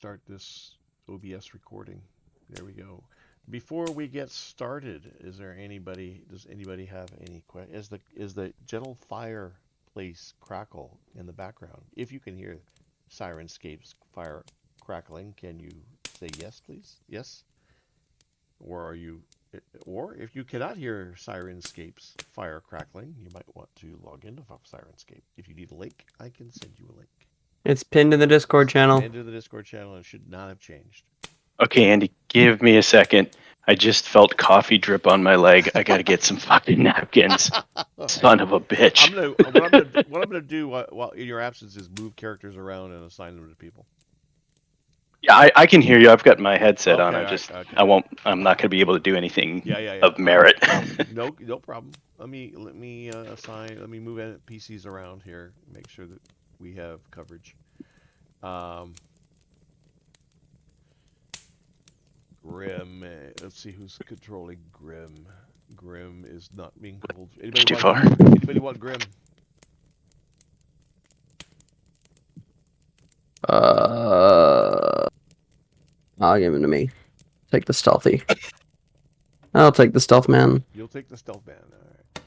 start this OBS recording. There we go. Before we get started, does anybody have any questions? Is the gentle fireplace crackle in the background? If you can hear Sirenscape's fire crackling, can you say yes, please? Yes? Or are you or if you cannot hear Sirenscape's fire crackling, you might want to log into Sirenscape. If you need a link, I can send you a link. It's pinned in the Discord channel. Into the Discord channel, and it should not have changed. Okay, Andy, give me a second. I just felt coffee drip on my leg. I gotta get some fucking napkins. Son of a bitch. What I'm gonna do while in your absence is move characters around and assign them to people. Yeah, I can hear you. I've got my headset on. Okay. I'm not gonna be able to do anything Yeah. of merit. No problem. Let me assign. Let me move PCs around here. Make sure that we have coverage. Grim. Let's see who's controlling Grim. Grim is not being called. Anybody want Grim? I'll give him to me. Take the stealthy. I'll take the stealth man. You'll take the stealth man. All right.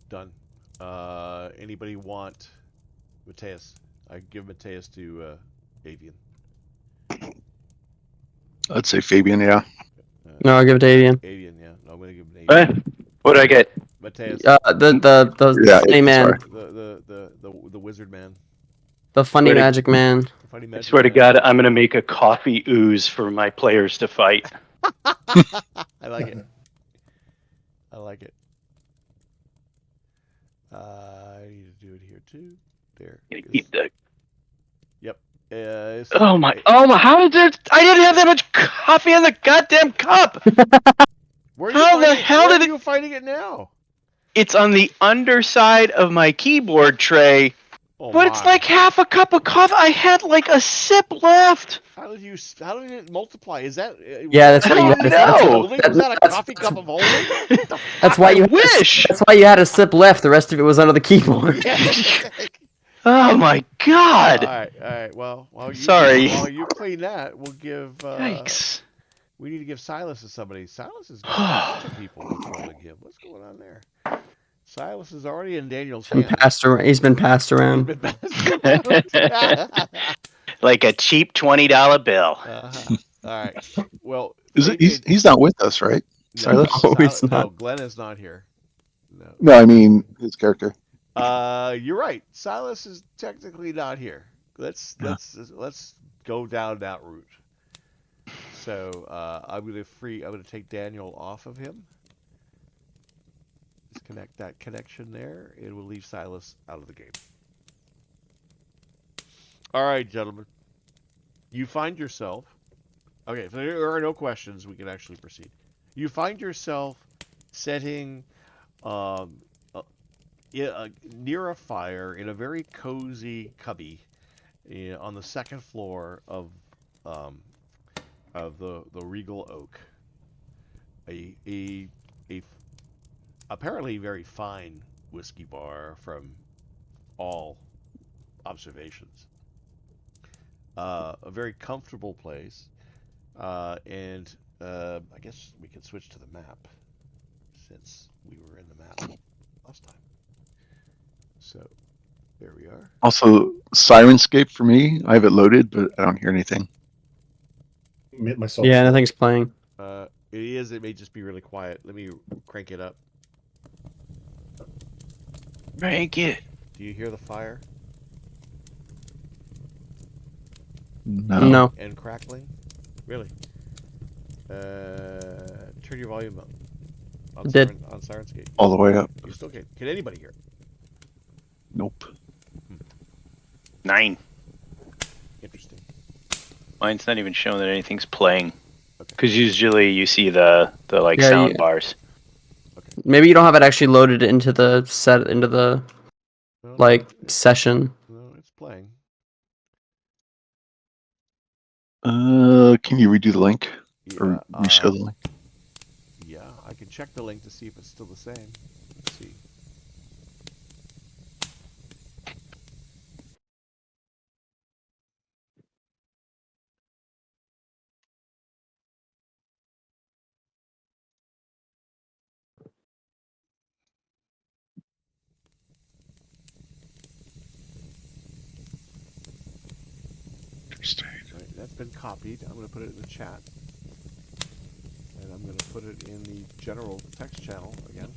Done. Anybody want Mateus? I give Mateus to Avian. I'd say Fabian, yeah. No, I'll give it to Avian. Avian, yeah. No, I'm gonna give him to Avian. What do I get? Mateus. The funny man. The wizard man. The funny magic man. I swear to God, I'm gonna make a coffee ooze for my players to fight. I like it. I need to do it here too. There. Keep the... Yep. Oh my! How did there? I didn't have that much coffee in the goddamn cup. How the hell did you finding it now? It's on the underside of my keyboard tray. But it's like half a cup of coffee. I had like a sip left. How did it multiply? Is that? Yeah, that's why you had Was that a coffee cup of holding? That's why you wish. That's why you had a sip left. The rest of it was under the keyboard. Oh my God! All right. Well, while you clean that, we'll give. Thanks. We need to give Silas to somebody. Silas has got a bunch of people controlling him. What's going on there? Silas is already in Daniel's hand. He's been passed around. Like a cheap $20 bill. All right. Well, he's not with us, right? No, Silas? No, Glenn is not here. No, I mean his character. You're right. Silas is technically not here. Let's go down that route. So I'm gonna take Daniel off of him. Disconnect that connection there. It will leave Silas out of the game. All right, gentlemen. You find yourself. Okay, if there are no questions, we can actually proceed. You find yourself sitting near a fire in a very cozy cubby on the second floor of the Regal Oak. A apparently very fine whiskey bar from all observations. A very comfortable place, and I guess we can switch to the map since we were in the map last time. So there we are. Also, Sirenscape for me. I have it loaded, but I don't hear anything. Yeah, nothing's playing. It is. It may just be really quiet. Let me crank it up. Crank it. Do you hear the fire? No. And crackling? Really? Turn your volume up. On Sirenscape. All the way up. You still can't. Can anybody hear? Nope. 9. Interesting. Mine's not even showing that anything's playing. Because usually you see the sound bars. Okay. Maybe you don't have it actually loaded into the session. No, it's playing. Can you redo the link? Yeah, or reshow the link? Yeah, I can check the link to see if it's still the same. Let's see. Interesting. Right, that's been copied. I'm going to put it in the chat. And I'm going to put it in the general text channel again.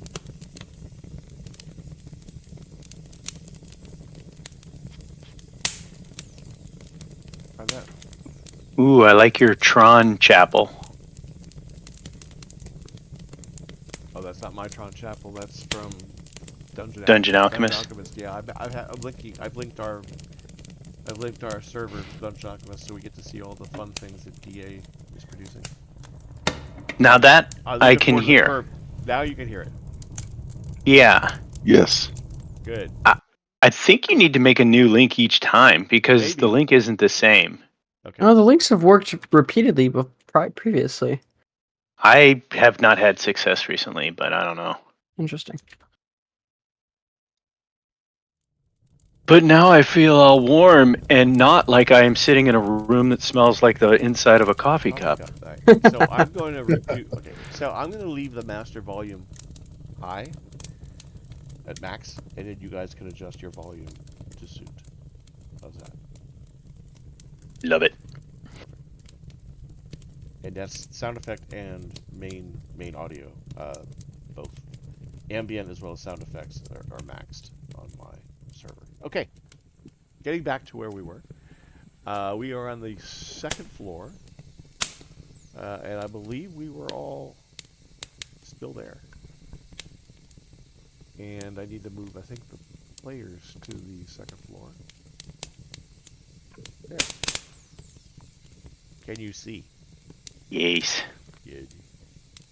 Try that. Ooh, I like your Tron chapel. Oh, that's not my Tron Chapel. That's from Dungeon Dungeon Dungeon Alchemist. Alchemist. Yeah, I've linked our server to Dungeon Alchemist, so we get to see all the fun things that DA is producing. Now that I I leave it can for the hear. perp. Now you can hear it. Yeah. Yes. Good. I think you need to make a new link each time because the Maybe. link isn't the same. Okay. Oh, the links have worked repeatedly previously. I have not had success recently, but I don't know. Interesting. But now I feel all warm and not like I am sitting in a room that smells like the inside of a coffee cup. All right. So I'm going to okay. So I'm going to leave the master volume high at max, and then you guys can adjust your volume to suit. How's that? Love it. And that's sound effect and main audio, both ambient as well as sound effects are maxed on my server. Okay, getting back to where we were. We are on the second floor, and I believe we were all still there. And I need to move, I think, the players to the second floor. There. Can you see? Yes. Yeah.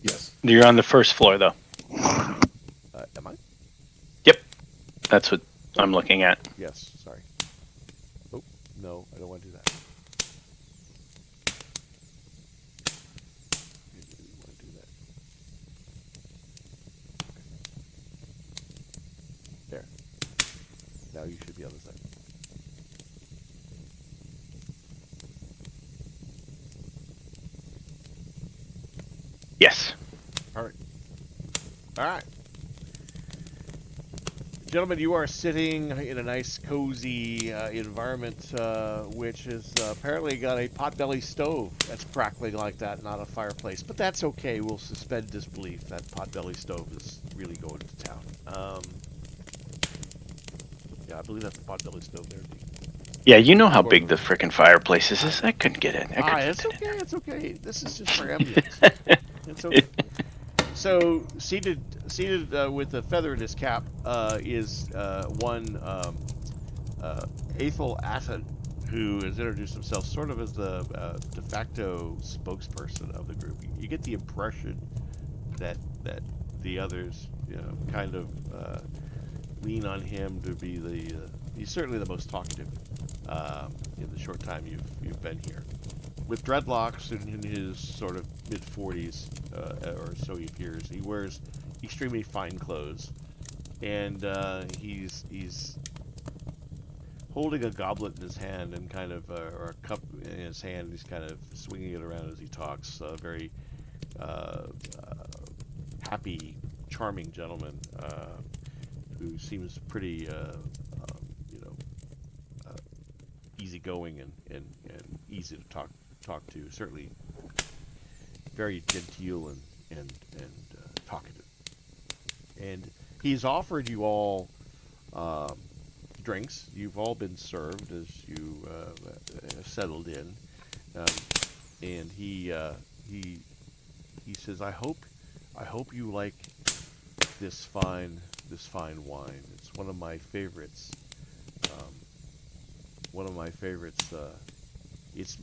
Yes. You're on the first floor, though. Am I? Yep. That's what I'm looking at. Yes, sorry. Oh, no, I don't want to do that. I really want to do that. Okay. There. Now you should be on the side. Yes. Perfect. All right. Gentlemen, you are sitting in a nice, cozy environment, which has apparently got a potbelly stove that's crackling like that, not a fireplace. But that's okay. We'll suspend disbelief. That potbelly stove is really going to town. Yeah, I believe that's the potbelly stove there. Yeah, you know how big the frickin' fireplace is. I couldn't get it. It's okay. It's okay. This is just for ambience. It's okay. So seated with a feather in his cap is one Aethel Atten, who has introduced himself sort of as the de facto spokesperson of the group. You get the impression that the others, kind of lean on him to be he's certainly the most talkative in the short time you've been here. With dreadlocks in his sort of mid-40s, or so he appears, he wears extremely fine clothes, and he's holding a goblet in his hand and kind of, or a cup in his hand. He's kind of swinging it around as he talks. Very happy, charming gentleman who seems pretty, easygoing and easy to talk to. Certainly very genteel and talkative. And he's offered you all drinks. You've all been served as you settled in, and he says, "I hope you like this fine wine. It's one of my favorites. Um, one of my favorites. It's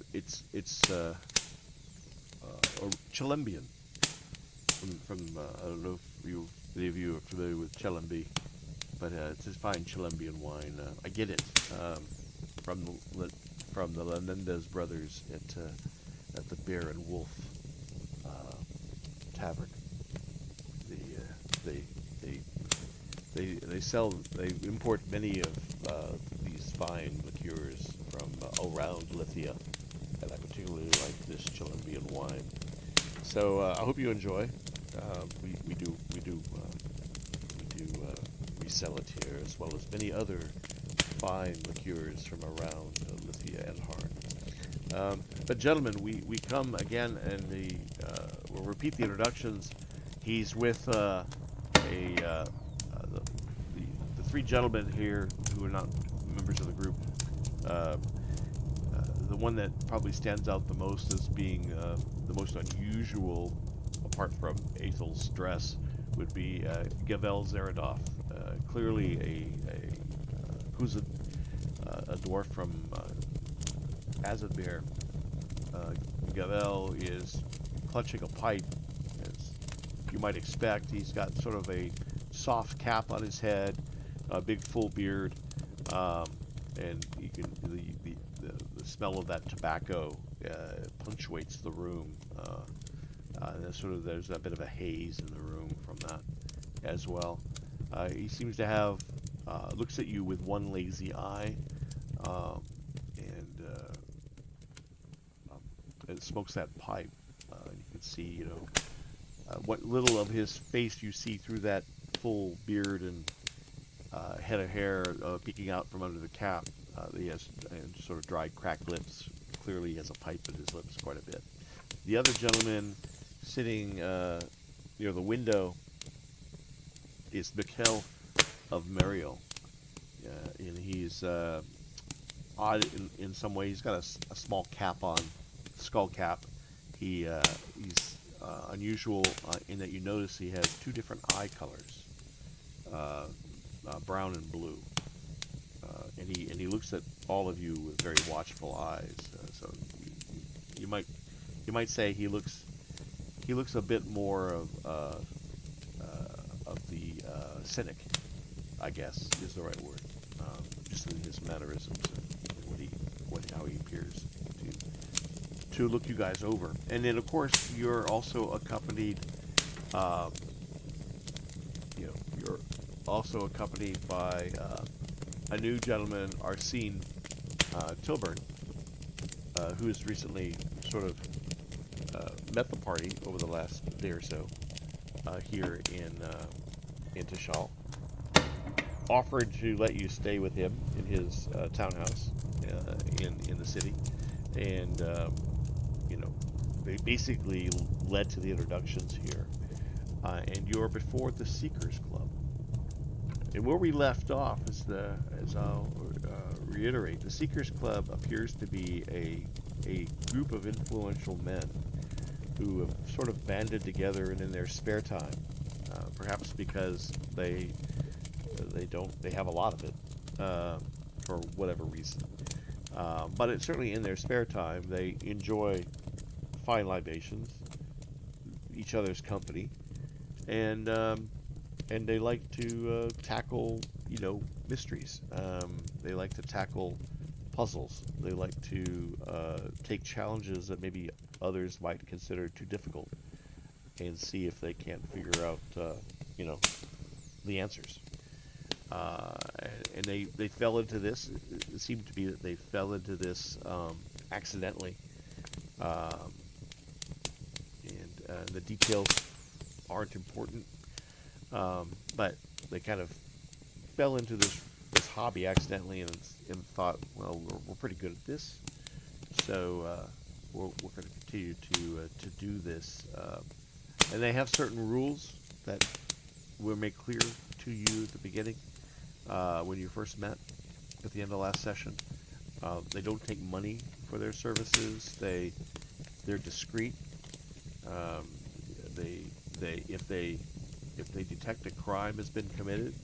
Chilembian from I don't know if any of you are familiar with Chilembi, but it's a fine Chilembian wine. I get it from the Menendez brothers at the Bear and Wolf Tavern. They they import many of these fine liqueurs from around Lithia, and I particularly like this Chilean wine. So I hope you enjoy. We do resell it here, as well as many other fine liqueurs from around Lithia and Harn. But gentlemen, we come again, and we'll repeat the introductions. He's with the three gentlemen here who are not members of the group. Uh, the one that probably stands out the most as being the most unusual, apart from Ethel's dress, would be Gavel Zeradov. Clearly who's a dwarf from Azadbir. Gavel is clutching a pipe, as you might expect. He's got sort of a soft cap on his head, a big full beard, and you can the smell of that tobacco punctuates the room. There's a bit of a haze in the room from that as well. He seems to have looks at you with one lazy eye, and smokes that pipe. You can see, what little of his face you see through that full beard and head of hair peeking out from under the cap. He has sort of dried, cracked lips. Clearly, he has a pipe in his lips quite a bit. The other gentleman sitting near the window is Mikhail of Muriel. And he's odd in some way. He's got a small cap on, skull cap. He's unusual in that you notice he has two different eye colors, brown and blue. And he looks at all of you with very watchful eyes. So you might say he looks a bit more of the cynic, I guess is the right word, just in his mannerisms and how he appears to look you guys over. And then of course you're also accompanied, you're also accompanied by a new gentleman, Arsene Tilburn, who has recently sort of met the party over the last day or so here in Tishal. Offered to let you stay with him in his townhouse in the city, and they basically led to the introductions here, and you're before the Seekers Club. And where we left off as I'll reiterate, the Seekers Club appears to be a group of influential men who have sort of banded together and in their spare time, perhaps because they have a lot of it for whatever reason, but it's certainly in their spare time they enjoy fine libations, each other's company, and they like to tackle mysteries. They like to tackle puzzles. They like to take challenges that maybe others might consider too difficult, and see if they can't figure out the answers. And they fell into this. It seemed to be that they fell into this accidentally, and the details aren't important, but they kind of fell into this hobby accidentally and thought, well, we're pretty good at this, so we're going to continue to do this. And they have certain rules that we'll make clear to you at the beginning, when you first met at the end of last session. They don't take money for their services. They're discreet. If they detect a crime has been committed,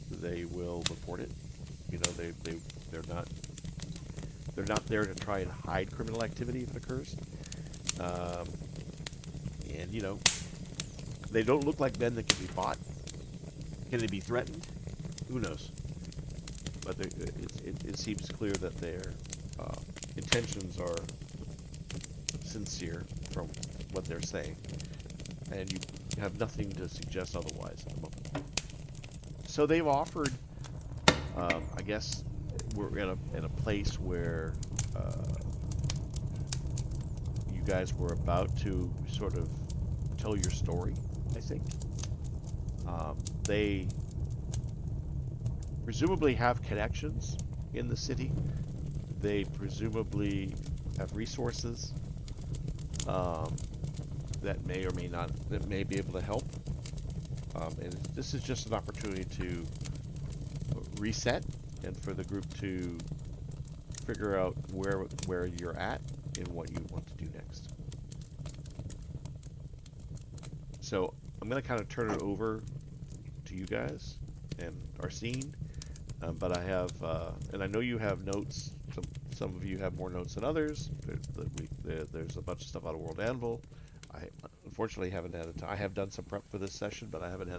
they will report it. They're not there to try and hide criminal activity if it occurs. And they don't look like men that can be bought. Can they be threatened? Who knows? But it seems clear that their intentions are sincere from what they're saying, and you have nothing to suggest otherwise at the moment. so they've offered. I guess we're in a place where you guys were about to sort of tell your story. I think they presumably have connections in the city. They presumably have resources that may or may not that may be able to help. And this is just an opportunity to reset and for the group to figure out where you're at and what you want to do next. So I'm going to kind of turn it over to you guys and Arsene. But I have, and I know you have notes. Some of you have more notes than others. There's a bunch of stuff out of World Anvil. I unfortunately haven't had I have done some prep for this session, but I haven't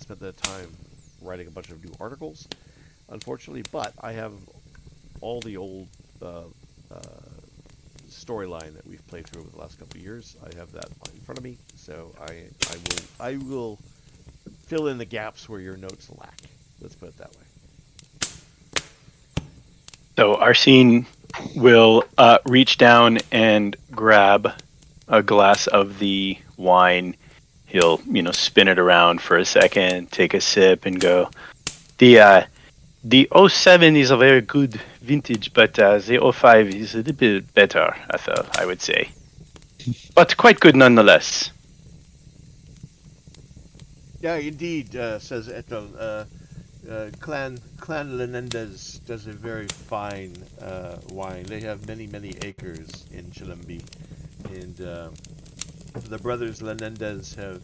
spent that time writing a bunch of new articles, unfortunately. But I have all the old storyline that we've played through over the last couple of years. I have that in front of me, so I will fill in the gaps where your notes lack. Let's put it that way. So Arsene will reach down and grab a glass of the wine. He'll, spin it around for a second, take a sip, and go, The 07 is a very good vintage, but the 05 is a little bit better, I would say. But quite good nonetheless. Yeah, indeed, says Ethel. Clan Lenendez does a very fine wine. They have many acres in Chilimbi, and the brothers Lenendez have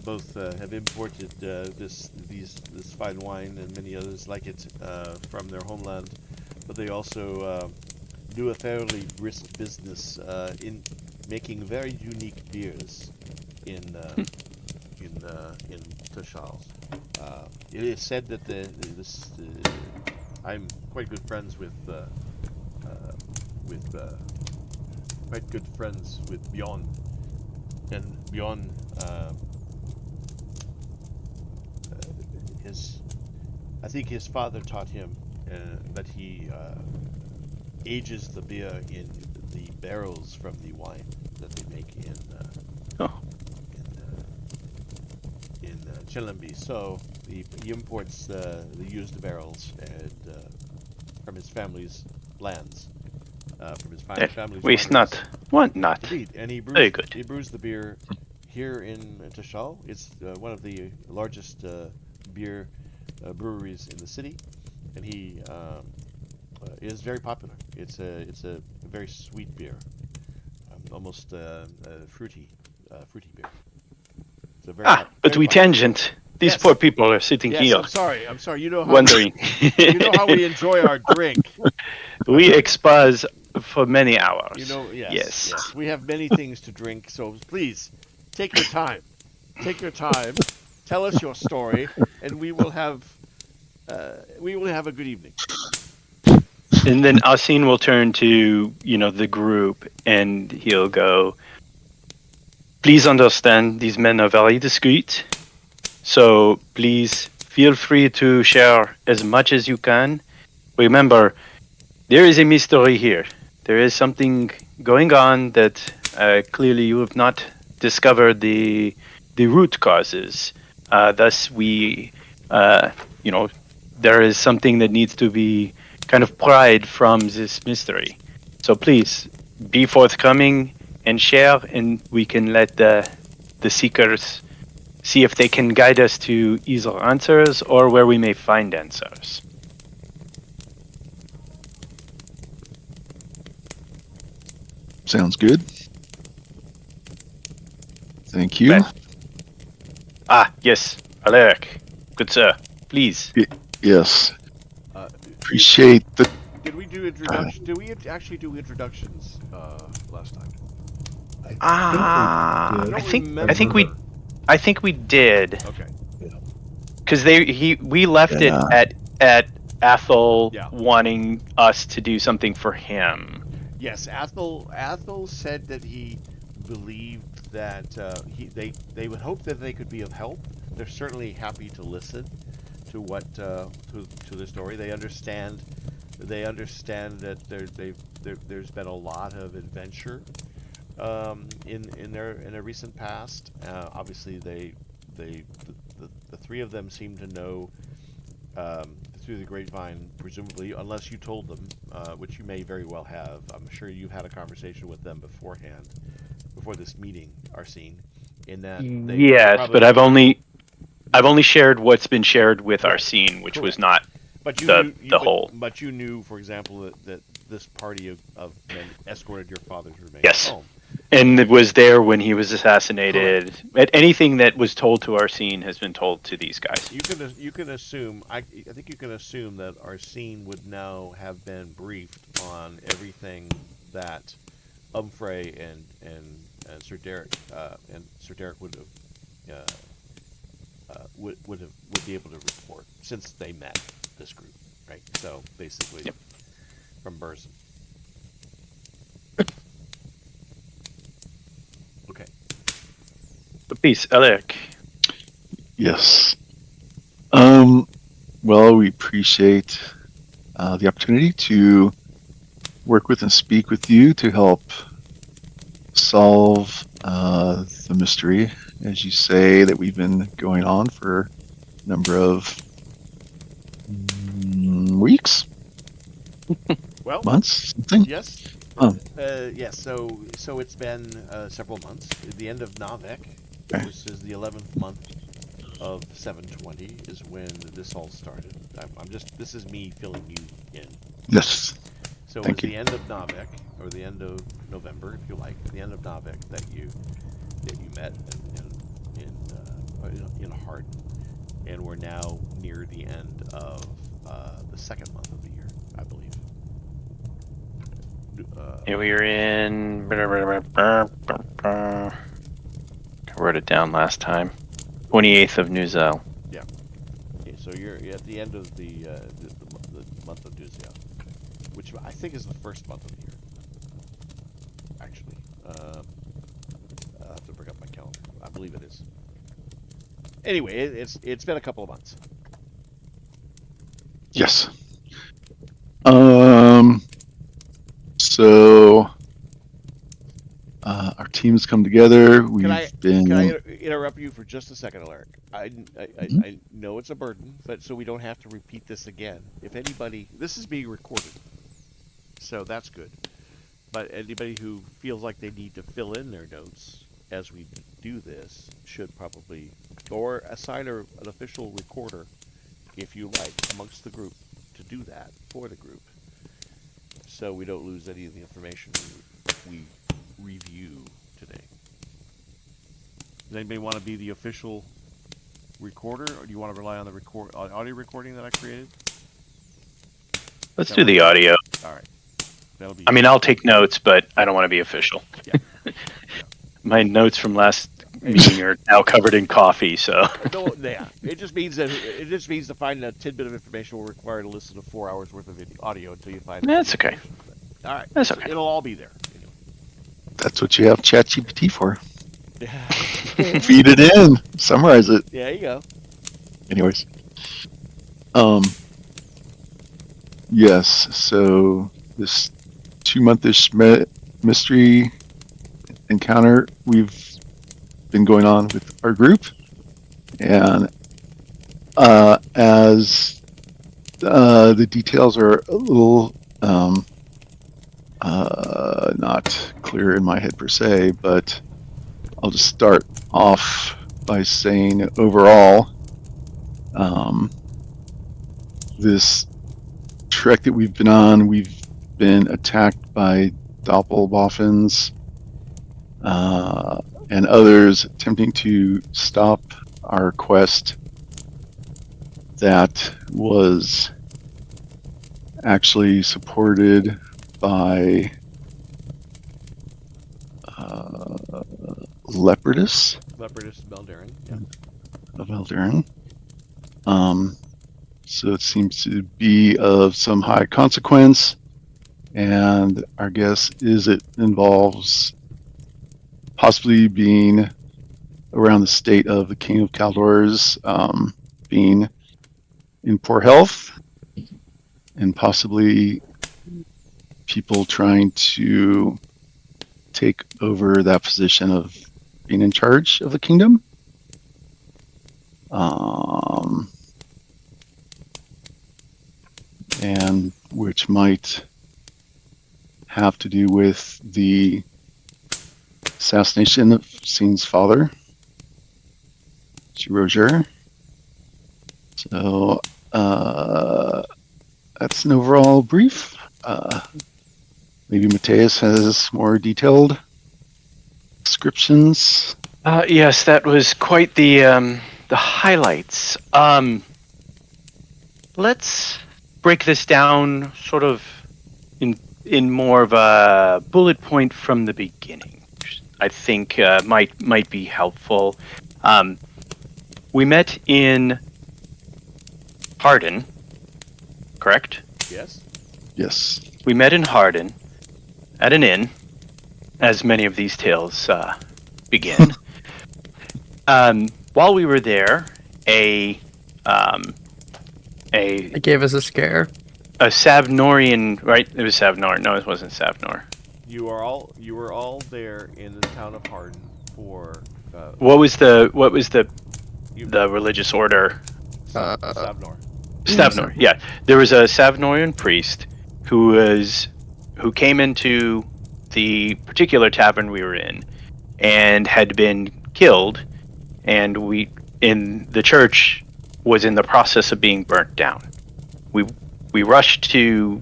both have imported this fine wine and many others like it from their homeland, but they also do a fairly brisk business in making very unique beers in Toshal. It is said that I'm quite good friends with Bjorn, and Bjorn I think his father taught him that he ages the beer in the barrels from the wine that they make in Chilimbi. So he imports the used barrels and from his family's lands, from his family's Waste wineries. not, want not. Indeed, and he Very good. brews the beer here in Toshal. It's one of the largest beer breweries in the city, and he is very popular. It's a very sweet beer, almost fruity beer. It's a very but very we popular. tangent. These Yes. poor people are sitting Yes, here I'm sorry. You know how wondering. you know how we enjoy our drink. We expose for many hours. Yes. We have many things to drink, so please take your time. Take your time. Tell us your story, and we will have a good evening. And then Arsene will turn to, the group, and he'll go, please understand, these men are very discreet. So please feel free to share as much as you can. Remember, there is a mystery here. There is something going on that clearly you have not discovered the root causes. Thus, there is something that needs to be kind of pried from this mystery. So please, be forthcoming and share, and we can let the seekers see if they can guide us to either answers or where we may find answers. Sounds good. Thank you. Well, yes, Alaric. Good sir. Please. Yes. Appreciate the. Did we do introduction? Did we actually do introductions last time? I think we did. Okay. Because we left it at Athel wanting us to do something for him. Yes, Athel said that he believed that they would hope that they could be of help, they're certainly happy to listen to what to the story. They understand that there's been a lot of adventure in their recent past. Obviously, the three of them seem to know through the grapevine, presumably, unless you told them, which you may very well have. I'm sure you've had a conversation with them beforehand, before this meeting, Arsene, in that they Yes, probably but I've only shared what's been shared with our right, scene, which was correct. not But you the knew the whole. but you knew, for example, that this party of men escorted your father's remains Yes. home. And it And was there when he was assassinated. correct. Anything that was told to our scene has been told to these guys. You can assume I think you can assume that Arsene would now have been briefed on everything that Umfrey and Sir Derek would be able to report since they met this group, right? So basically, Yep. from Burson. Okay. Peace, Alec. Yes. Well, we appreciate the opportunity to work with and speak with you to help solve the mystery, as you say, that we've been going on for a number of weeks, Well, months, something. yes. Oh. Yes. So it's been several months. At the end of Navek, Okay. which is the 11th month of 720, is when this all started. I'm just. This is me filling you in. Yes. So it was Thank you. the end of Navek, or the end of November, if you like, the end of Navek that you met in Harn, and we're now near the end of the second month of the year, I believe. Here we are in. I wrote it down last time. 28th of Nuzel. Okay, so you're at the end of the month of Duzia, which I think is the first month of the year. Actually, I'll have to bring up my calendar. I believe it is. Anyway, it's been a couple of months. Yes. So our team's come together. We've been. Can I interrupt you for just a second, Alaric? Mhm. I know it's a burden, but so we don't have to repeat this again. If anybody, this is being recorded, so that's good. But anybody who feels like they need to fill in their notes as we do this should probably, or assign an official recorder, if you like, amongst the group to do that for the group, so we don't lose any of the information we review today. Does anybody want to be the official recorder, or do you want to rely on the audio recording that I created? Let's do the audio. All right. That'll be. I mean, I'll take notes, but I don't want to be official. Yeah. My notes from last meeting are now covered in coffee, so. No, yeah. It just means to find a tidbit of information will require to listen to 4 hours worth of audio until you find. That's okay. All right. That's okay. It'll all be there. Anyway. That's what you have ChatGPT for. Feed it in, summarize it. Yeah, there you go. Anyways, yes. So this 2-month-ish mystery encounter we've been going on with our group, and as the details are a little not clear in my head per se, but I'll just start off by saying overall, this trek that we've been on, we've been attacked by doppelboffins and others attempting to stop our quest that was actually supported by Leopardus Beldarin. Yeah. of Eldarin. So it seems to be of some high consequence, and our guess is it involves possibly being around the state of the King of Caldor's being in poor health, and possibly people trying to take over that position of being in charge of the kingdom. And which might have to do with the assassination of Scene's father, Roger. So that's an overall brief. Maybe Mateus has more detailed descriptions. Yes, that was quite the highlights. Let's break this down sort of in more of a bullet point from the beginning. I think might be helpful. We met in Harden, correct? Yes. Yes. We met in Harden at an inn, as many of these tales begin. While we were there, It gave us a scare. a Savnorian, right? It was Savnor. No, it wasn't Savnor. You were all there in the town of Harn for What was the you, religious order? Savnor. Savnor. Yeah, there was a Savnorian priest who came into the particular tavern we were in and had been killed, and the church was in the process of being burnt down. We rushed to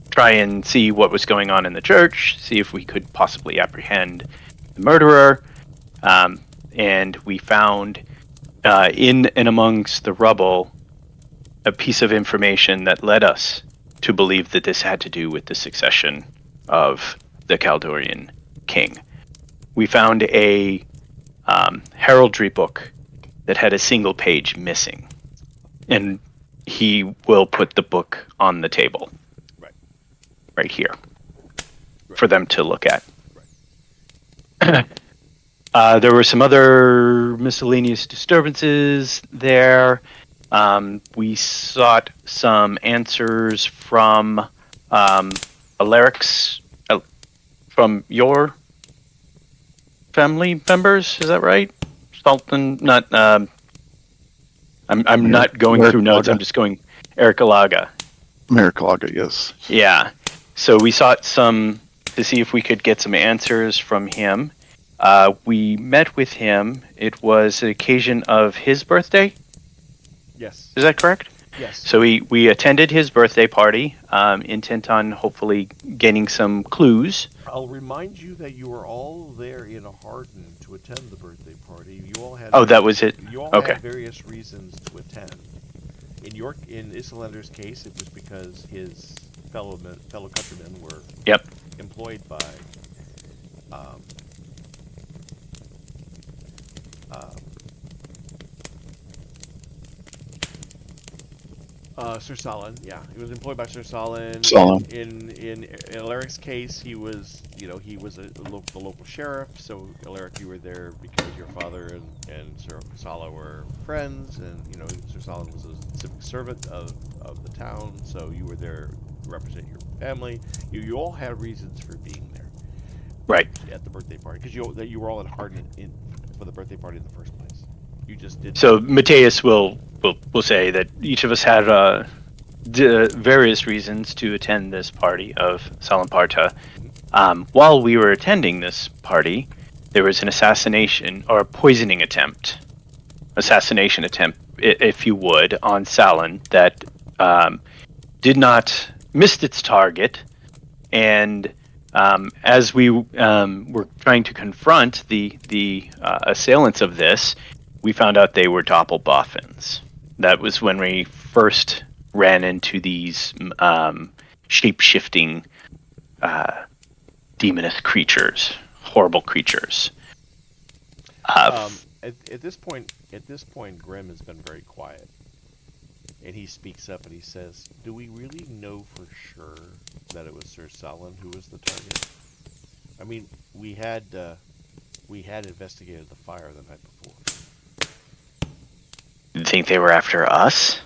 try and see what was going on in the church, see if we could possibly apprehend the murderer, and we found in and amongst the rubble a piece of information that led us to believe that this had to do with the succession of the Caldorian king. We found a heraldry book that had a single page missing, and he will put the book on the table right here for them to look at. There were some other miscellaneous disturbances there. We sought some answers from Alaric's, from your family members. Is that right? Sultan, not. I'm not going through notes. I'm just going Eric Alaga. Mericalaga, yes. Yeah. So we sought to see if we could get some answers from him. We met with him. It was the occasion of his birthday. Yes. Is that correct? Yes. So we attended his birthday party, intent on hopefully getting some clues. I'll remind you that you were all there in Harden to attend the birthday party. You all had. Oh, that was it. You all Okay. had various reasons to attend. In Isalander's case, it was because his fellow countrymen were employed by Sir Salin. Yeah, he was employed by Sir Salin. Salin. In Alaric's case, he was the local sheriff. So Alaric, you were there because your father and Sir Sala were friends, and Sir Salin was a civic servant of the town. So you were there to represent your family. You all had reasons for being there. Right. At the birthday party, because you were all in Harden for the birthday party in the first place. You just did. So Mateus will say that each of us had various reasons to attend this party of Salamparta. While we were attending this party, there was an assassination or assassination attempt, if you would, on Salin that missed its target, and as we were trying to confront the assailants of this, we found out they were Doppelboffins. That was when we first ran into these shape-shifting demoness creatures, horrible creatures. At this point, Grim has been very quiet, and he speaks up and he says, "Do we really know for sure that it was Sir Salin who was the target? I mean, we had we had investigated the fire the night before. You think they were after us?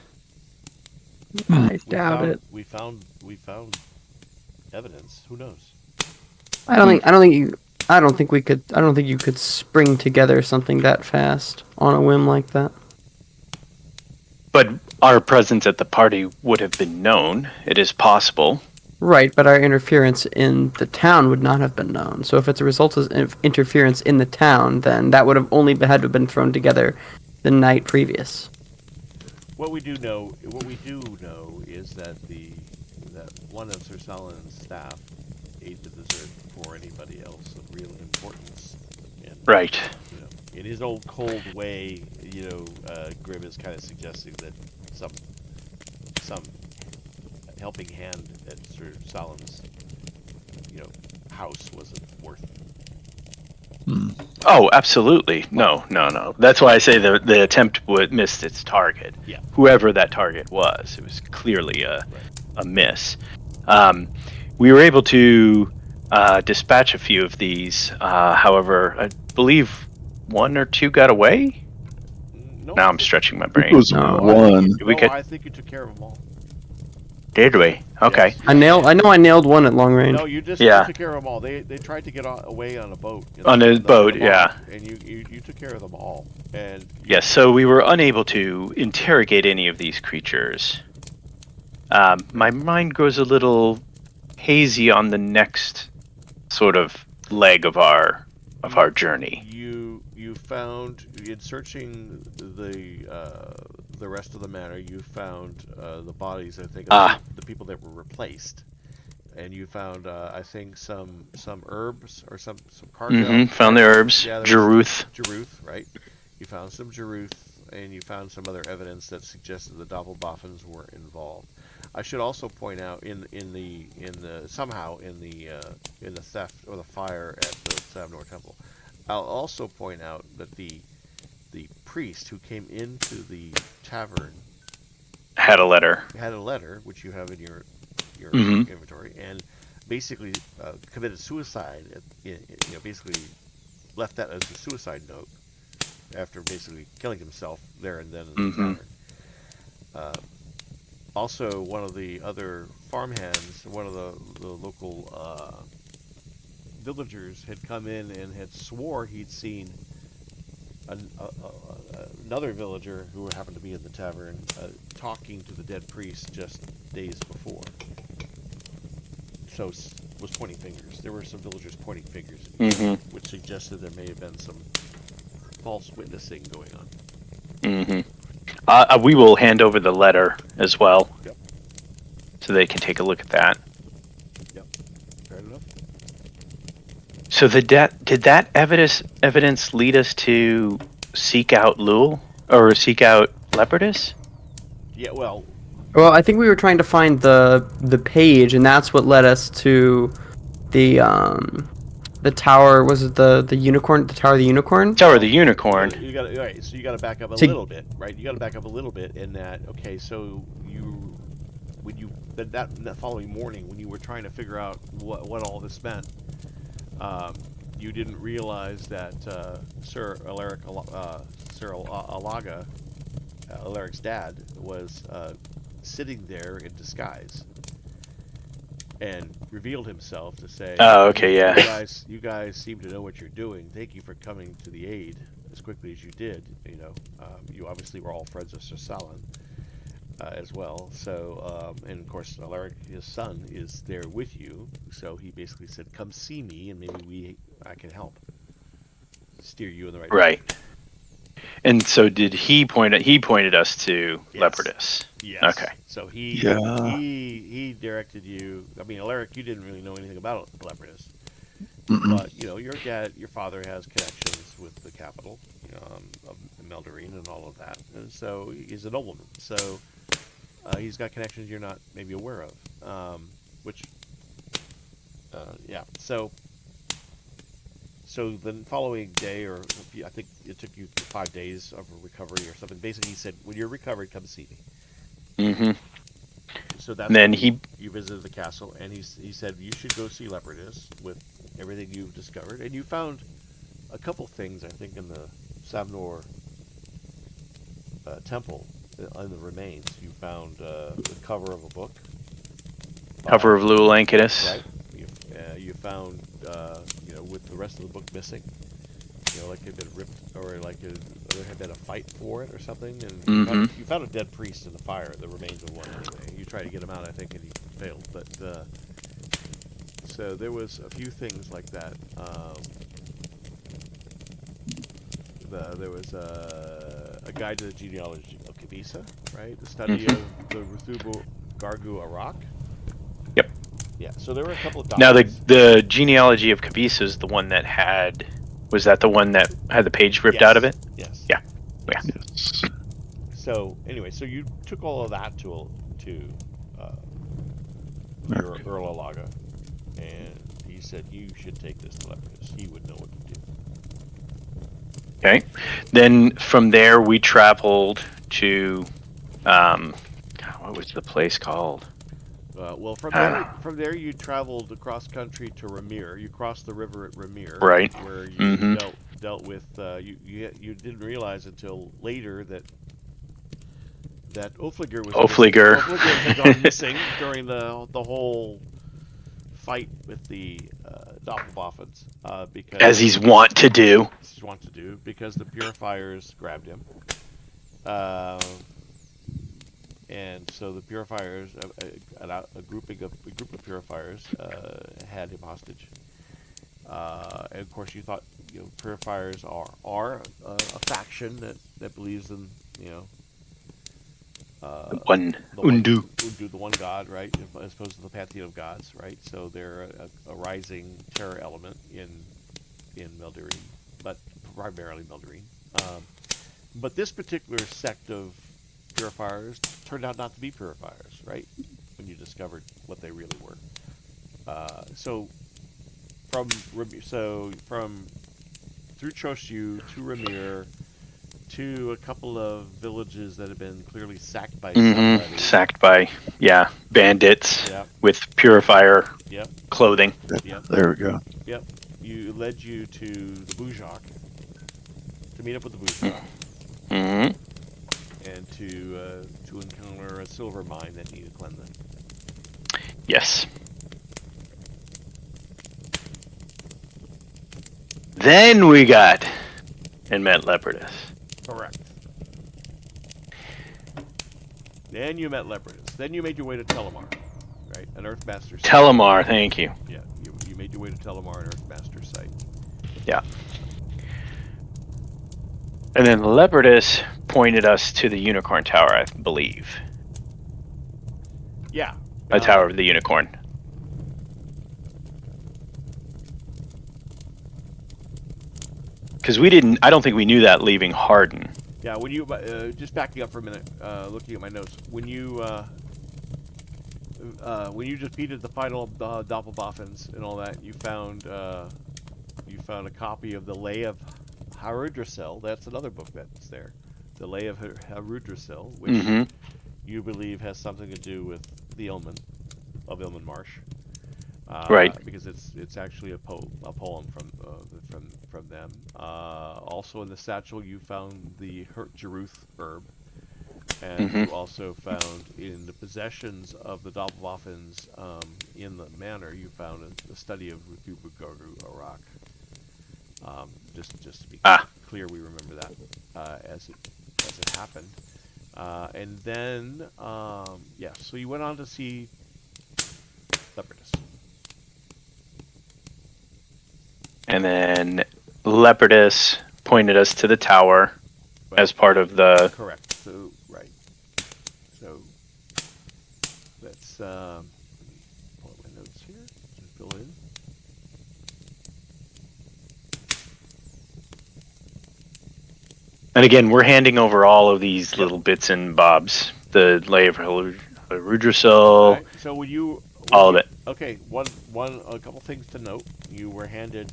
I doubt it. We found evidence. Who knows? I don't think you could spring together something that fast on a whim like that. But our presence at the party would have been known. It is possible. Right, but our interference in the town would not have been known. So if it's a result of interference in the town, then that would have only had to have been thrown together the night previous. What we do know is that one of Sir Saladin's staff ate the dessert before anybody else of real importance. And, Right. you know, in his old cold way, Grim is kind of suggesting that some helping hand at Sir Saladin's, house wasn't worth it. Oh, absolutely. No. That's why I say the attempt missed its target. Yeah. Whoever that target was, it was clearly a miss. We were able to dispatch a few of these. However, I believe one or two got away. No, Now I'm stretching my It brain. was No. one. I think you took care of them all. Did we? Okay. Yes. I know I nailed one at long range. No, you just Yeah. you took care of them all. They tried to get away on a boat. On a boat, yeah. And you took care of them all. And Yes, so we were unable to interrogate any of these creatures. My mind goes a little hazy on the next sort of leg of our journey. You found, in searching the rest of the manor, you found the bodies, I think, of the people that were replaced, and you found I think some herbs or some cargo. Found the herbs. Yeah, Jeruth. Jeruth, right? You found some Jeruth, and you found some other evidence that suggested the Doppelboffins were involved. I should also point out in the theft or the fire at the Savnor Temple. I'll also point out that the priest who came into the tavern Had a letter. had a letter, which you have in your Mhm. inventory, and basically committed suicide. Basically left that as a suicide note after basically killing himself there and then in the tavern. Also, one of the other farmhands, one of the local villagers, had come in and had swore he'd seen another villager who happened to be in the tavern talking to the dead priest just days before. So was pointing fingers. There were some villagers pointing fingers, which suggested there may have been some false witnessing going on. We will hand over the letter as well. Yep. So they can take a look at that. Yep. Fair enough. So did that evidence lead us to seek out Lul or seek out Leopardus? Yeah, well, I think we were trying to find the page, and that's what led us to the tower. Was it the unicorn? The tower of the unicorn? Tower of the Unicorn. you got right. So you got to back up a little bit, right? You got to back up a little bit in that. Okay, so that following morning, when you were trying to figure out what all this meant, you didn't realize that Sir Alaga, Alaric's dad, was sitting there in disguise, and revealed himself to say, Oh, okay, yeah. You guys seem to know what you're doing. Thank you for coming to the aid as quickly as you did. You obviously were all friends of Sir Saladin as well. So, and of course, Alaric, his son, is there with you. So he basically said, "Come see me, and maybe I can help steer you in the right direction." Right. And so did he pointed us to Yes. Leopardus. Yes. Okay. So Yeah. he directed you. I mean, Alaric, you didn't really know anything about Leopardus, Mm-mm. but your father has connections with the capital of Meldarine and all of that, and so he's a nobleman. So he's got connections you're not maybe aware of, yeah. So the following day, or I think it took you 5 days of recovery or something. Basically, he said, "When you're recovered, come see me." So that's And then when you visited the castle, and he said you should go see Leopardus with everything you've discovered, and you found a couple things, I think, in the Savnor temple, in the remains. You found the cover of a book. Cover of Luolankitus. Right. You found, with the rest of the book missing. Like it had been ripped, or like there had been a fight for it or something. And you found a dead priest in the fire, the remains of one anyway. You tried to get him out, I think, and he failed. But so there was a few things like that. There was a guide to the genealogy of Kabisa, right? The study of the Ruthubu Gargu Arak. Yep. Yeah, so there were a couple of Now, documents. the genealogy of Kabisa is the one that had... Was that the one that had the page ripped out of it? Yes. Yeah. Yes. So, anyway, so you took all of that to your Earl Alaga, and he said you should take this to Leopardus. He would know what to do. Okay. Then from there we traveled to... God, what was the place called? Well, from there you traveled across country to Ramir. You crossed the river at Ramir, Right. where you dealt with. You didn't realize until later that Ofliger had gone missing during the whole fight with the Doppelboffins, because As he's wont to do. Because the purifiers grabbed him. And so the purifiers, a group of purifiers, had him hostage. And of course, you thought purifiers are a faction that believes in Undu. the one god, right? As opposed to the pantheon of gods, right? So they're a rising terror element in Meldirene, but primarily Meldirene. But this particular sect of purifiers turned out not to be purifiers, right? When you discovered what they really were. So from through Choshu to Ramir to a couple of villages that had been clearly sacked by somebody. Sacked by bandits with purifier clothing. Yep. There we go. Yep. Led you to the Bujak to meet up with the Bujak. And to encounter a silver mine that needed cleansing. Yes. Then we got and met Leopardus. Correct. Then you met Leopardus. Then you made your way to Telemar, right? An Earthmaster site. Telemar, thank you. Yeah, you made your way to Telemar, an Earthmaster site. Yeah. And then Leopardus pointed us to the Unicorn Tower, I believe. Yeah. A Tower of the Unicorn. Because I don't think we knew that leaving Harden. Yeah, when you, just backing up for a minute, looking at my notes, when you defeated the final Doppelboffins and all that, you found a copy of the Lay of Harudrasil. That's another book that's there. The Lay of Harudrasil, which you believe has something to do with the Ilman of Ilman Marsh. Right. Because it's actually a poem from them. Also in the satchel you found the Jeruth herb, and you also found in the possessions of the Doppelboffins in the manor you found the study of Ruthubu Gargu Arak. Just to be clear, we remember that as it happened. And then so you went on to see Leopardus. And then Leopardus pointed us to the tower as part of the... Correct. So, right. So, let's pull up my notes here and fill in. And again, we're handing over all of these little bits and bobs. The Lay of Harudrasil, Right. So all of it. Okay, a couple things to note. You were handed...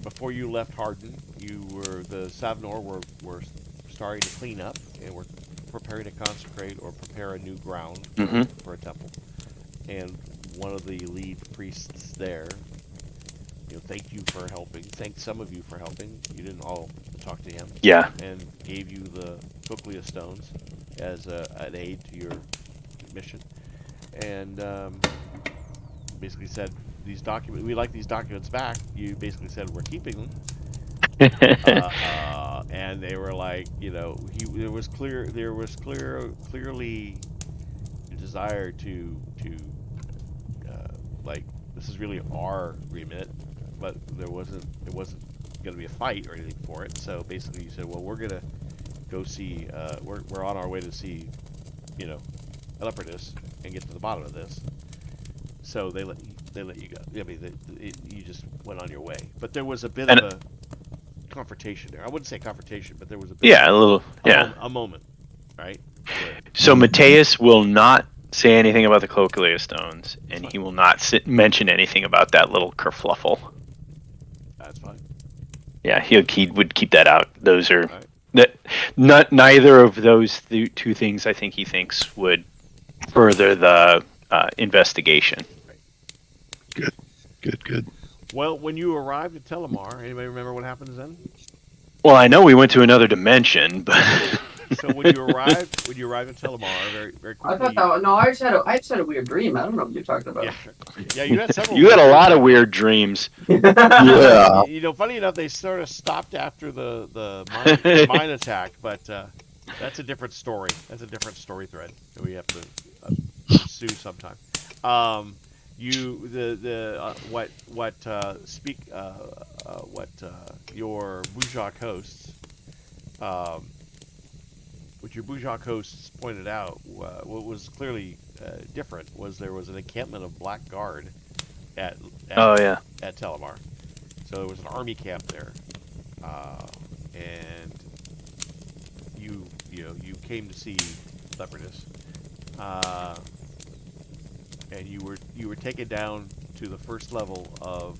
before you left Harden, the Savnor were starting to clean up and were preparing to consecrate or prepare a new ground for a temple. And one of the lead priests there thank you for helping. Thanked some of you for helping. You didn't all talk to him. Yeah. And gave you the Cochlea stones as an aid to your mission. And basically said, we like these documents back. You basically said, we're keeping them. And they were like, clearly a desire to like, this is really our remit, but it wasn't going to be a fight or anything for it. So basically, you said, well, we're gonna go see, we're on our way to see, Leopardus and get to the bottom of this. So they let you go. I mean, you just went on your way. But there was a bit of a confrontation there. I wouldn't say confrontation, but there was a bit. Yeah, a little. Yeah. A moment, right? So Mateus will not say anything about the Cochlea stones, and he will not mention anything about that little kerfluffle. That's fine. Yeah, he would keep that out. Those are Right. neither of those two things. I think he thinks would further the investigation. Good. Well, when you arrived at Telemar, anybody remember what happens then? Well, I know we went to another dimension, but So when you arrived at Telemar, very very quickly. I thought that. No, I just had a weird dream. I don't know what you're talking about. Yeah, you had several. you had a lot of weird dreams. Yeah. Funny enough, they sort of stopped after the mine attack, but that's a different story. That's a different story thread that we have to pursue sometime. Your Bujak hosts, what your Bujak hosts pointed out, what was clearly different was there was an encampment of Black Guard at Telemar. So there was an army camp there, and you came to see Leopardus, and you were taken down to the first level of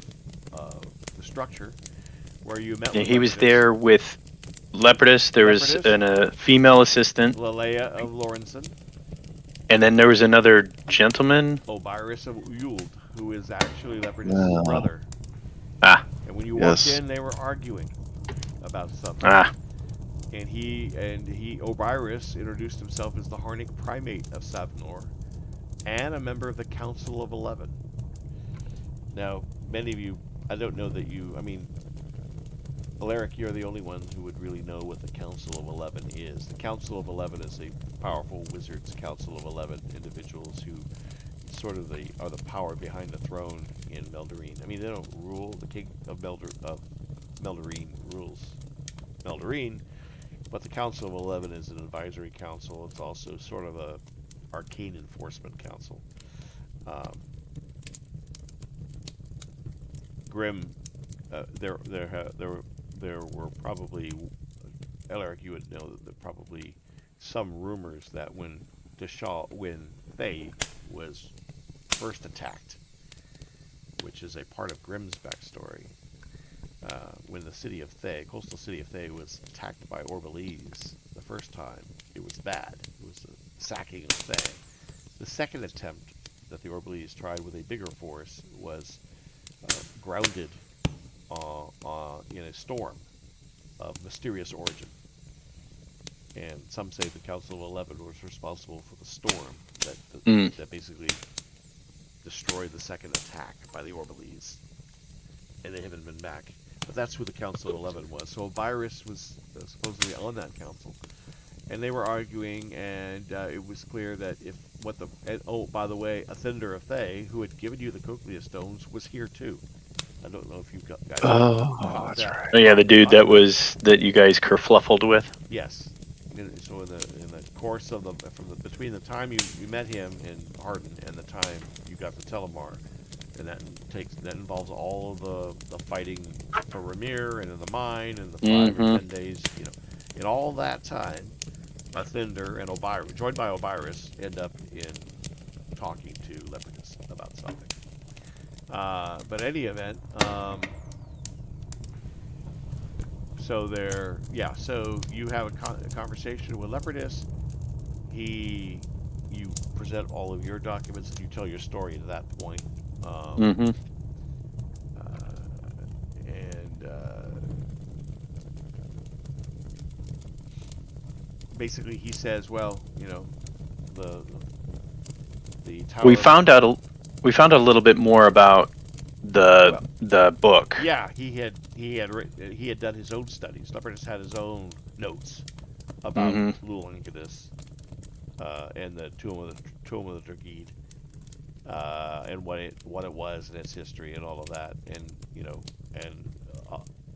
the structure, where you met. Yeah, with he was Leopardus. there with Leopardus. There was a female assistant, Lelea of Lorenzen, and then there was another gentleman. Obirus of Uyuld, who is actually Leopardus' brother. Ah. And when you walked in, they were arguing about something. Ah. And Obirus introduced himself as the Harnic primate of Savnor and a member of the Council of 11. Now, many of you, I don't know that you, I mean, Alaric, you're the only one who would really know what the Council of 11 is. The Council of 11 is a powerful wizards' Council of 11 individuals who sort of are the power behind the throne in Meldarine. I mean, they don't rule. The king of Meldarine rules Meldarine, but the Council of 11 is an advisory council. It's also sort of a arcane enforcement council. Grim, there were probably, Alaric, you would know that there were probably some rumors that when Thay was first attacked, which is a part of Grimm's backstory, when the city of Thay, coastal city of Thay, was attacked by Orbeles the first time, it was bad. It was a sacking of Thay. The second attempt that the Orbeles tried with a bigger force was grounded in a storm of mysterious origin. And some say the Council of 11 was responsible for the storm that basically destroyed the second attack by the Orbeles. And they haven't been back. But that's who the Council of 11 was. So Obirus was supposedly on that council. And they were arguing, and it was clear that by the way, Athinder of Thay, who had given you the Cochlea stones, was here too. I don't know if you guys. That's right. Oh yeah, the dude that you guys kerfluffled with. Yes. So in the course of between the time you met him in Harn and the time you got to Telemar, and that involves all of the fighting for Ramir and in the mine and the 5 or 10 days. In all that time, Athinder and Obirus, joined by Obirus, end up in talking to Leopardus about something. But any event, so you have a conversation with Leopardus. You present all of your documents and you tell your story at that point. basically he says, well, the tower. We found out a little bit more about Well, the book. yeah, he had done his own studies. Leopardus had his own notes about Lulangadus and the Tomb of the Dragid, and what it was and its history and all of that, and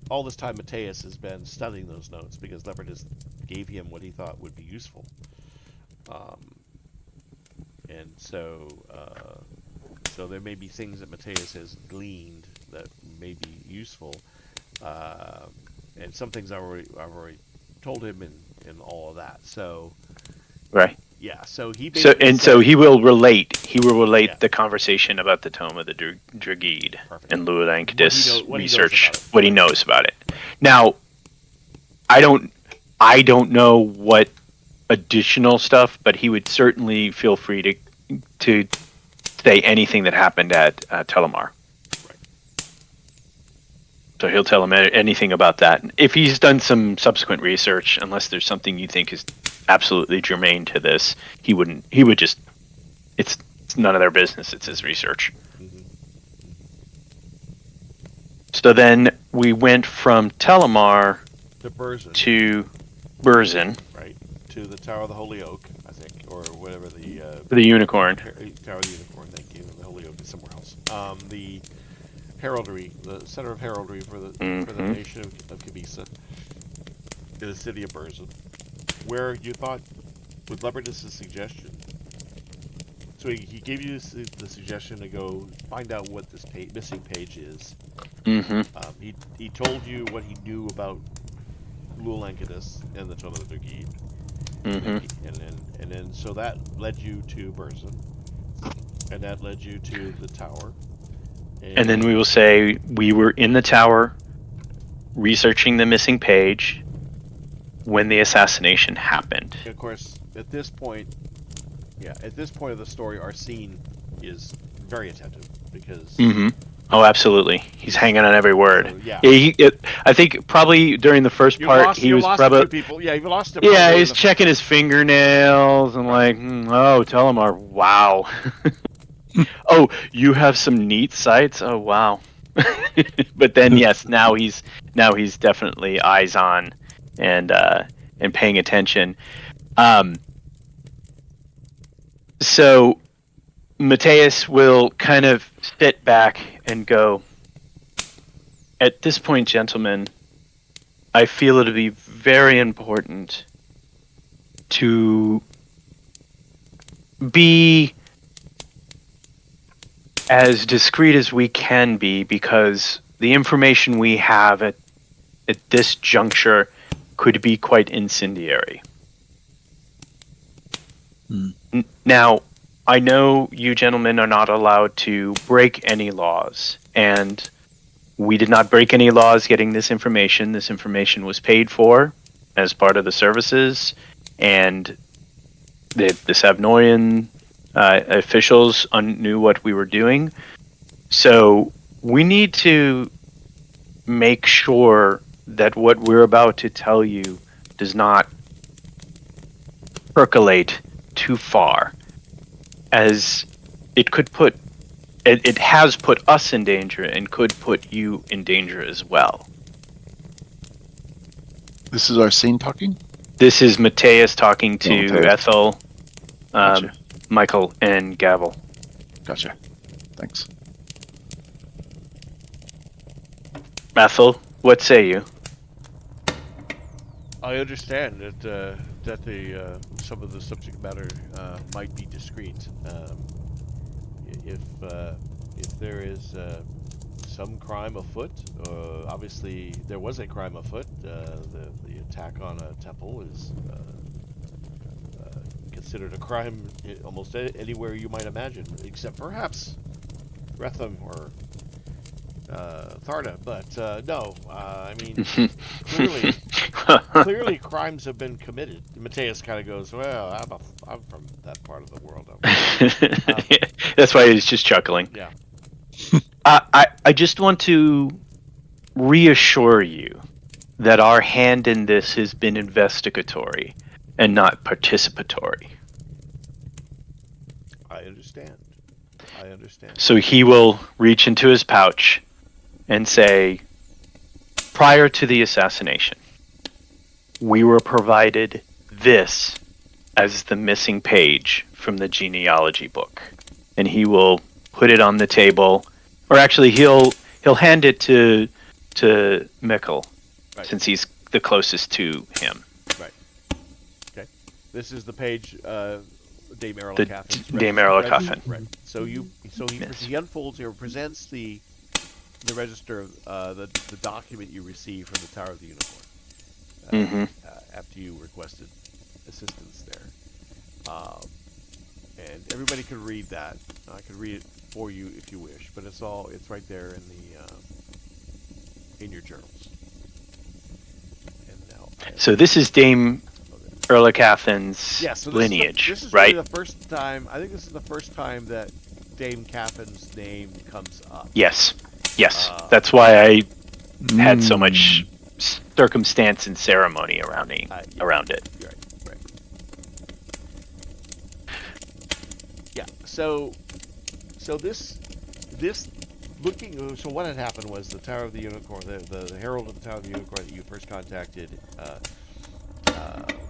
all this time Matthias has been studying those notes because Leopardus gave him what he thought would be useful, and so there may be things that Matthias has gleaned that may be useful, and some things I've already told him and all of that. So Right. yeah, so he so he will relate Yeah. the conversation about the Tome of the Dragid Perfect. and Lulangadus What he knows research about it. what he knows about it. Now, I don't know what additional stuff, but he would certainly feel free to say anything that happened at Telemar. Right. So he'll tell him anything about that. If he's done some subsequent research, unless there's something you think is absolutely germane to this, he would just, it's none of their business. It's his research. Mm-hmm. So then we went from Telemar To Burzin, to Burzin, right? To the Tower of the Holy Oak, I think, or whatever the Unicorn. Tower of the Unicorn. Thank you. The Holy Oak is somewhere else. The heraldry, the center of heraldry for the nation of Kabisa, in the city of Burzin, where you thought, with Leopardus' suggestion, so he gave you the suggestion to go find out what this missing page is. Mm-hmm. He told you what he knew about Lulangadus and the Tomb of the Dragid. Mm-hmm. And then so that led you to Burzin, and that led you to the tower. And then we will say we were in the tower researching the missing page when the assassination happened. Of course, at this point of the story, Arsene is very attentive because Oh, absolutely. He's hanging on every word. So, yeah. I think probably during the first part he was probably. two people. Yeah, you lost him. Yeah, he's checking his fingernails and like, oh, Telemar, wow. Oh, you have some neat sights. Oh, wow. But then, yes, now he's definitely eyes on and paying attention. So Matthias will kind of sit back and go, at this point, gentlemen, I feel it to be very important to be as discreet as we can be, because the information we have at this juncture could be quite incendiary. Now, I know you gentlemen are not allowed to break any laws, and we did not break any laws getting this information. This information was paid for as part of the services, and the Savnoyan officials knew what we were doing. So we need to make sure that what we're about to tell you does not percolate too far, as it could put it has put us in danger and could put you in danger as well. This is Arsene talking? This is Matthias talking to Matthias. Ethel, Gotcha. Michael, and Gavel. Gotcha. Thanks. Ethel, what say you? I understand that the some of the subject matter might be discreet. If there is some crime afoot, obviously there was a crime afoot. The attack on a temple is considered a crime almost anywhere you might imagine, except perhaps Retham or Tharda. But no, I mean, clearly crimes have been committed. Matthias kind of goes, well, I'm from that part of the world. That's why he's just chuckling. Yeah. I just want to reassure you that our hand in this has been investigatory. and not participatory. I understand. I understand. So he will reach into his pouch and say, prior to the assassination, we were provided this as the missing page from the genealogy book. And he will put it on the table, or actually he'll hand it to Mikkel, Right. since he's the closest to him. Right. Okay. This is the page Dame Errol The Caffin's Dame register- Errol reg- Caffin. Right. So Yes. he unfolds or presents the register of the document you received from the Tower of the Unicorn after you requested assistance there. And everybody could read that. I could read it for you if you wish, but it's right there in your journals. And now So this is Dame Erla Caffin's yeah, so lineage, this is right? really the first time. I think this is the first time that Dame Caffin's name comes up. Yes. That's why I had so much Mm. circumstance and ceremony around it. You're right. Yeah. So this looking. So what had happened was the Tower of the Unicorn, the Herald of the Tower of the Unicorn that you first contacted,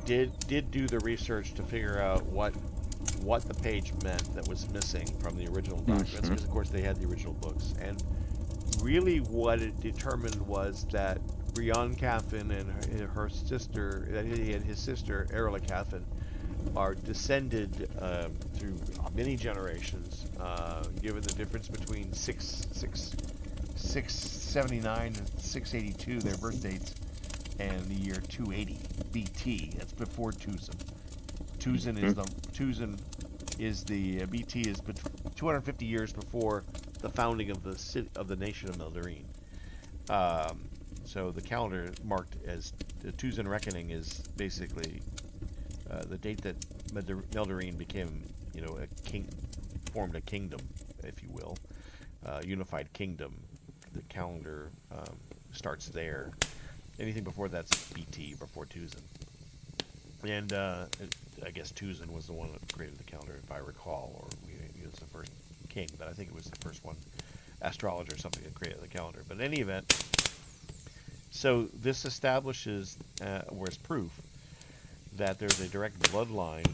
did do the research to figure out what the page meant that was missing from the original documents, because of course they had the original books, and really what it determined was that Brian Caffin and her sister, his sister Erla Caffin, are descended through many generations, given the difference between 679 and 682, their birth dates, and the year 280 BT. That's before Tuzan. Tuzan is the BT is 250 years before the founding of the nation of Meldarine. So the calendar marked as the Tuzan reckoning is basically the date that Meldarine became, formed a kingdom, if you will, unified kingdom. The calendar starts there. Anything before that's BT, before Tuzan. And I guess Tuzan was the one that created the calendar, if I recall, or he was the first king, but I think it was the first one, astrologer or something, that created the calendar. But in any event, so this establishes, or is proof, that there's a direct bloodline.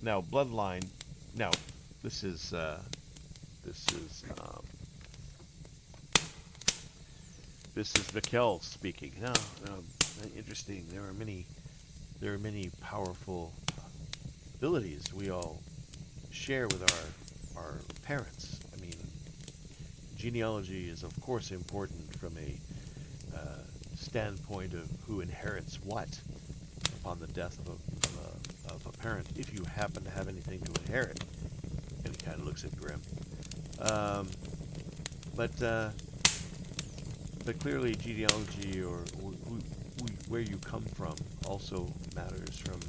Now, this is Mikkel speaking. No, interesting. There are many powerful abilities we all share with our parents. I mean, genealogy is of course important from a standpoint of who inherits what upon the death of a parent, if you happen to have anything to inherit. And he kind of looks at Grim. But clearly genealogy or where you come from also matters from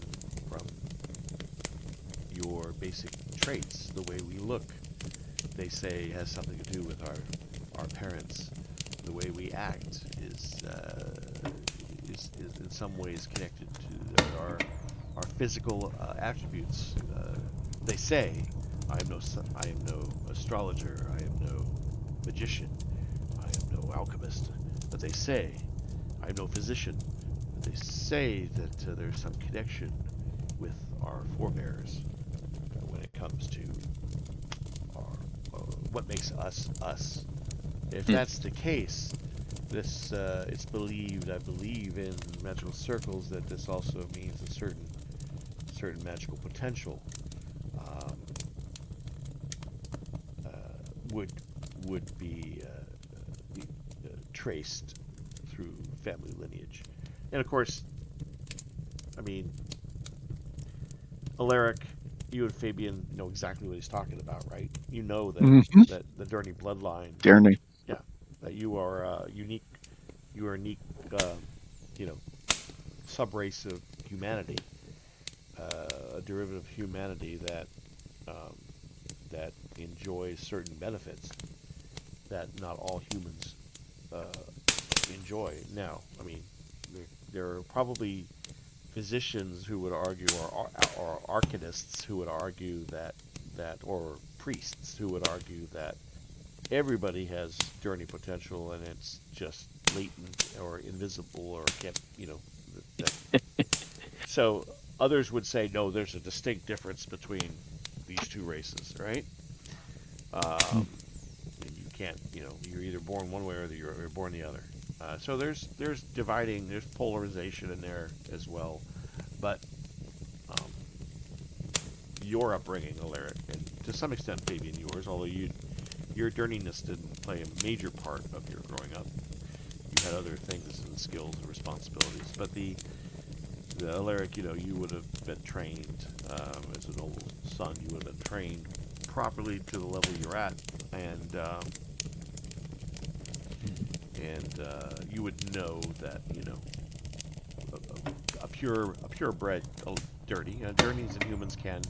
your basic traits, the way we look. They say has something to do with our parents. The way we act is in some ways connected to our physical attributes. They say, I am no astrologer, I am no magician, I am no alchemist, but they say, I am no physician, but they say that there's some connection with our forebears when it comes to what makes us us. If that's the case, this it's believed, I believe, in magical circles, that this also means a certain magical potential would be traced through family lineage. And of course, I mean, Alaric, you and Fabian know exactly what he's talking about, right? You know that that the Dirty bloodline, Darnay. yeah, that you are unique. You are a unique, subrace of humanity, a derivative of humanity that that enjoys certain benefits that not all humans enjoy. Now, I mean, there are probably physicians who would argue, or arcanists who would argue that, or priests who would argue that everybody has journey potential and it's just latent or invisible or can't, so others would say no, there's a distinct difference between these two races, right? And you can't, you're either born one way or you're born the other. So there's dividing, there's polarization in there as well. But um, your upbringing, Alaric, and to some extent Fabian yours, although your dirtiness didn't play a major part of your growing up. You had other things and skills and responsibilities. But the Alaric, you would have been trained as an old son. You would have been trained properly to the level you're at, and you would know that a purebred dirty. Dirties and humans can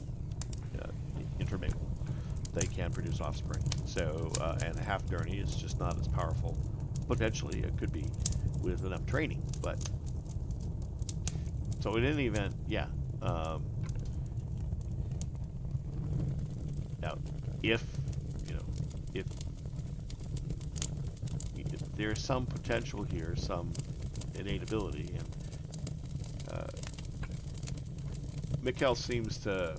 intermingle. They can produce offspring. So and a half dirty is just not as powerful. Potentially, it could be with enough training, but so in any event, yeah. Now, if if there's some potential here, some innate ability, and Mikkel seems to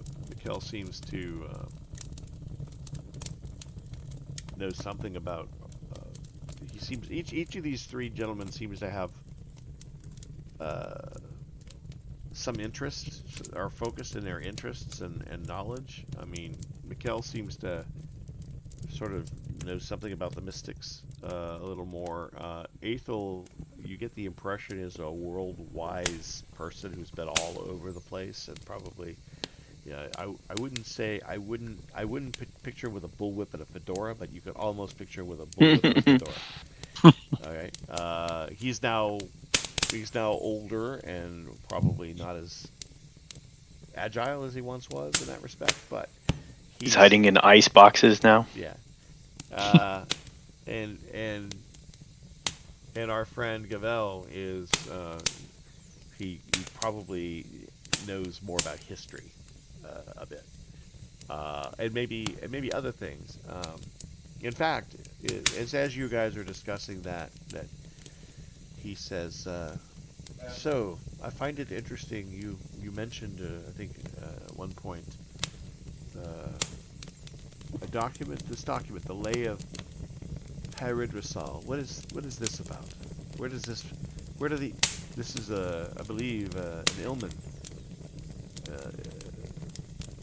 know something about. He seems each of these three gentlemen seems to have some interests, are focused in their interests and knowledge. I mean, Mikkel seems to sort of know something about the mystics a little more. Aethel, you get the impression, is a world-wise person who's been all over the place and probably, yeah. I wouldn't say I wouldn't picture with a bullwhip and a fedora, but you could almost picture with a bullwhip and a fedora. All right. He's now older and probably not as agile as he once was in that respect, but He's hiding in ice boxes now. Yeah. And our friend Gavel is he probably knows more about history a bit, and maybe other things. In fact, as you guys are discussing that he says, so I find it interesting. You mentioned I think at one point this document, the Lay of Haridrisal. What is this about? This is I believe an Ilman.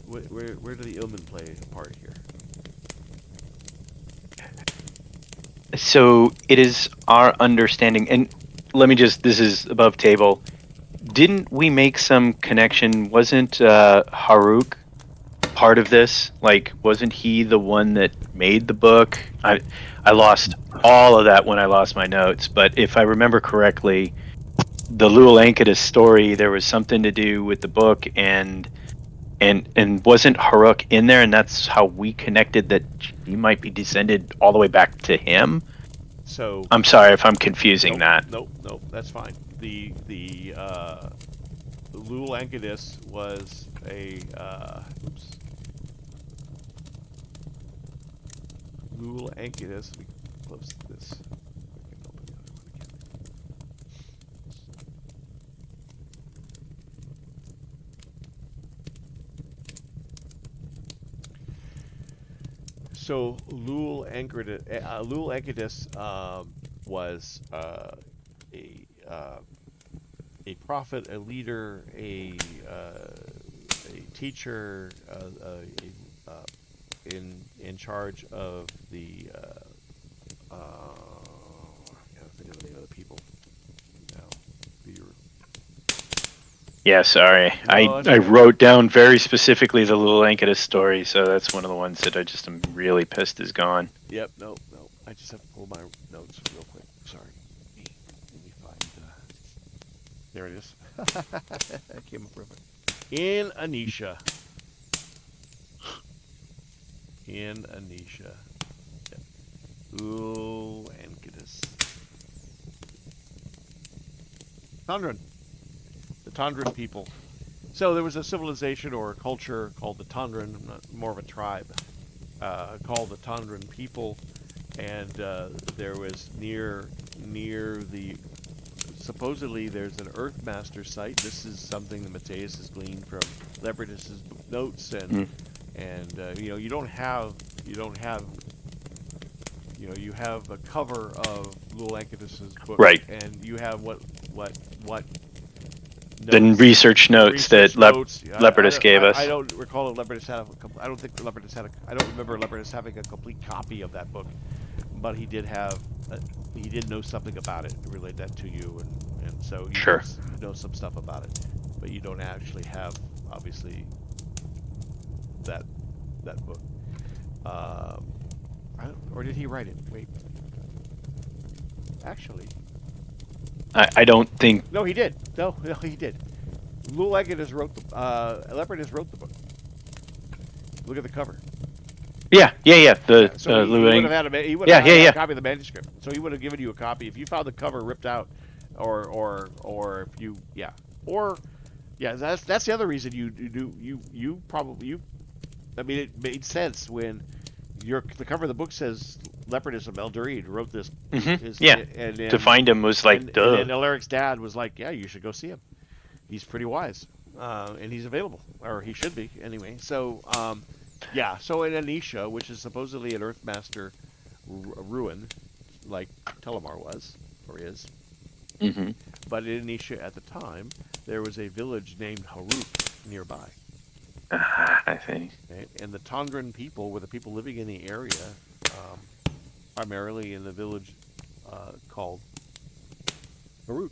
Where do the Ilman play a part here? So it is our understanding, and this is above table. Didn't we make some connection? Wasn't Haruk part of this? Like, wasn't he the one that made the book? I lost all of that when I lost my notes, but if I remember correctly, the Lul Ankitas story, there was something to do with the book, and wasn't Haruk in there, and that's how we connected that he might be descended all the way back to him? So I'm sorry if I'm confusing that. Nope, that's fine. The Lul Ankitas was a Lul Ankitas. Let me close this. So Lul Ankitas was a prophet, a leader, a teacher, in charge of the. I gotta think of the name of the people now. Yeah, sorry. No, I wrote down very specifically the Lul Ankitas story, so that's one of the ones that I just am really pissed is gone. Yep. No. I just have to pull my notes real quick. Sorry. Let me find. There it is. That came up perfect. In Anisha. Yep. Lul Ankitas. Tundran. The Tundran people. So there was a civilization or a culture called the Tundran, more of a tribe, called the Tundran people, and there was near the supposedly there's an Earthmaster site. This is something that Mateus has gleaned from Leopardus's notes, and you don't have you have a cover of Lul Ankudis's book, Right. and you have what The notes, research notes that notes. Leopardus gave us. I don't recall if Leopardus had. I don't think Leopardus had. I don't remember Leopardus having a complete copy of that book, but he did have. He did know something about it. Relate that to you, and so you Sure. know some stuff about it, but you don't actually have obviously that book. Or did he write it? Wait. Actually, I don't think. no, he did. No, he did. Lul Ankudis wrote the. Leopardus wrote the book. Look at the cover. Yeah. The So he Luang. would have had a Yeah. copy of the manuscript. So he would have given you a copy if you found the cover ripped out, or if you that's the other reason you probably. I mean, it made sense when the cover of the book says Leopardus of Eldurid wrote this. Yeah. And then, To find him was like, and duh. then Alaric's dad was like, yeah, you should go see him. He's pretty wise, and he's available, or he should be anyway. So. So in Anisha, which is supposedly an Earthmaster ruin, like Telemar was, or is, Mm-hmm. but in Anisha at the time, there was a village named Haruk nearby. I see. Right? And the Tondran people were the people living in the area, primarily in the village called Haruk.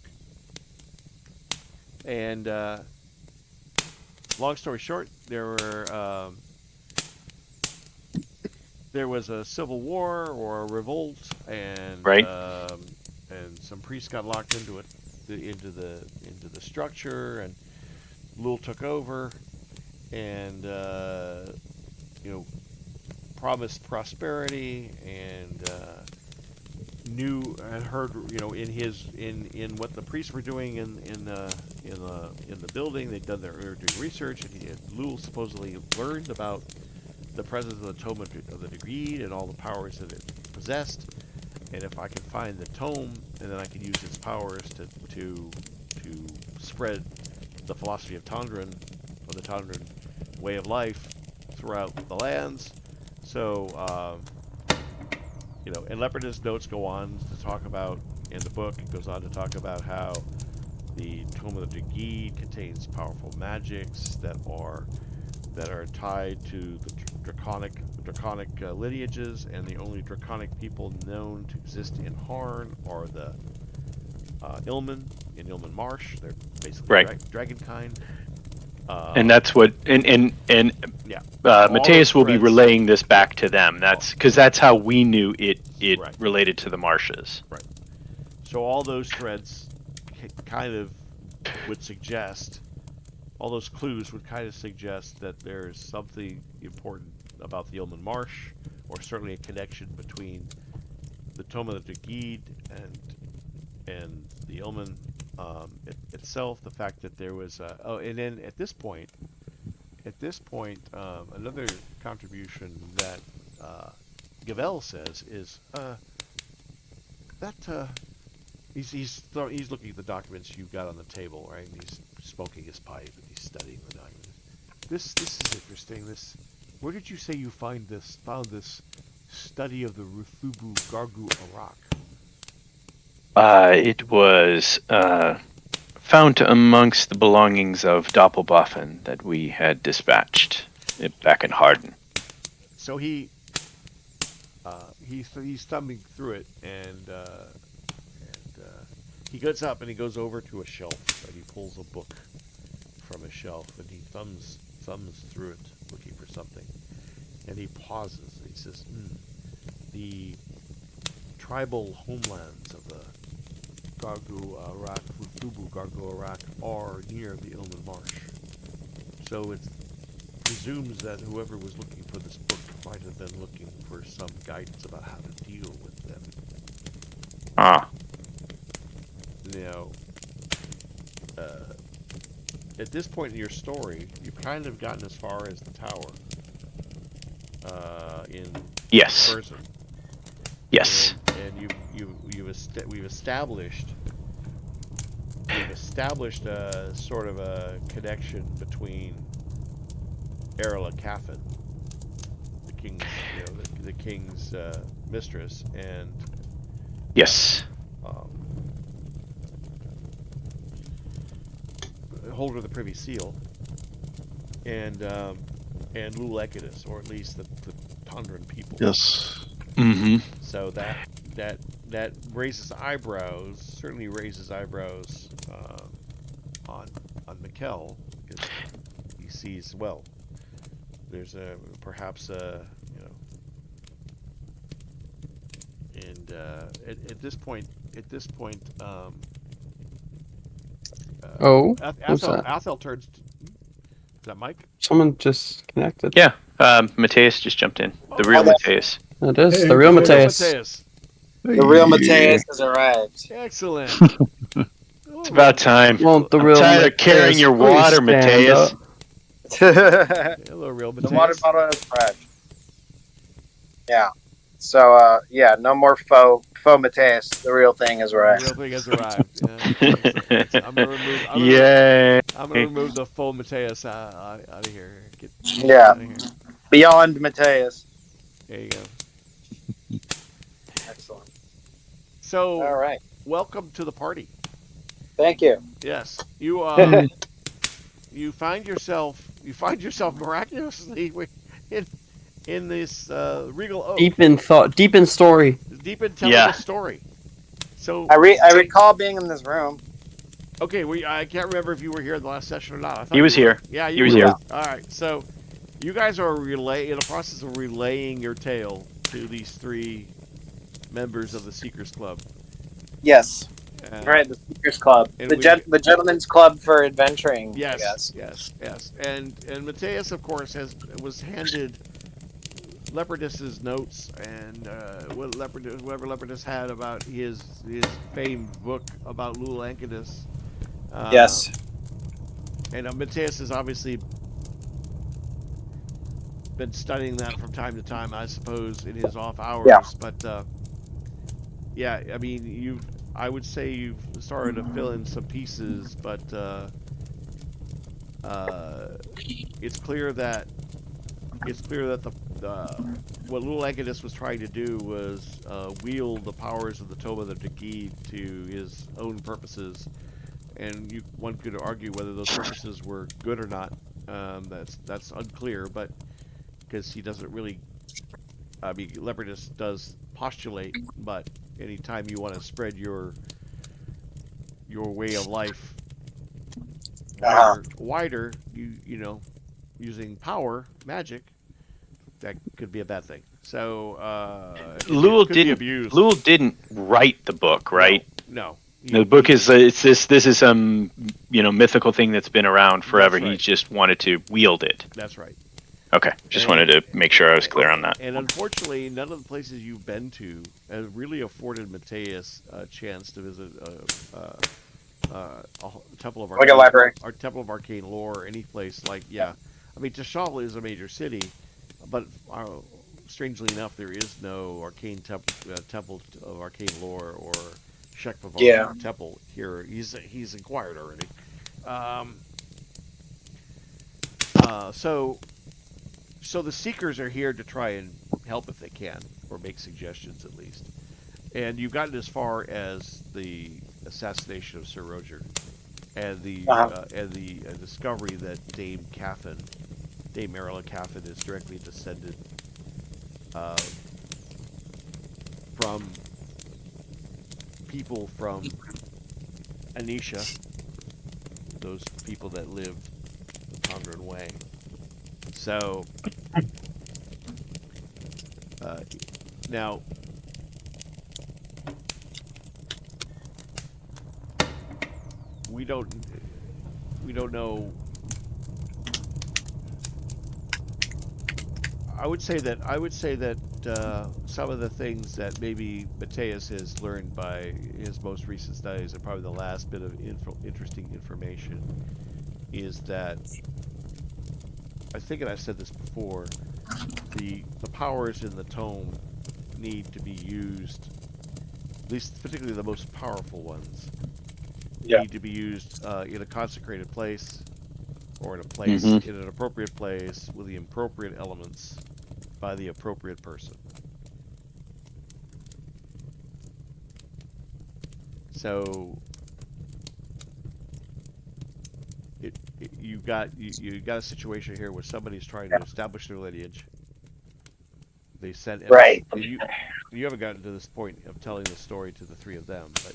And long story short, there was a civil war or a revolt, and Right. And some priests got locked into the structure, and Lul took over, and promised prosperity, and knew and heard in what the priests were doing in the building. They'd done their research, and Lul supposedly learned about the presence of the tome of the Degreed and all the powers that it possessed. And if I can find the tome, and then I can use its powers to spread the philosophy of Tondran, or the Tondran way of life, throughout the lands. So, and Leopardus notes go on to talk about, in the book, it goes on to talk about how the tome of the Degreed contains powerful magics that are tied to the draconic lineages, and the only draconic people known to exist in Harn are the Ilman in Ilman Marsh. They're basically Right. dragon kind. And that's what and Yeah. Mateus will be threads. relaying this back to them. That's because that's how we knew it Right. related to the marshes. Right. So all those threads kind of would suggest, all those clues would kind of suggest that there's something important about the Ilman Marsh, or certainly a connection between the Tome of the Degreed and the Ilman itself. The fact that there was and then at this point, another contribution that Gavel says is that he's looking at the documents you've got on the table, right? And he's smoking his pipe and he's studying the documents. This is interesting. Where did you say you found this study of the Ruthubu Gargu Arak? It was found amongst the belongings of Doppelboffen that we had dispatched back in Harden. So he's thumbing through it, and he gets up and he goes over to a shelf and he pulls a book from a shelf and he thumbs through it looking for something, and he pauses and he says, the tribal homelands of the Gargu Arak, Ruthubu Gargu Arak, are near the Ilman Marsh. So it presumes that whoever was looking for this book might have been looking for some guidance about how to deal with them. Ah. Now, at this point in your story, you've kind of gotten as far as the tower in Yes. person, Yes. and we've established a sort of a connection between Erla Caffin, the king's, the king's mistress, and Yes. um, holder of the Privy Seal, and Lulekidus, or at least the Tundran people. Yes. Mm-hmm. So that raises eyebrows. Certainly raises eyebrows on Mikkel, because he sees, well, there's perhaps and at this point Oh, who's Athel, that? Athel turns. Is that Mike? Someone just connected. Yeah. Mateus just jumped in. The Oh, real that's- Mateus. It is Hey, the real Mateus. Mateus. Mateus. The real Hey. Mateus has arrived. Excellent. It's about time. Well, the I'm real tired of Mateus, carrying your please water, stand Mateus. up. The Hello, real water Mateus. bottle is fresh. Yeah. So, yeah, no more faux Mateus. The real thing has The arrived. real thing has arrived. Yeah, I'm gonna remove. Yay. I'm gonna remove the full Mateus out of here. Get Yeah. out of here. Beyond Mateus. There you go. Excellent. So, All right. welcome to the party. Thank you. Yes, you you find yourself miraculously in this regal oak, Deep in thought, deep in story. deep in telling Yeah. a story. So I recall being in this room. okay, I can't remember if you were here in the last session or not. I thought He was you were. here. Yeah, He was here. All right, so you guys are in the process of relaying your tale to these three members of the Seekers Club. Yes. Uh, Right, the Speakers Club. And The Gentleman's Club for Adventuring, I Yes, guess. yes. And Mateus, of course, was handed Leopardus's notes and whatever Leopardus had about his famed book about Lulankidus. Yes. And Mateus has obviously been studying that from time to time, I suppose, in his off hours. Yeah. But yeah, I mean, I would say you've started to fill in some pieces, but it's clear that what Lulankidus was trying to do was wield the powers of the Tome of the Dagid to his own purposes, and one could argue whether those purposes were good or not. That's unclear, but because he doesn't really, I mean, Leopardus does postulate, but anytime you want to spread your way of life wider, using power, magic, that could be a bad thing. So Lul it could be abused. Lul didn't write the book, right? No. The book is this is some mythical thing that's been around forever. That's right. He just wanted to wield it. That's right. Okay, just wanted to make sure I was clear on that. And unfortunately, none of the places you've been to have really afforded Mateus a chance to visit a Temple of Arcane, Like a library. or Temple of Arcane Lore, or any place like, yeah. I mean, Tashal is a major city, but strangely enough, there is no Arcane Temple of Arcane Lore or Shekpavar Temple here. He's inquired already. So the Seekers are here to try and help if they can, or make suggestions at least. And you've gotten as far as the assassination of Sir Roger, and the discovery that Dame Marilla Caffin, is directly descended from people from Anisha, those people that lived the Tondran Way. So now we don't know. I would say that some of the things that maybe Mateus has learned by his most recent studies, and probably the last bit of interesting information, is that I think, and I've said this before, the powers in the tome need to be used, at least particularly the most powerful ones, Yeah. need to be used in a consecrated place, or in a place Mhm. in an appropriate place with the appropriate elements by the appropriate person. So you got a situation here where somebody's trying to establish their lineage. They sent Right. you haven't gotten to this point of telling the story to the three of them, but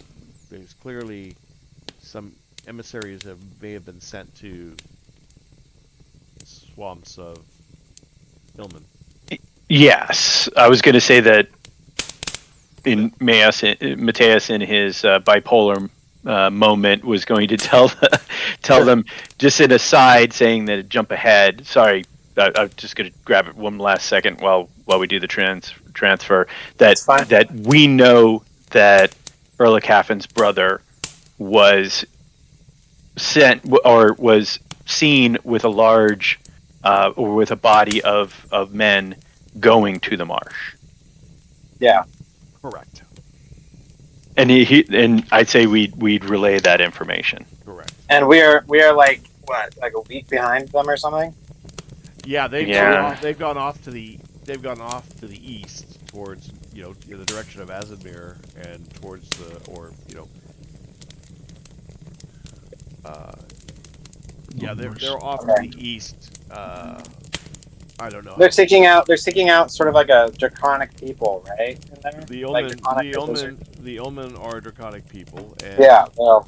there's clearly some emissaries may have been sent to swamps of Ilman. Yes, I was going to say that Mateus in his bipolar moment was going to tell them just an aside, saying that jump ahead. Sorry, I'm just going to grab it one last second while we do the transfer. That's fine. That we know that Erlikafen's brother was sent or was seen with a large or with a body of men going to the marsh. Yeah. Correct. And and I'd say we'd relay that information. Correct. And we are like what, like a week behind them or something? Yeah, they've gone off to the east towards, in the direction of Azadmir and towards they're off to the east. I don't know. They're seeking out sort of like a draconic people, right? In there? The Like Omen, draconic the Omen are draconic people, and Yeah, well,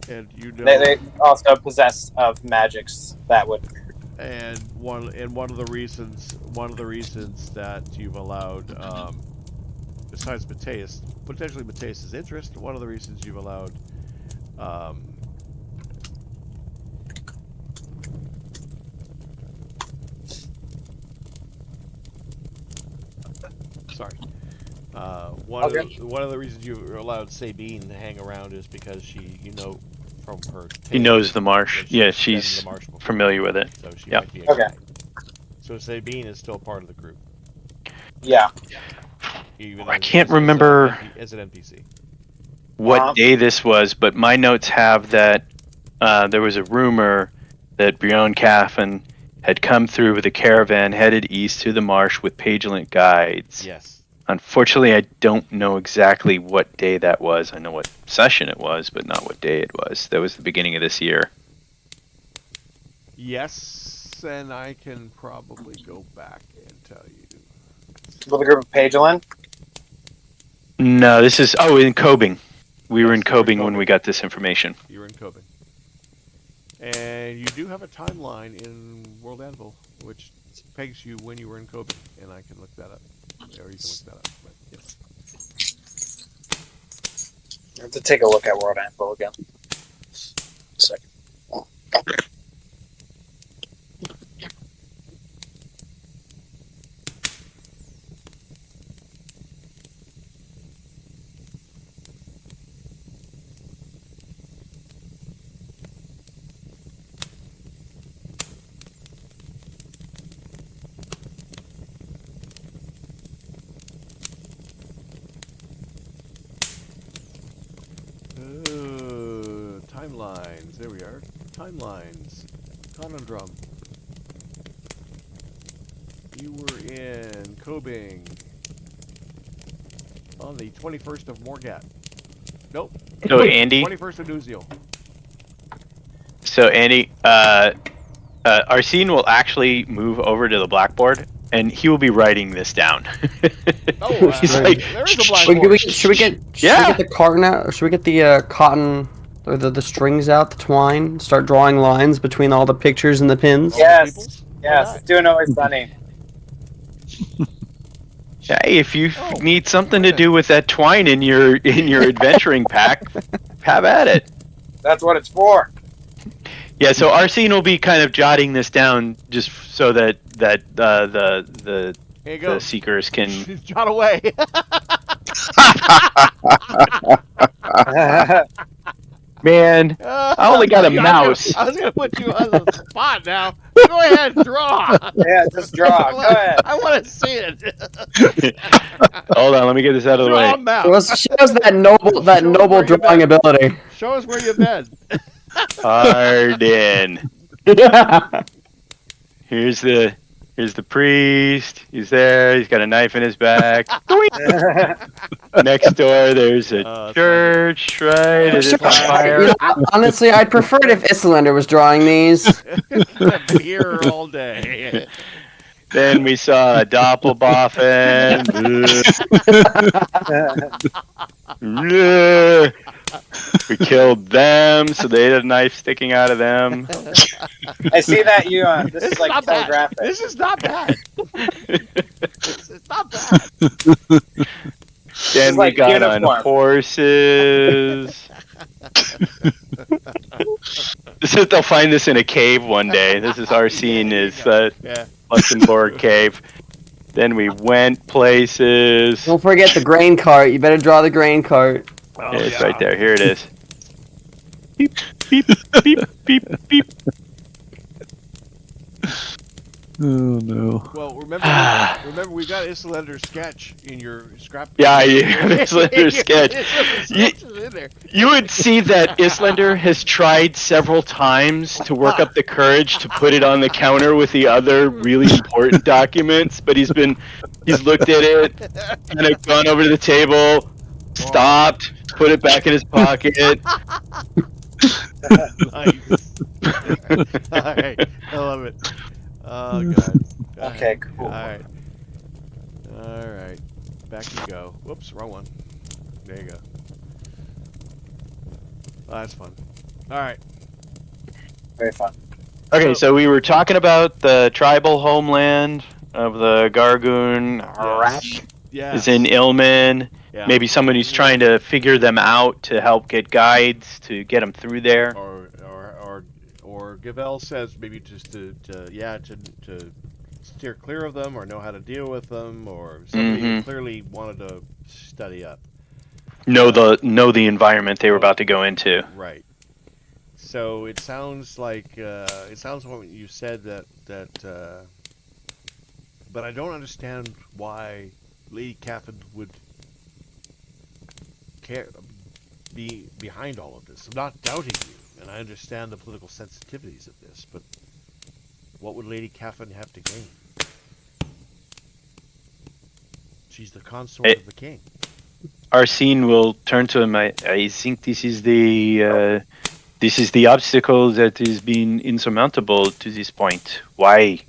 and they also possess of magics that would. and one of the reasons that you've allowed, besides potentially Mateus's interest, one of the reasons you've allowed, sorry. One of the reasons you allowed Sabine to hang around is because from her. He knows the marsh. that Yeah, been she's to the marsh before, familiar with it. so she Yep. might be a Okay. guide. So Sabine is still part of the group, Yeah. even I can't remember as an NPC. what day this was, but my notes have that there was a rumor that Bjorn Caffin had come through with a caravan headed east to the marsh with pagelant guides. Yes. Unfortunately, I don't know exactly what day that was. I know what session it was, but not what day it was. That was the beginning of this year. Yes, and I can probably go back and tell you. With a group of Pagelin. No, this is in Cobing. We were in Yes, you were in Cobing when Cobing. we got this information. You're in Cobing. And you do have a timeline in World Anvil, which pegs you when you were in Cobing, and I can look that up. Or you can look that up, but yes. I have to take a look at World Anvil again. Second. Timelines. There we are. Timelines. Conundrum. You were in Cobing on the 21st of Morgat. Nope. So Andy, 21st of Nuziel. Arsene will actually move over to the blackboard, and he will be writing this down. Oh, He's there like, is a Should blackboard. we get the carton out? Or should we get the cotton or the strings out, the twine? Start drawing lines between all the pictures and the pins. Yes. Peoples? Why Yes. not? It's doing always sunny. Hey, if you Oh, need something to okay. do with that twine in your adventuring pack, have at it. That's what it's for. Yeah, so Arsene will be kind of jotting this down just so that the Here you go. seekers can. Jot away. Man, I only got a mouse. I was gonna put you on the spot now. Go ahead, draw. Yeah, just draw. Go ahead. I want to see it. Hold on, let me get this out of the Draw way. a map. Shows that noble Show where you've drawing been. ability. Show us where you've been. Arden. Here's the priest. He's there. He's got a knife in his back. Next door, there's a church, right? It is on fire. You know, honestly, I'd prefer it if Islander was drawing these. I've been here all day. Then we saw a Doppelboffen. We killed them, so they had a knife sticking out of them. I see that you. This is It's like not bad. telegraphic. This is not bad. It's not bad. Then we like got uniform. on horses. They'll find this in a cave one day. This is our scene. Is Yeah. Luxembourg cave. Then we went places. Don't forget the grain cart. You better draw the grain cart. Oh, It's yeah. right there. Here it is. Beep, beep, beep, beep, beep. Oh no. Well, remember we got Islander's sketch in your scrap. Yeah, Islander's sketch. Sketch is in there. You would see that Islander has tried several times to work up the courage to put it on the counter with the other really important documents, but he's looked at it, and have gone over to the table, stopped, put it back in his pocket. Nice. All right, I love it. Oh god. Okay, cool. All right. All right. Back you go. Whoops, wrong one. There you go. Oh, that's fun. All right. Very fun. Okay, so we were talking about the tribal homeland of the Gargoon. Yeah. Is in Ilman. Yeah. Maybe somebody's trying to figure them out to help get guides to get them through there. Or Gavel says maybe just to steer clear of them or know how to deal with them, or somebody who clearly wanted to study up. Know the environment they were about to go into. Right. So it sounds like what you said that but I don't understand why Lady Catherine would be behind all of this. I'm not doubting you, and I understand the political sensitivities of this, but what would Lady Catherine have to gain? She's the consort of the king. Our scene will turn to him. I think this is the obstacle that has been insurmountable to this point. Why?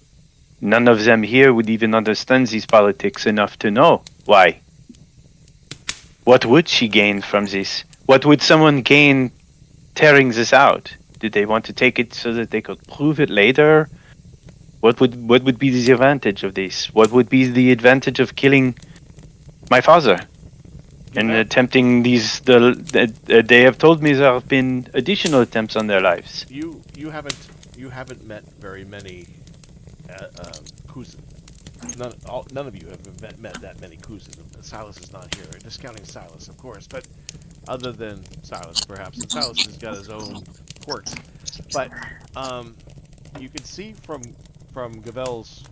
None of them here would even understand these politics enough to know why. What would she gain from this? What would someone gain tearing this out? Did they want to take it so that they could prove it later? What would be the advantage of this? What would be the advantage of killing my father and attempting these? They have told me there have been additional attempts on their lives. You haven't met very many Kuzen. None of you have met that many Kuzen. Silas is not here, discounting Silas, of course, but other than Silas, perhaps, and Silas has got his own quirks. But you can see from Gavel's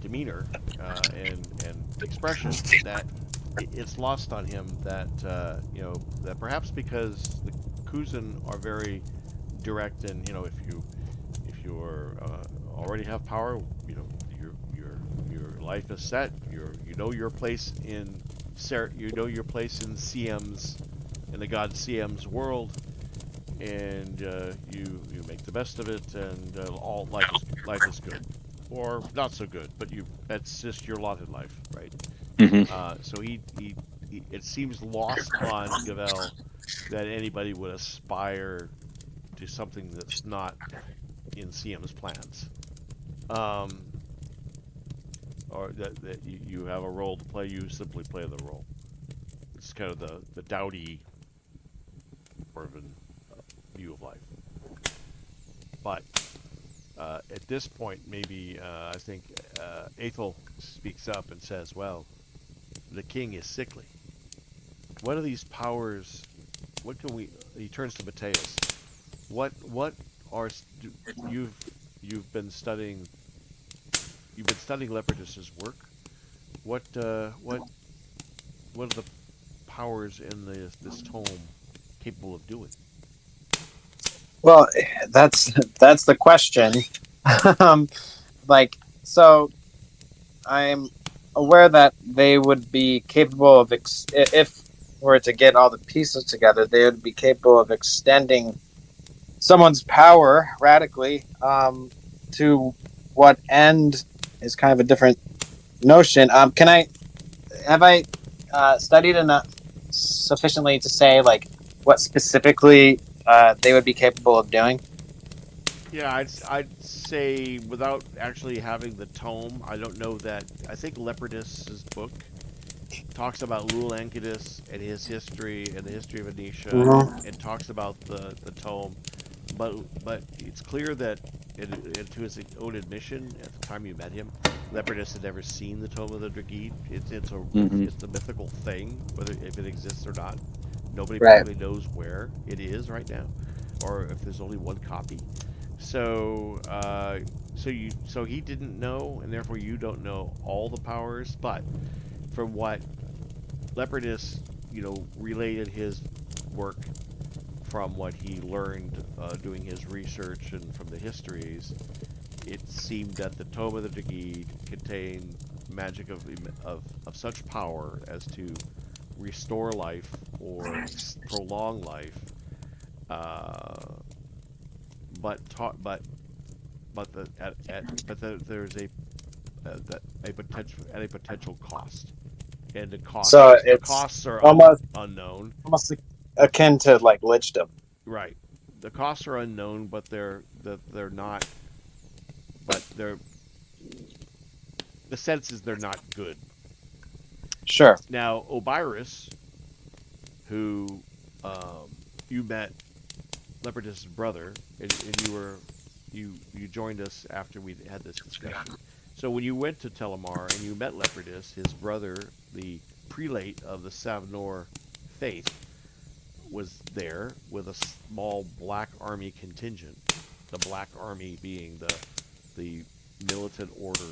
demeanor and expression that it's lost on him that that perhaps because the Kuzen are very direct, and if you already have power, your life is set. You know your place in CM's in the god CM's world, and you make the best of it, and all life is good, or not so good, but that's just your lot in life, right? So he it seems lost on Gavel that anybody would aspire to something that's not in CM's plans, or that you have a role to play. You simply play the role. It's kind of the dowdy urban view of life. But at this point, maybe I think Aethel speaks up and says, "Well, the king is sickly. What are these powers what can we? He turns to Mateus. What are you've you've been studying Leopardus's work? What what are the powers in this tome capable of doing? Well, that's the question. um, like, so I'm aware that they would be capable of if were to get all the pieces together, they would be capable of extending someone's power radically. To what end is kind of a different notion. Can I have I studied enough sufficiently to say like what specifically they would be capable of doing? Yeah, I'd say without actually having the tome, I don't know that. I think Leopardus's book talks about Lulankidus and his history and the history of Anisha, Mhm. and talks about the tome. But it's clear that to his own admission at the time you met him, Leopardus had never seen the tome of the Dragid. Hmm. It's a mythical thing, whether if it exists or not. Nobody Right. probably knows where it is right now, or if there's only one copy. So so he didn't know, and therefore you don't know all the powers. But from what Leopardus, related his work from what he learned doing his research and from the histories, it seemed that the Tome of the Dragid contained magic of such power as to restore life or prolong life, uh, but taught but the but there's a potential at a potential cost, and So the it's costs are almost unknown. almost akin to like lichdom. Right. The costs are unknown, but they're not. But they're the sense is they're not good. Sure. Now, Obirus, who you met Leopardus' brother, and you joined us after we had this discussion. So when you went to Telemar and you met Leopardus, his brother, the prelate of the Savnor faith, was there with a small black army contingent. The black army being the militant order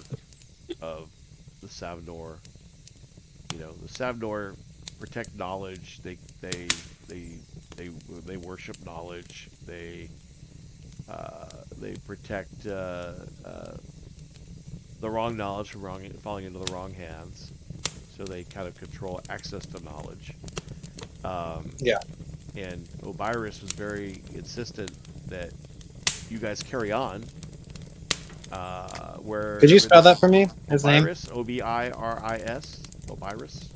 of the Savnor. The Savnor protect knowledge. They worship knowledge. They protect the wrong knowledge from falling into the wrong hands. So they kind of control access to knowledge. Yeah. And Obirus was very insistent that you guys carry on. Could you Wherever spell that this for me? His name? Obirus, Obiris, Obirus.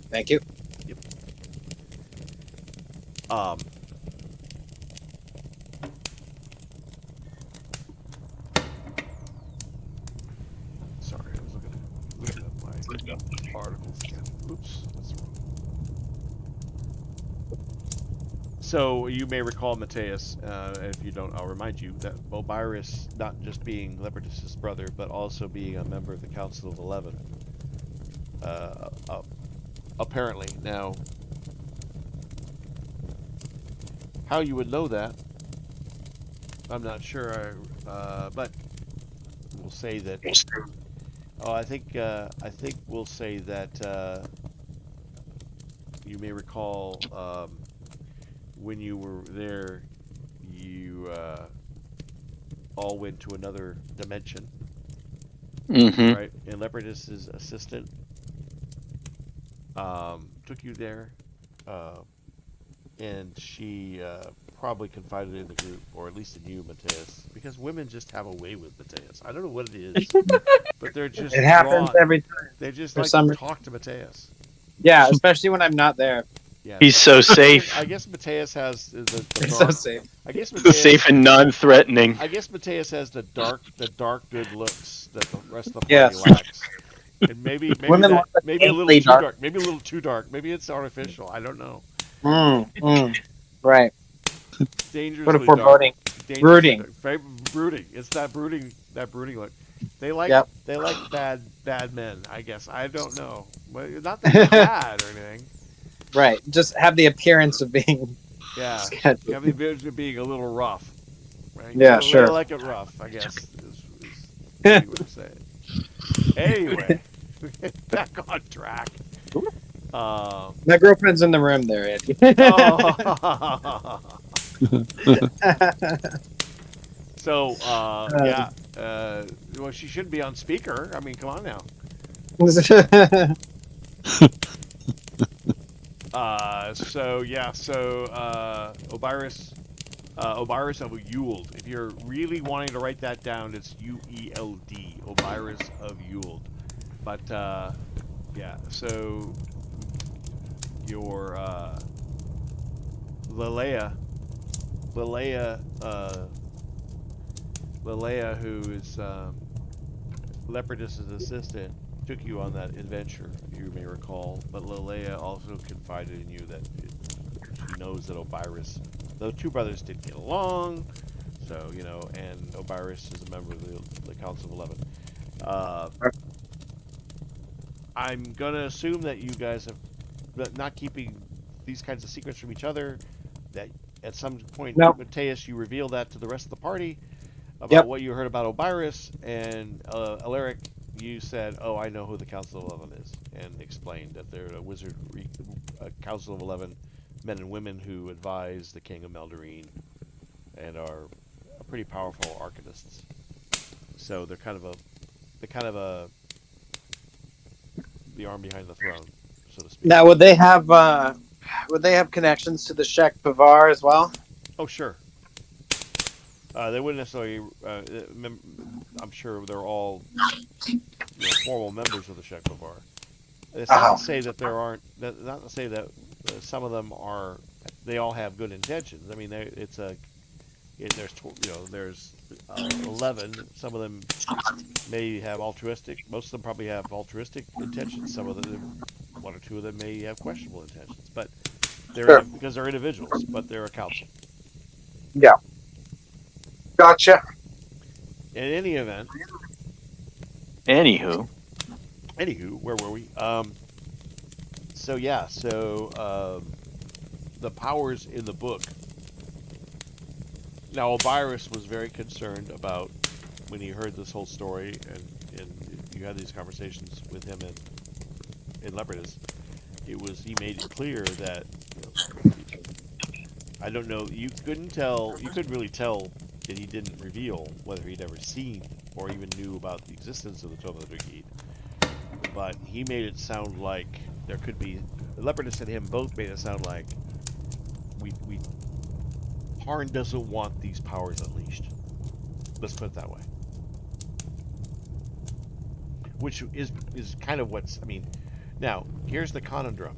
Thank you. Yep. Um, sorry, I was looking at my articles again. Oops, that's wrong. So you may recall Mateus, if you don't, I'll remind you that Obirus, not just being Leopardus's brother, but also being a member of the Council of 11. Apparently, now how you would know that, I'm not sure. But we'll say that. Oh, I think we'll say that you may recall when you were there, you all went to another dimension, Mm-hmm. right? And Leopardus's assistant took you there, uh, and she probably confided in the group, or at least in you, Mateus, because women just have a way with Mateus. I don't know what it is, but they're just It happens drawn. every time They just for like to some reason. talk to Mateus. Yeah, especially when I'm not there. Yeah, He's so safe. I guess Mateus has the It's so dark. safe. I guess So safe and non-threatening. I guess Mateus has the dark good looks that the rest of the party Yes. lacks. And maybe Women that love the maybe a little daintily too dark. dark. Maybe a little too dark. Maybe it's artificial. I don't know. Right. What a Dangerously dark. foreboding. Dangerously Brooding. dark. Very brooding. It's that brooding look. They like Yep. bad men, I guess. I don't know. Well, not that they're bad or anything. Right. Just have the appearance of being Yeah, sketchy. you have the ability of being a little rough, right? Yeah, They sure. like it rough, I guess. Is maybe what to say. Anyway, back on track. Um, My girlfriend's in the room there, Eddie. oh. So, yeah. Well, she should be on speaker. I mean, come on now. Obyris of Ewald. If you're really wanting to write that down, it's U-E-L-D, Obyris of Ewald. But, yeah, so your, Lileia, who is, Leopardus's assistant, took you on that adventure, you may recall, but Lileia also confided in you that she knows that Obyris, the two brothers did get along, so, you know, and Obyris is a member of the Council of 11. I'm gonna assume that you guys have not keeping these kinds of secrets from each other, that at some point, Nope. Mateus, you reveal that to the rest of the party about Yep. what you heard about Obyris, and Alaric, you said, "Oh, I know who the Council of 11 is," and explained that they're a Council of 11 men and women who advise the King of Meldarine and are pretty powerful arcanists. So they're kind of the arm behind the throne, so to speak. Now, would they have connections to the Shek Bavar as well? Oh, sure. They wouldn't necessarily. I'm sure they're all formal members of the Shek Bavar. It's not to say that there aren't. Not to say that some of them are. They all have good intentions. I mean, there's 11. Some of them may have altruistic. Most of them probably have altruistic intentions. Some of them, one or two of them, may have questionable intentions. But they're because they're individuals, but they're a council. Yeah. Gotcha. In any event. Anywho, where were we? The powers in the book. Now, Obyris was very concerned about when he heard this whole story, and you had these conversations with him in Leopardus. He made it clear that I don't know. You couldn't really tell that he didn't reveal whether he'd ever seen or even knew about the existence of the Tome of the Dragid. But he made it sound like there could be. Leopardus and him both made it sound like Harn doesn't want these powers unleashed. Let's put it that way. Which is kind of what's. I mean, now here's the conundrum.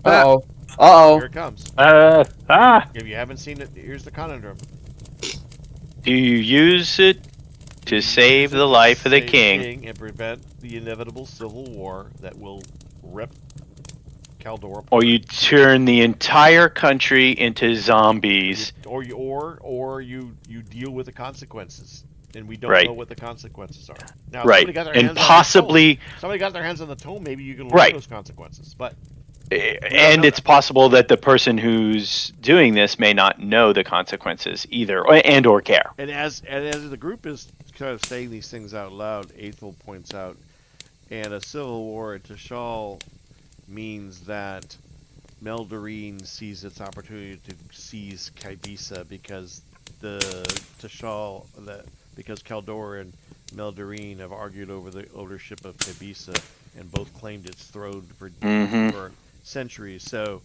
Uh oh. Here it comes. If you haven't seen it, here's the conundrum. Do you use it to save the life of the king and prevent the inevitable civil war that will rip Caldor apart? Or you turn the entire country into zombies? Or you deal with the consequences, and we don't know what the consequences are. Now, right, and possibly somebody got their hands on the tome. Maybe you can learn those consequences, but. And it's possible that the person who's doing this may not know the consequences either, or care. And as the group is kind of saying these things out loud, Eighthel points out, and a civil war at Tashal means that Meldarine sees its opportunity to seize Kybisa because because Caldor and Meldarine have argued over the ownership of Kybisa and both claimed its throne for centuries. So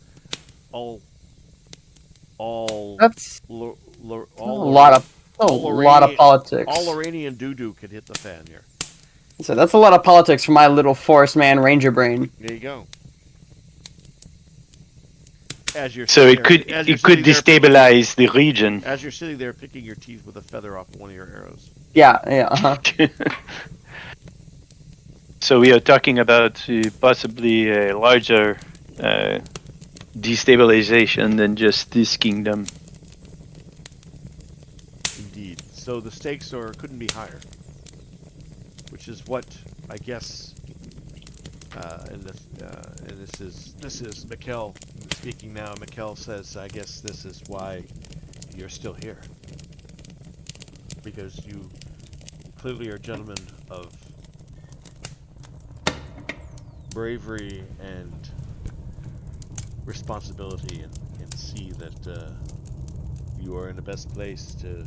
that's a lot of politics. All Loranian doo-doo could hit the fan here. So that's a lot of politics for my little forest man ranger brain. There you go. So it could destabilize the region. As you're sitting there picking your teeth with a feather off one of your arrows. Yeah. So we are talking about possibly a larger destabilization than just this kingdom. Indeed. So the stakes couldn't be higher, which is what I guess. And this is Mikkel speaking now. Mikkel says, "I guess this is why you're still here, because you clearly are gentlemen of bravery and responsibility, and see that you are in the best place to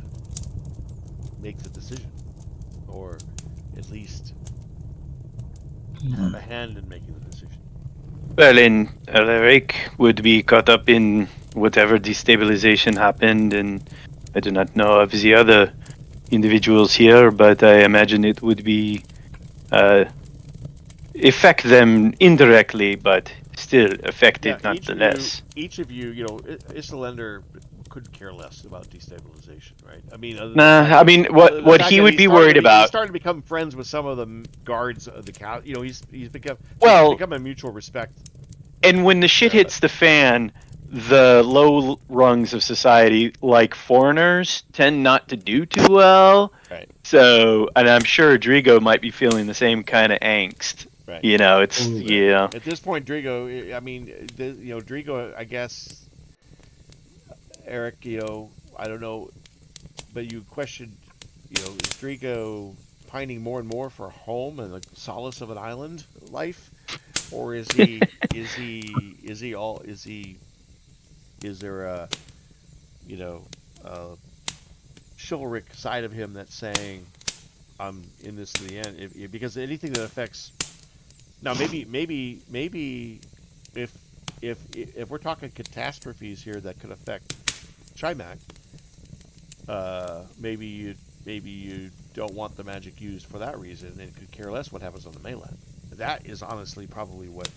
make the decision, or at least have a hand in making the decision." Well, in Alaric would be caught up in whatever destabilization happened, and I do not know of the other individuals here, but I imagine it would be affect them indirectly, but still affected Yeah, nonetheless. each of you, Islander couldn't care less about destabilization, right? I mean, other than the Nah, fact I that mean, other than the what fact he that would be worried he's about. starting to become friends with some of the guards of the cow. He's become Well, become a mutual respect. and when the shit hits the fan, the low rungs of society, like foreigners, tend not to do too well. Right. So, and I'm sure Drigo might be feeling the same kind of angst. Right. It's Totally. At this point, Drigo, I mean, Drigo, I guess, Eric, I don't know, but you questioned, is Drigo pining more and more for a home and the solace of an island life, or is he, is there a, a chivalric side of him that's saying, I'm in this to the end, because anything that affects. Now, maybe, if we're talking catastrophes here that could affect Chimac, maybe you don't want the magic used for that reason, and could care less what happens on the mainland. That is honestly probably what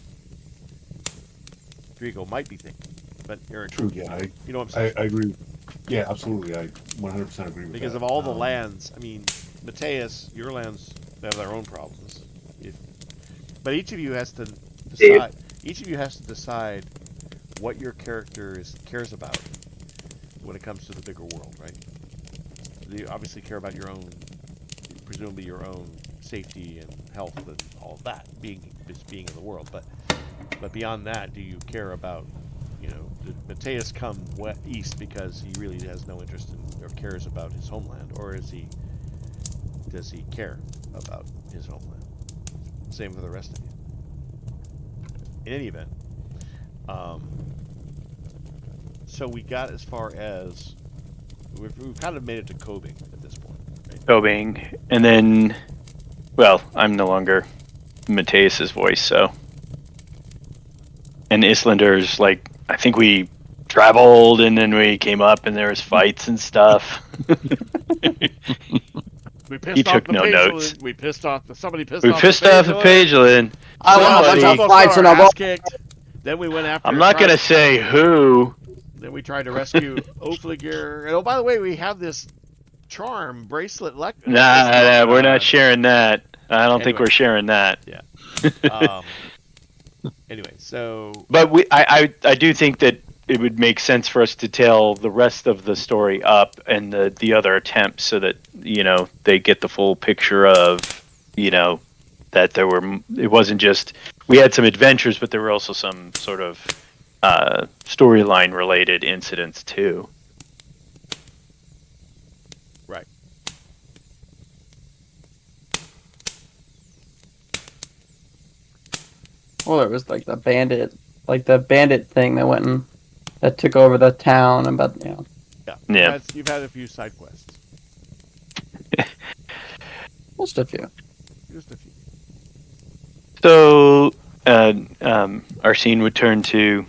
Drigo might be thinking. But Eric, True, yeah, you know what I'm saying? I agree. Yeah, absolutely. I 100% agree with Because that. of all the lands, I mean, Mateus, your lands have their own problems. But each of you has to decide. Each of you has to decide what your character cares about when it comes to the bigger world, right? You obviously care about your own, presumably your own safety and health and all of that, being in the world. But beyond that, do you care about, did Mateus come east because he really has no interest in or cares about his homeland, or does he care about his homeland? Same for the rest of you. In any event, so we got as far as we've kind of made it to cobing at this point, right? Cobing, and then, well, I'm no longer Mateus's voice, so. And Islander's like, I think we traveled, and then we came up, and there was fights and stuff. We pissed He off took the no notes. We pissed off somebody pissed We off pissed the off a Pagelin. I want a bunch Somebody. of fights and a ass kicked. Then we went after. I'm not gonna say who. Then we tried to rescue Ofliger. And by the way, we have this charm bracelet. Nah, we're not sharing that. I don't think Anyway. we're sharing that. Yeah. Anyway, so. But I do think that it would make sense for us to tell the rest of the story up and the other attempts, so that they get the full picture of that it wasn't just we had some adventures, but there were also some sort of storyline related incidents too. Right. Well, there was like the bandit thing that took over the town, and Yeah. You've had a few side quests. just a few. Just a few. So, Arsene would turn to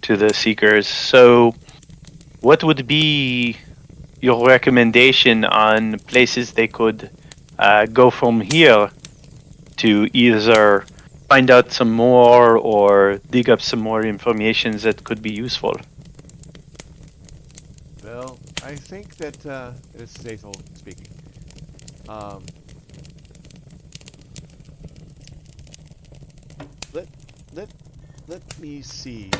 the Seekers. So, what would be your recommendation on places they could go from here to either find out some more or dig up some more information that could be useful? Well, I think that it's Zathel speaking. Let me see.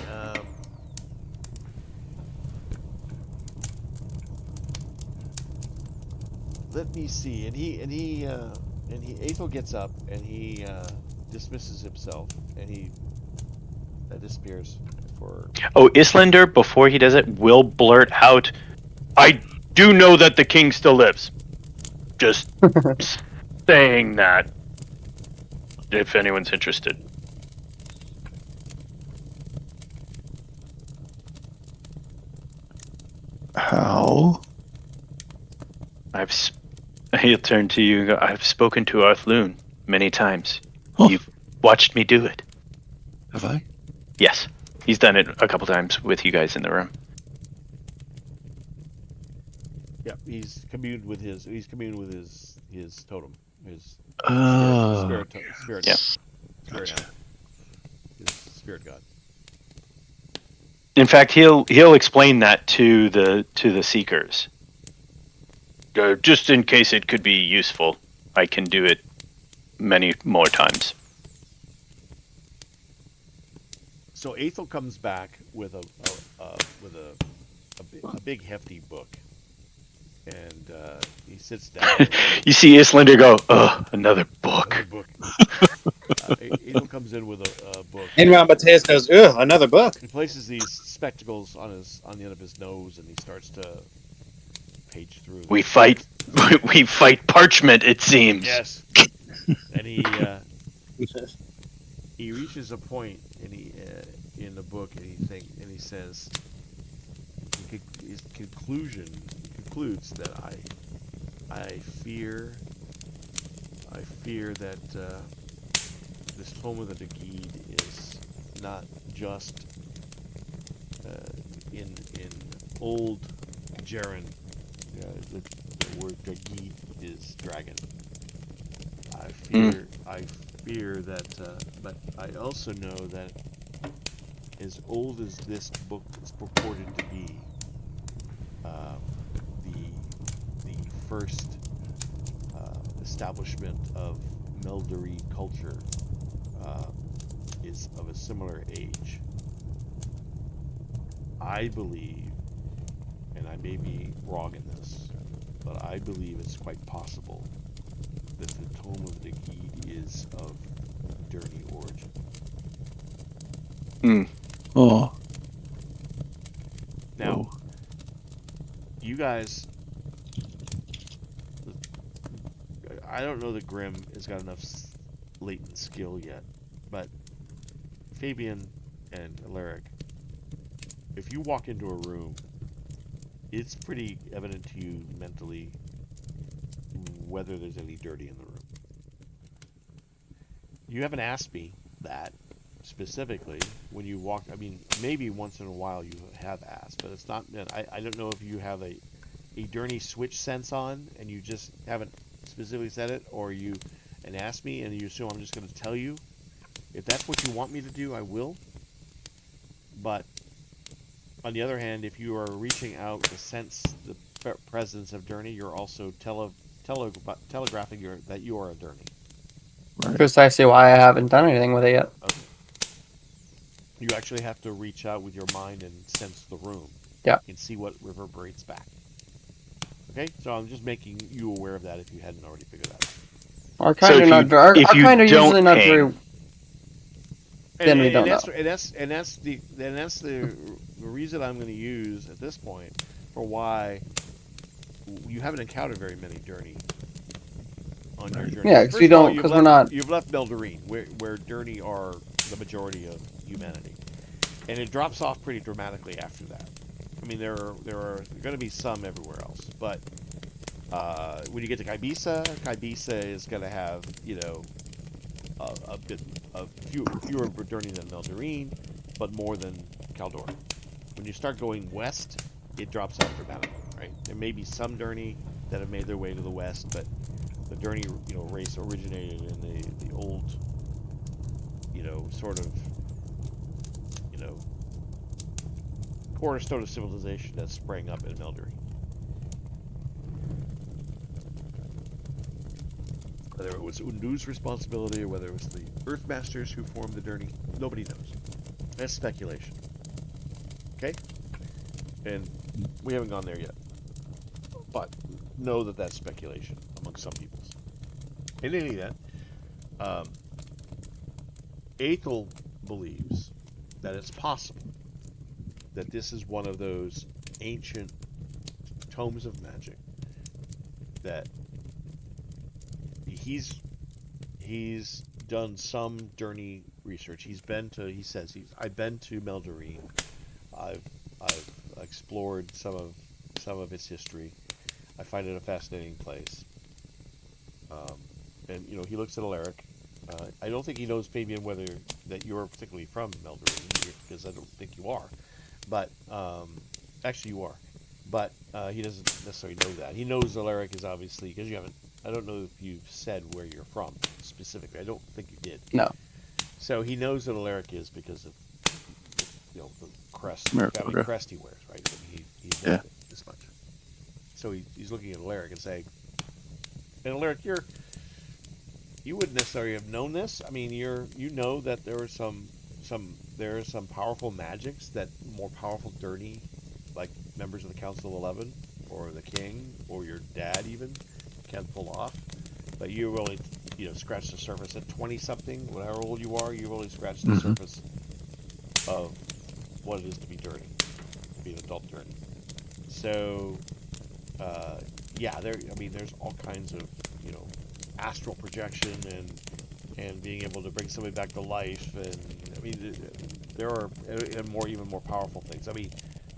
let me see. Aethel gets up and he dismisses himself and he disappears for. Oh, Islander, before he does it, will blurt out, "I do know that the king still lives." Just saying that, if anyone's interested. How? He'll turn to you and go, "I've spoken to Arthloon many times. Oh. You've watched me do it." Have I? Yes. He's done it a couple times with you guys in the room. Yeah, he's communed with his totem, his Oh. spirit, Yeah. spirit, Gotcha. his spirit god. In fact, he'll explain that to the seekers. Just in case it could be useful, I can do it many more times. So Aethel comes back with a big hefty book, and he sits down. You see Islander go, "Ugh, another book." Another book. Aethel comes in with a book. And Mateus goes, "Ugh, another book." He places these spectacles on the end of his nose, and he starts to page through. We fight parchment, it seems. Yes. And he reaches a point in the book, and he says, his concludes that I fear that this tome of the Dagid is not just in old Jaren. The word Dagid is dragon. I fear that, but I also know that as old as this book is purported to be, the first establishment of Meldari culture is of a similar age. I believe, and I may be wrong in this, but I believe it's quite possible that the Tome of the Dagid is of Dirty origin. Oh. Now, you guys, I don't know that Grim has got enough latent skill yet, but Fabian and Alaric, if you walk into a room, it's pretty evident to you mentally whether there's any dirty in the room. You haven't asked me that specifically when you walk. I mean, maybe once in a while you have asked, but it's not. I don't know if you have a Dirty switch sense on and you just haven't specifically said it, or you asked me and you assume I'm just going to tell you. If that's what you want me to do, I will. But on the other hand, if you are reaching out to sense the presence of Dirty, you're also telegraphing that you are a Dirty. Right. Precisely why I haven't done anything with it yet. Okay. You actually have to reach out with your mind and sense the room. Yeah. And see what reverberates back. Okay? So I'm just making you aware of that if you hadn't already figured that out. Our kind are not very. Our kind are usually not very. Then we don't know. And that's the reason I'm going to use at this point for why you haven't encountered very many Dirty on your journey. Yeah, because we don't, because we're not. You've left Meldarine, where Dirty are the majority of humanity, and it drops off pretty dramatically after that. I mean, there are going to be some everywhere else, but when you get to Kybisa is going to have a bit of fewer Dirty than Meldarine, but more than Kaldor. When you start going west, it drops off dramatically. Right? There may be some Dirty that have made their way to the west, but the Dirty, race originated in the old, sort of, cornerstone of civilization that sprang up in Meldarine. Whether it was Undu's responsibility or whether it was the Earthmasters who formed the Dirty, nobody knows. That's speculation. Okay? And we haven't gone there yet. But know that that's speculation among some people. In any event, um, Aethel believes that it's possible that this is one of those ancient tomes of magic that he's done some journey research. I've been to Meldarine. I've explored some of its history. I find it a fascinating place. And he looks at Alaric. I don't think he knows, Fabian, whether that you're particularly from Meldarine, because I don't think you are. But actually, you are. But he doesn't necessarily know that. He knows Alaric is obviously, because you haven't. I don't know if you've said where you're from specifically. I don't think you did. No. So he knows that Alaric is because of the crest, Maricopa. family crest he wears, right? I mean, he's Yeah. known it this much. So he's looking at Alaric and saying, "And Alaric, you wouldn't necessarily have known this. I mean, you know that there are some powerful magics that more powerful dirty, like members of the Council of 11 or the King or your dad even can pull off. But you only scratch the surface at 20 something, whatever old you are. You've only scratched the surface of what it is to be dirty, to be an adult dirty. So there's all kinds of astral projection and being able to bring somebody back to life, and I mean there are even more powerful things. I mean,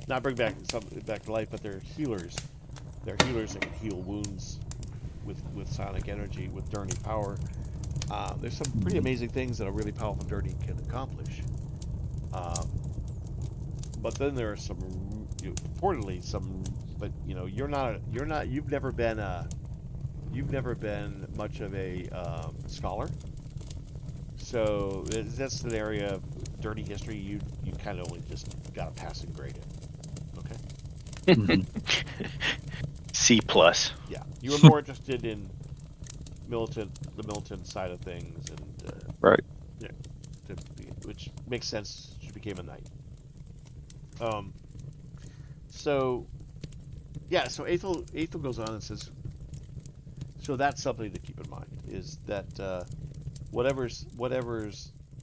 not bring somebody back to life, but they're healers. They're healers that can heal wounds with sonic energy, with dirty power. There's some pretty amazing things that a really powerful dirty can accomplish. But then there are some purportedly some, but you've never been much of a scholar. So that's an area of dirty history you kind of only just got a passing grade in. Okay. C plus. Yeah, you were more interested in the militant side of things, and Right. which makes sense. She became a knight. So Aethel goes on and says, so that's something to keep in mind, is that whatever's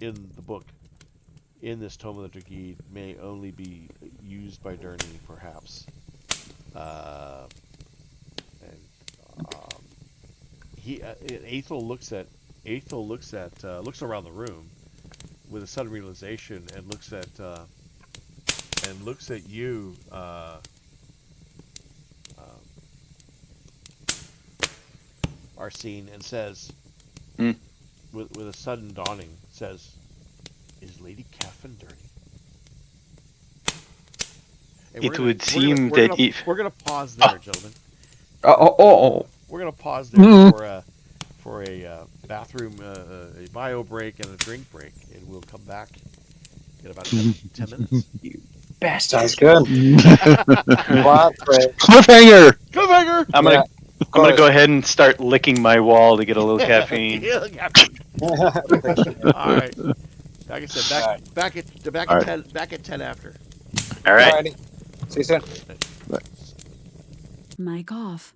in the book, in this Tome of the Dragid, may only be used by Durni, perhaps. Aethel looks around the room with a sudden realization, and looks at you, Arsene, and says, with a sudden dawning, says, "Is Lady Catherine dirty?" And It would seem that if we're gonna pause there, gentlemen. Oh. We're gonna pause there for a bathroom, a bio break, and a drink break, and we'll come back in about 10 minutes. Sounds good. Plot break. Cliffhanger. Cliffhanger! I'm gonna go ahead and start licking my wall to get a little caffeine. All right. Like I said, back at 10 after. All right. Alrighty. See you soon. Mic off.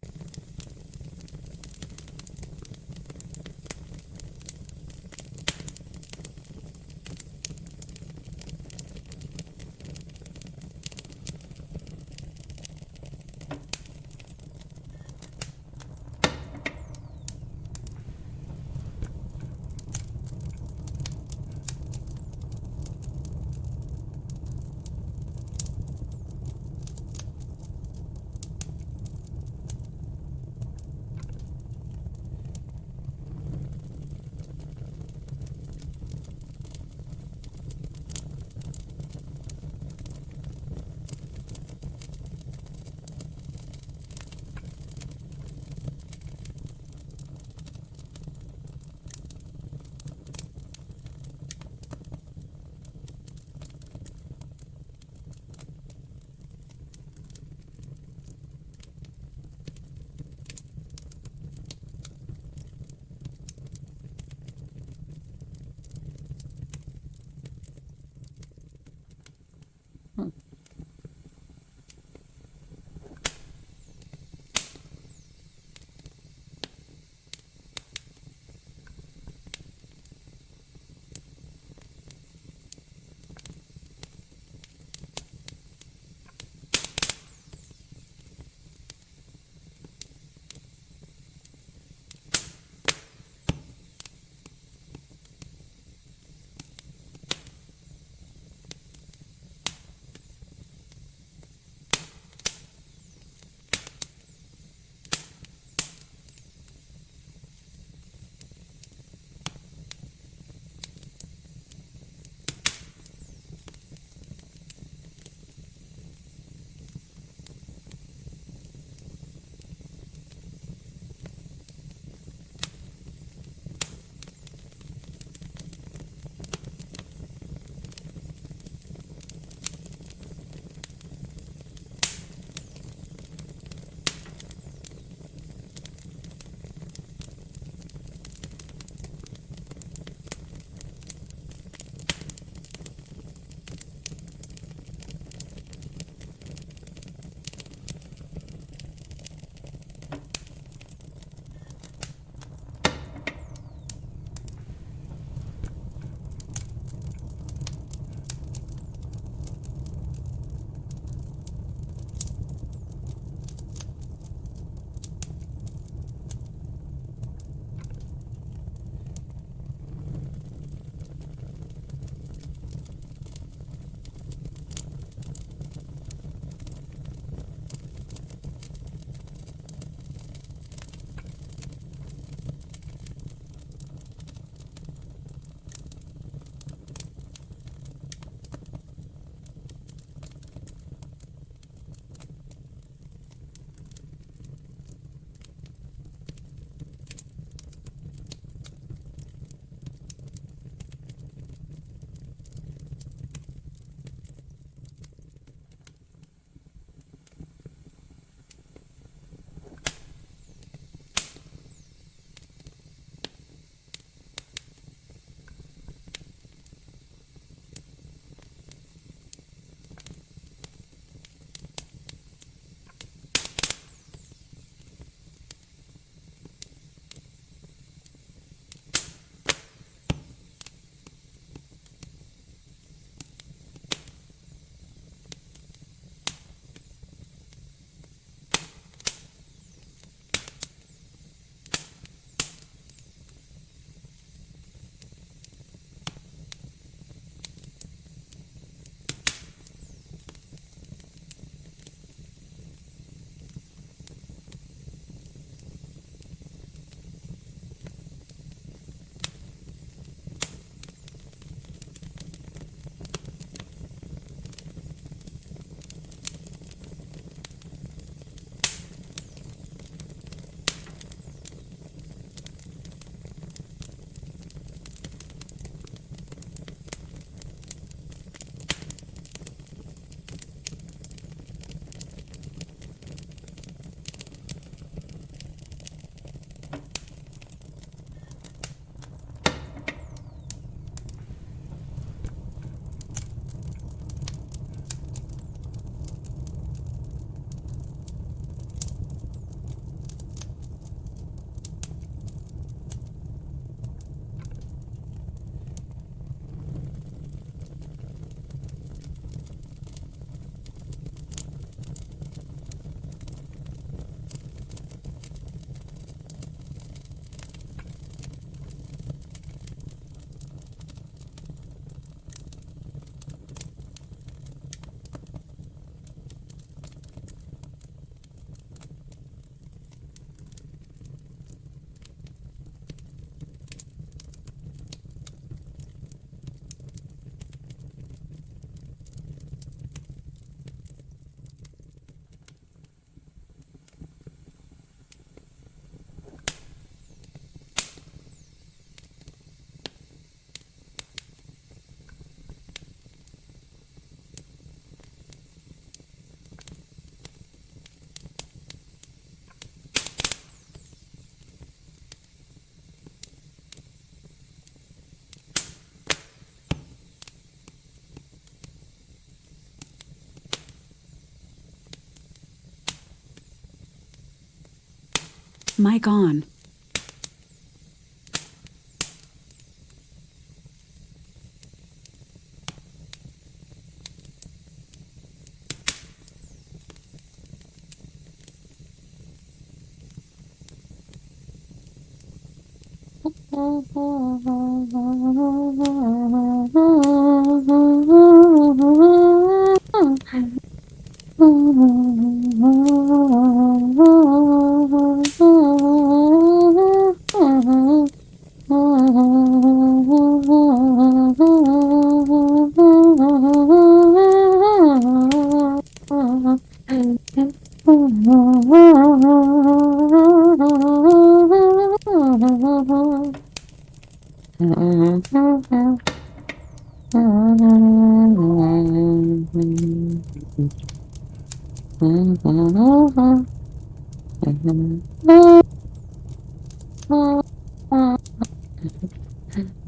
Mic on.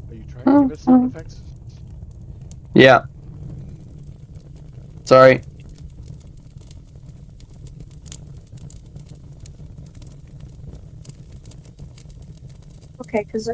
Are you trying to give us sound effects? Yeah. Sorry. Okay, because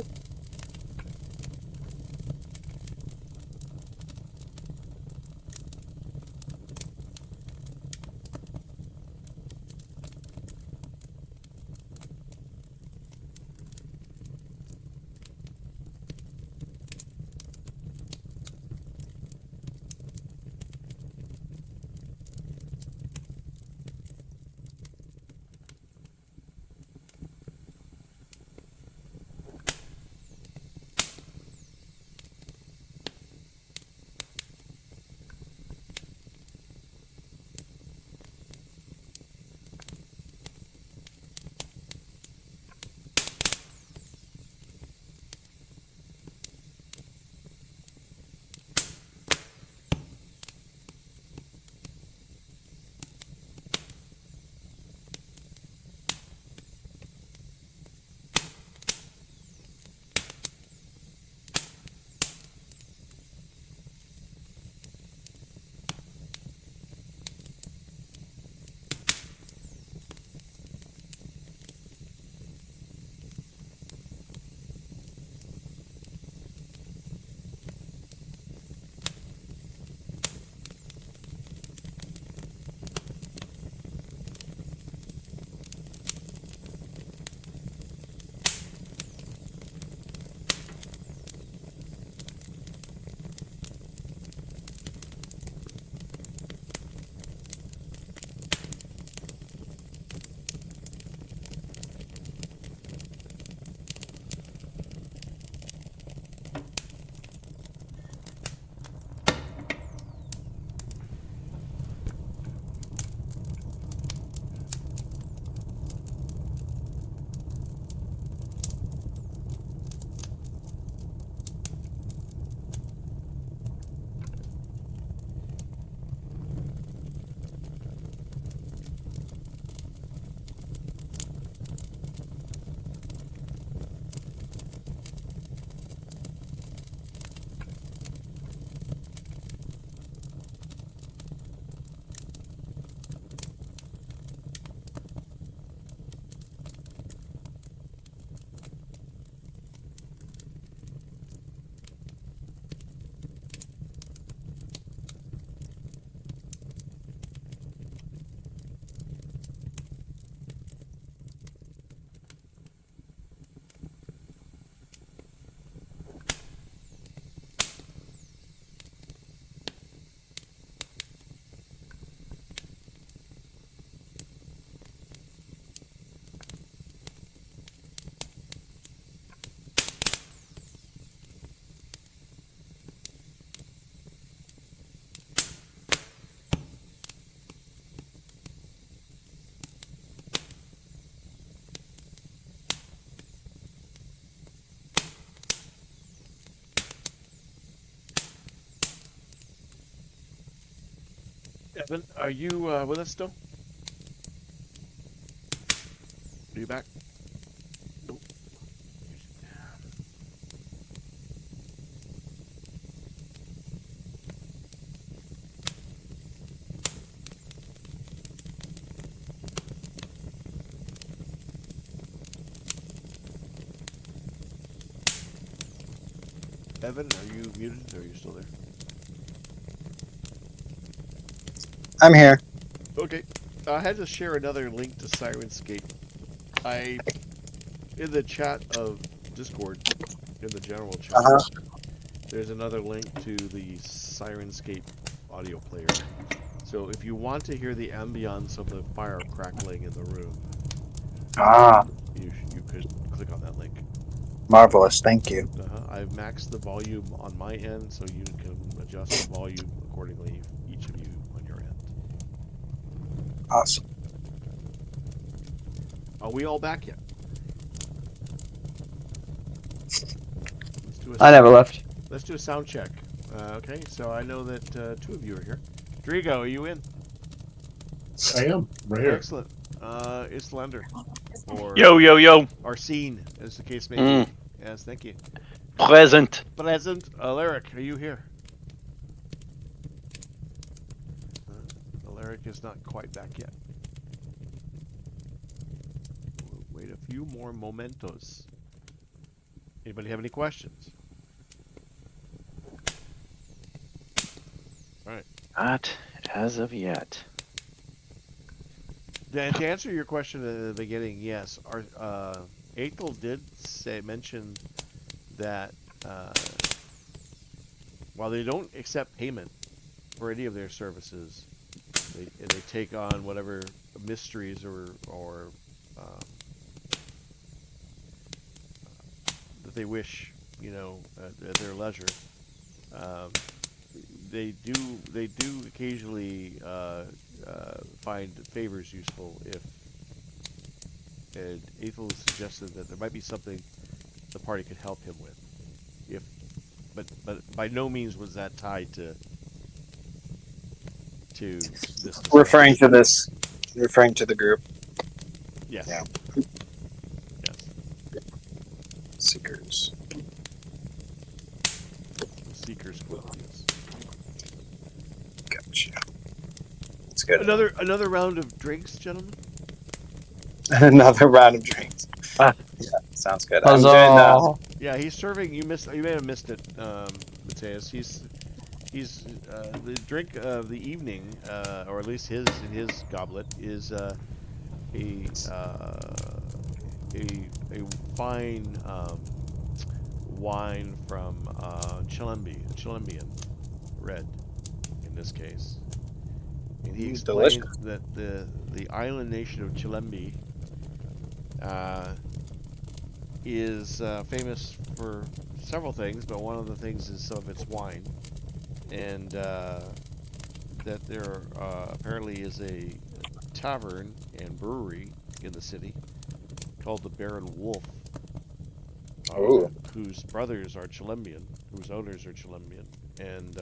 Evan, are you with us still? Are you back? Nope. Evan, are you muted or are you still there? I'm here. Okay. I had to share another link to Sirenscape. In the chat of Discord, in the general chat, Uh-huh. there's another link to the Sirenscape audio player. So if you want to hear the ambience of the fire crackling in the room, you could click on that link. Marvelous. Thank you. I've maxed the volume on my end, so you can adjust the volume accordingly, each of you on your end. Awesome. Are we all back yet? I never left. Let's do a sound check. Okay, so I know that two of you are here. Drigo, are you in? I am right here. Excellent. It's Lender. Or Yo. Arsene, as the case may be. Yes, thank you. Present. Present. Alaric, are you here? Alaric is not quite back yet. We'll wait a few more momentos. Anybody have any questions? All right. Not as of yet. To answer your question at the beginning, yes. Ethel did mention that while they don't accept payment for any of their services, they take on whatever mysteries or that they wish, at their leisure. They do occasionally find favors useful if. And Ethel suggested that there might be something the party could help him with, but by no means was that tied to this. Referring to the group. Yes. Yeah. Yes. Seekers. The Seekers Club. Yes. Gotcha. That's good. Another round of drinks, gentlemen. Another round of drinks. Ah. Yeah, sounds good. Huzzah. I'm doing Yeah, he's serving. You may have missed it, Mateus. He's the drink of the evening, or at least in his goblet is a fine wine from Chilembian red in this case. And he explains delicious. that the island nation of Chilembi is famous for several things, but one of the things is some of its wine, and that there apparently is a tavern and brewery in the city called the Baron Wolf, whose brothers are Chilembian, whose owners are Chilembian, and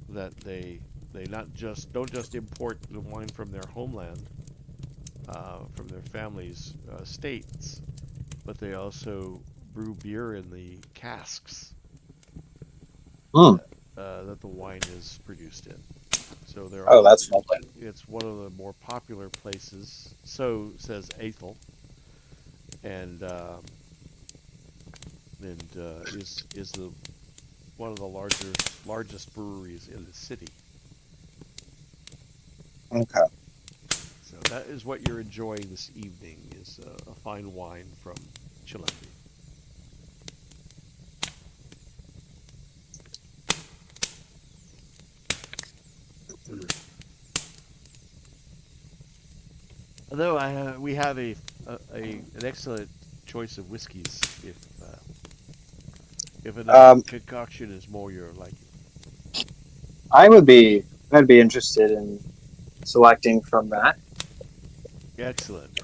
that they don't just import the wine from their homeland, from their families' states, but they also brew beer in the casks that the wine is produced in. So that's lovely. It's one of the more popular places. So says Ethel, and is the one of the largest breweries in the city. Okay. So that is what you're enjoying this evening, is a fine wine from Chilembi. Although we have an excellent choice of whiskeys, if another concoction is more your liking. I'd be interested in selecting from that. Excellent.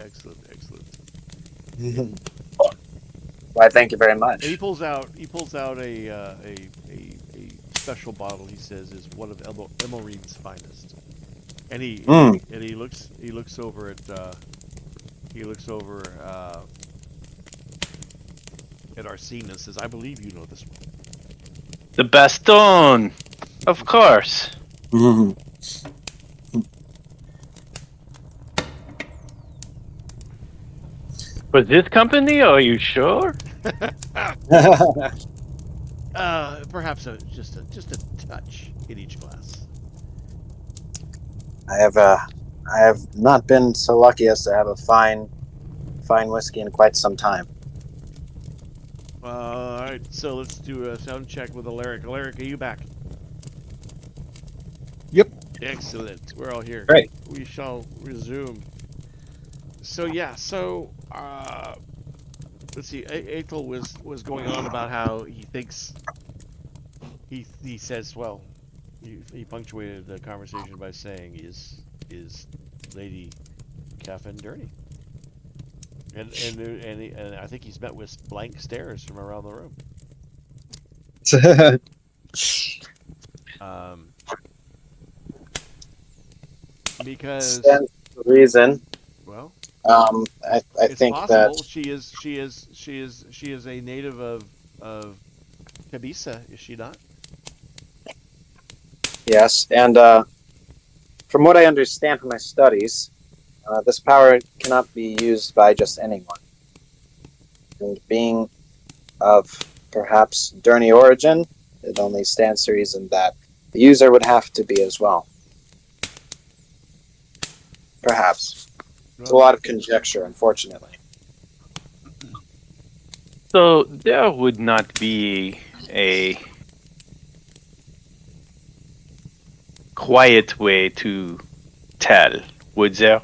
Why, thank you very much. He pulls out a special bottle. He says is one of Emorine's finest, and he looks over at Arsene and says, "I believe you know this one." The Baston, of course. For this company, are you sure? Perhaps just a touch in each glass. I have not been so lucky as to have a fine whiskey in quite some time. All right, so let's do a sound check with Alaric. Alaric, are you back? Yep. Excellent. We're all here. Great. We shall resume. So yeah, let's see. Aethel was going on about how he thinks he says well. He punctuated the conversation by saying is Lady Catherine dirty? And I think he's met with blank stares from around the room. Um, because Stands to reason. well, I it's think that possible she is a native of Cabisa, is she not? yes, and from what I understand from my studies, this power cannot be used by just anyone. And being of perhaps Derny origin, it only stands to reason that the user would have to be as well. Perhaps. It's a lot of conjecture, unfortunately. So there would not be a quiet way to tell, would there?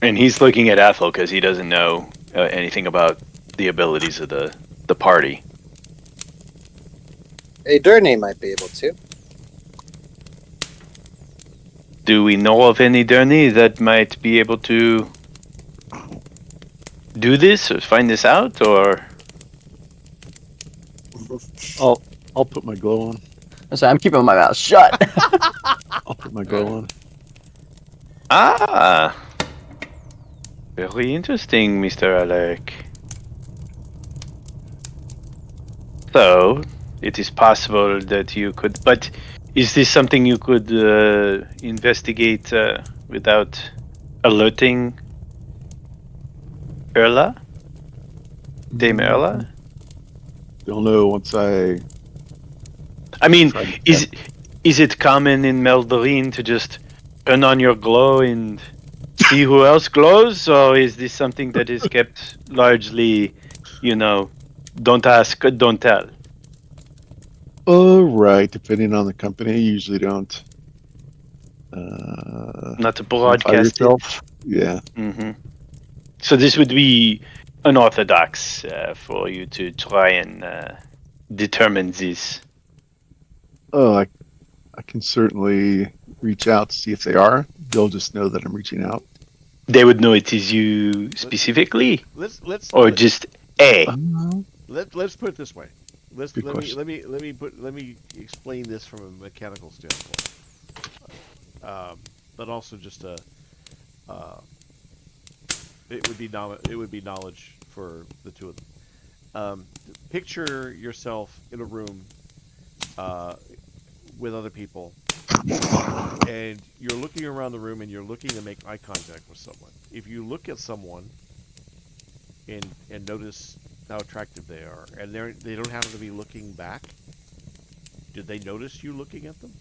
And he's looking at Ethel because he doesn't know anything about the abilities of the party. A Derny might be able to. Do we know of any Derny that might be able to do this or find this out, or? I'll put my glow on. So I'm keeping my mouth shut. I'll put my glow on. Ah, very interesting, Mr. Alec. So, it is possible that you could, but is this something you could investigate without alerting Erla? Dame Erla? You'll know once I. I mean, try to is it common in Meldarine to just turn on your glow and see who else glows, or is this something that is kept largely, don't ask, don't tell? Right. Depending on the company, you usually don't. Not to Identify broadcast it. yourself. Yeah. Mm-hmm. So this would be unorthodox for you to try and determine this. Oh, I can certainly reach out to see if they are. They'll just know that I'm reaching out. They would know it is you specifically, Let's or just a. let's put it this way. Good question. Let me explain this from a mechanical standpoint, but also just it would be knowledge for the two of them. Picture yourself in a room with other people, and you're looking around the room and you're looking to make eye contact with someone. If you look at someone and notice how attractive they are, and they don't happen to be looking back, did they notice you looking at them?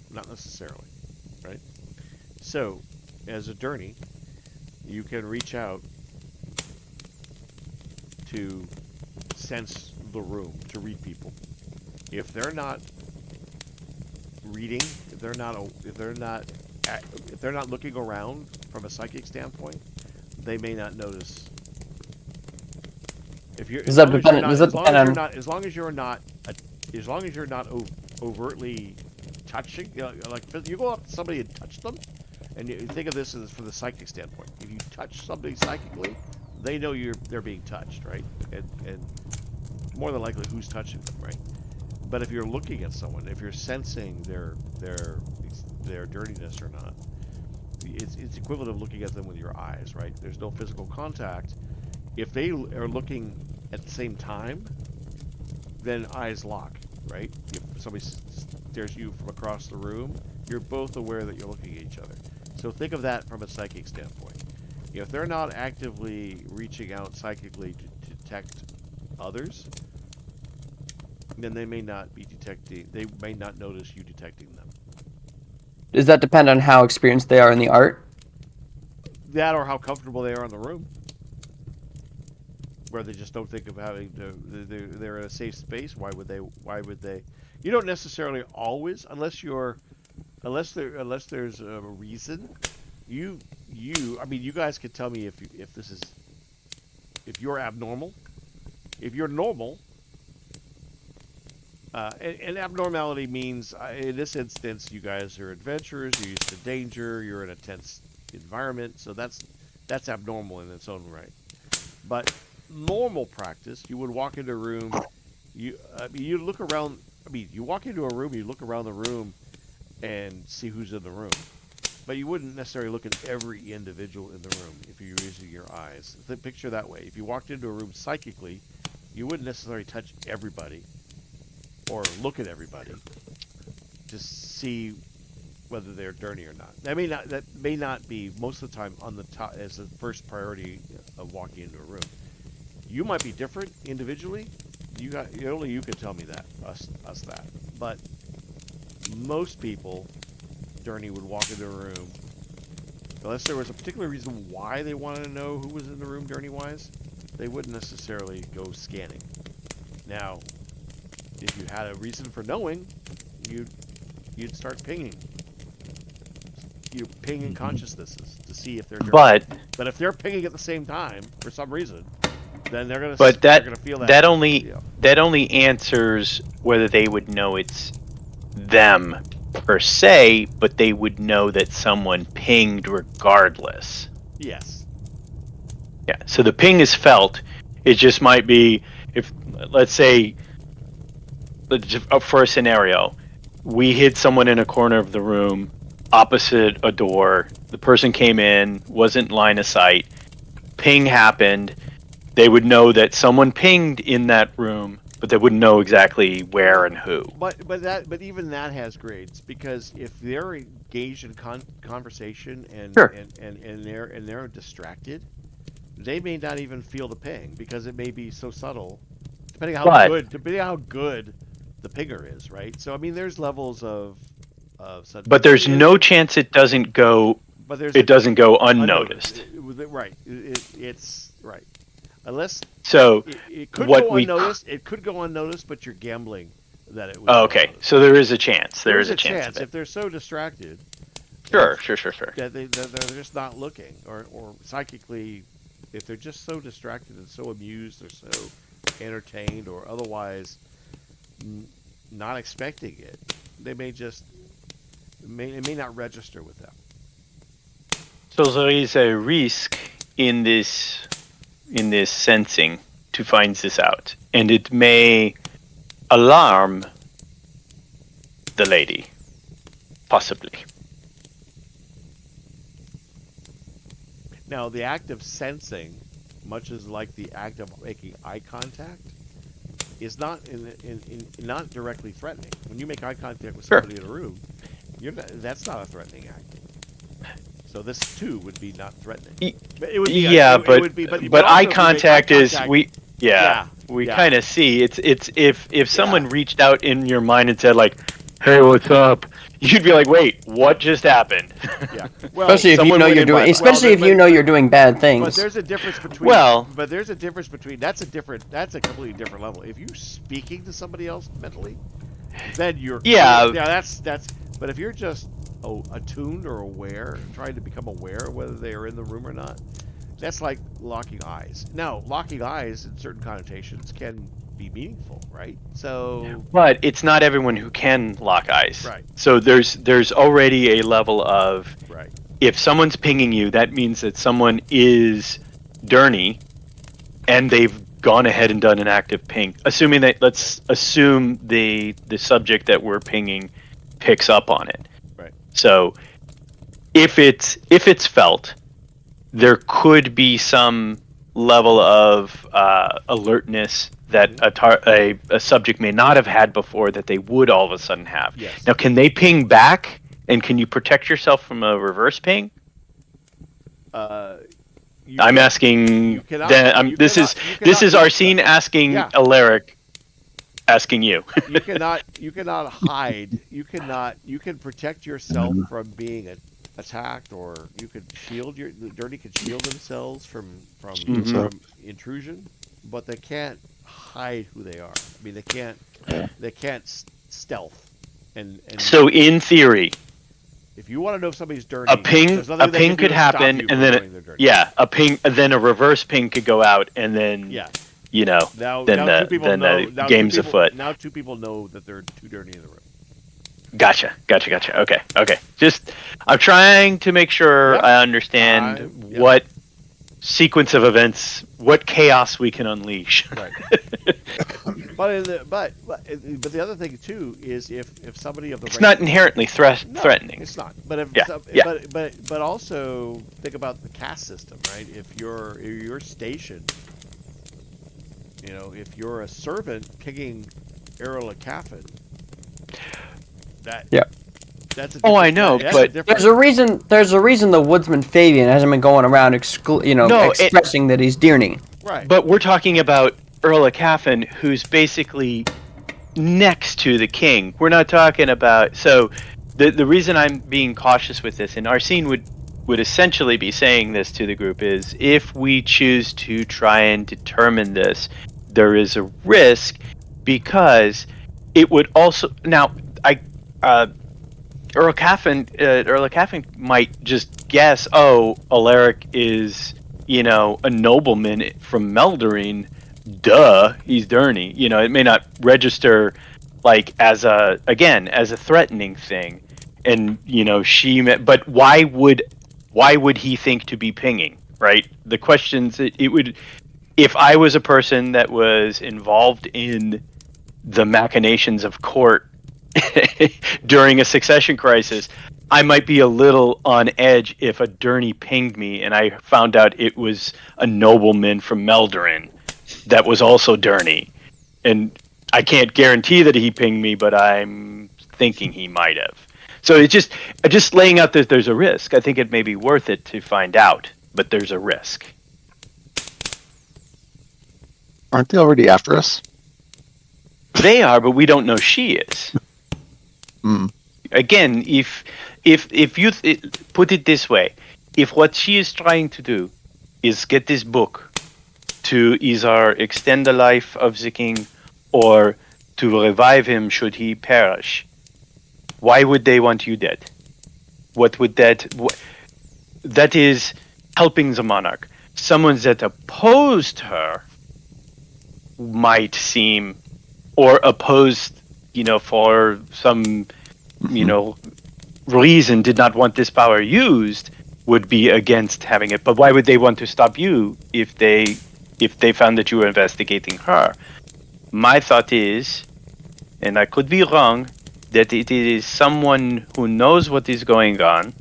Not necessarily, right? So, as a Derny, you can reach out to sense the room, to read people. If they're not reading, if they're not looking around from a psychic standpoint, they may not notice. If you're Does that depend on? as long as you're not overtly touching, like you go up to somebody and touch them, and you think of this as from the psychic standpoint. If you touch somebody psychically, they know they're being touched, right? And more than likely, who's touching them, right? But if you're looking at someone, if you're sensing their dirtiness or not, it's equivalent of looking at them with your eyes, right? There's no physical contact. If they are looking at the same time, then eyes lock, right? If somebody stares at you from across the room, you're both aware that you're looking at each other. So think of that from a psychic standpoint. If they're not actively reaching out psychically to detect others, then they may not be detecting. They may not notice you detecting them. Does that depend on how experienced they are in the art? That or how comfortable they are in the room, where they just don't think of having to. They're in a safe space. Why would they? Why would they? You don't necessarily always, unless there's a reason. I mean, you guys could tell me if you're abnormal. If you're normal, and abnormality means, in this instance, you guys are adventurers. You're used to danger. You're in a tense environment, so that's abnormal in its own right. But normal practice, you would walk into a room. You look around. I mean, you walk into a room. You look around the room and see who's in the room. But you wouldn't necessarily look at every individual in the room if you're using your eyes. Picture that way. If you walked into a room psychically, you wouldn't necessarily touch everybody or look at everybody to see whether they're dirty or not. That may not be most of the time on the top as the first priority of walking into a room. You might be different individually. Only you can tell me that, us that. But most people, Dirty, would walk into a room unless there was a particular reason why they wanted to know who was in the room, Dirty wise. They wouldn't necessarily go scanning. Now, if you had a reason for knowing, you'd start pinging. You're pinging consciousnesses to see if they're dirty. But if they're pinging at the same time for some reason, then they're gonna feel that. That only answers whether they would know it's them per se, but they would know that someone pinged regardless. Yes. Yeah. So the ping is felt. It just might be if, let's say, for a scenario, we hid someone in a corner of the room opposite a door. The person came in, wasn't line of sight. Ping happened. They would know that someone pinged in that room, but they wouldn't know exactly where and who. But even that has grades, because if they're engaged in conversation and Sure. and they're distracted, they may not even feel the ping because it may be so subtle, depending on how good the pinger is, right? So I mean, there's levels of. But there's no chance it doesn't go. But it doesn't go unnoticed. Right. It's right. Unless so it could go unnoticed. It could go unnoticed, but you're gambling that it was. Oh, okay, so there is a chance. There is a chance if they're so distracted. Sure. That they're just not looking, or psychically, if they're just so distracted and so amused or so entertained or otherwise not expecting it, they may just it may not register with them. So there is a risk in this sensing to find this out, and it may alarm the lady, possibly. Now, the act of sensing, much as like the act of making eye contact, is not not directly threatening. When you make eye contact with somebody in a room, that's not a threatening act. So this too would be not threatening. It would be, but eye contact is we kind of see it's if someone reached out in your mind and said like, "Hey, what's up?" You'd be like, "Wait, what just happened?" Yeah. Well, especially if you know you're doing, if you know you're doing bad things. But there's a difference between. But there's a difference between. That's a completely different level. If you're speaking to somebody else mentally, then you're. Yeah. That's. But if you're just attuned or aware, trying to become aware of whether they are in the room or not, that's like locking eyes. Now, locking eyes in certain connotations can be meaningful, right? So, but it's not everyone who can lock eyes. Right. So there's already a level of right. If someone's pinging you, that means that someone is dirty, and they've gone ahead and done an active ping. Assuming that, let's assume the subject that we're pinging picks up on it. Right. So if it's felt, there could be some level of alertness that a subject may not have had before that they would all of a sudden have. Yes. Now, can they ping back, and can you protect yourself from a reverse ping? I'm asking. This is Arsene asking Alaric. asking you. You cannot hide. You can protect yourself from being attacked, or you could shield the dirty could shield themselves Mhm. from intrusion, but they can't hide who they are. I mean, they can't stealth. And So in theory, if you want to know if somebody's dirty, a ping there's nothing they can do could to stop happen, you and from then knowing they're dirty. a ping, then a reverse ping could go out, and then Yeah. then Two people know. the game's afoot. Now two people know that they're too dirty in the room. Gotcha. Okay. Just I'm trying to make sure Yep. I understand Yep. what sequence of events, what chaos we can unleash. Right. but the other thing too is if somebody of the It's not inherently No, threatening. It's not. But if Yeah, yeah. but also think about the caste system, right? If you're stationed, if you're a servant picking Errol a Caffin, that Yeah. that's a Oh, I different- know, that's but- different- There's a reason the woodsman Fabian hasn't been going around No, expressing that he's Dearney. right. But we're talking about Earl of Caffin, who's basically next to the king. We're not talking about. So the reason I'm being cautious with this, and Arsene would essentially be saying this to the group, is if we choose to try and determine this, there is a risk, because it would also Earl of Caffin might just guess, oh, Alaric is, a nobleman from Meldarine. Duh, he's Durney. It may not register like as a threatening thing, and but why would he think to be pinging? Right. The questions it would, if I was a person that was involved in the machinations of court during a succession crisis, I might be a little on edge if a Durney pinged me and I found out it was a nobleman from Meldarin that was also Durney. And I can't guarantee that he pinged me, but I'm thinking he might have. So it's just laying out that there's a risk. I think it may be worth it to find out, but there's a risk. Aren't they already after us? They are, but we don't know she is. Hmm. Again, if you put it this way, if what she is trying to do is get this book to either extend the life of the king or to revive him should he perish, why would they want you dead? What would that is helping the monarch. Someone that opposed her might seem, or opposed, for some, reason did not want this power used, would be against having it. But why would they want to stop you if they found that you were investigating her? My thought is, and I could be wrong, that it is someone who knows what is going on,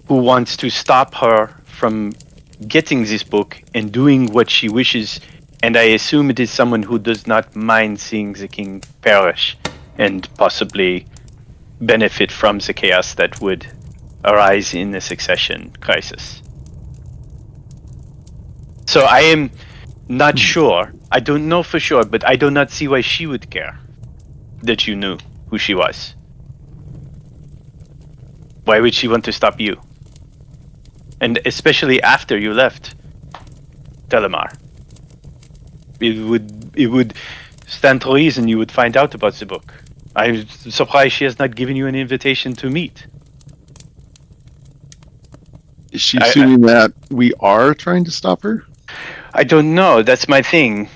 who wants to stop her from getting this book and doing what she wishes. And I assume it is someone who does not mind seeing the king perish and possibly benefit from the chaos that would arise in the succession crisis. So I am not sure. I don't know for sure, but I do not see why she would care that you knew who she was. Why would she want to stop you? And especially after you left Telemar. It would stand to reason you would find out about the book. I'm surprised she has not given you an invitation to meet. Is she assuming that we are trying to stop her? I don't know. That's my thing.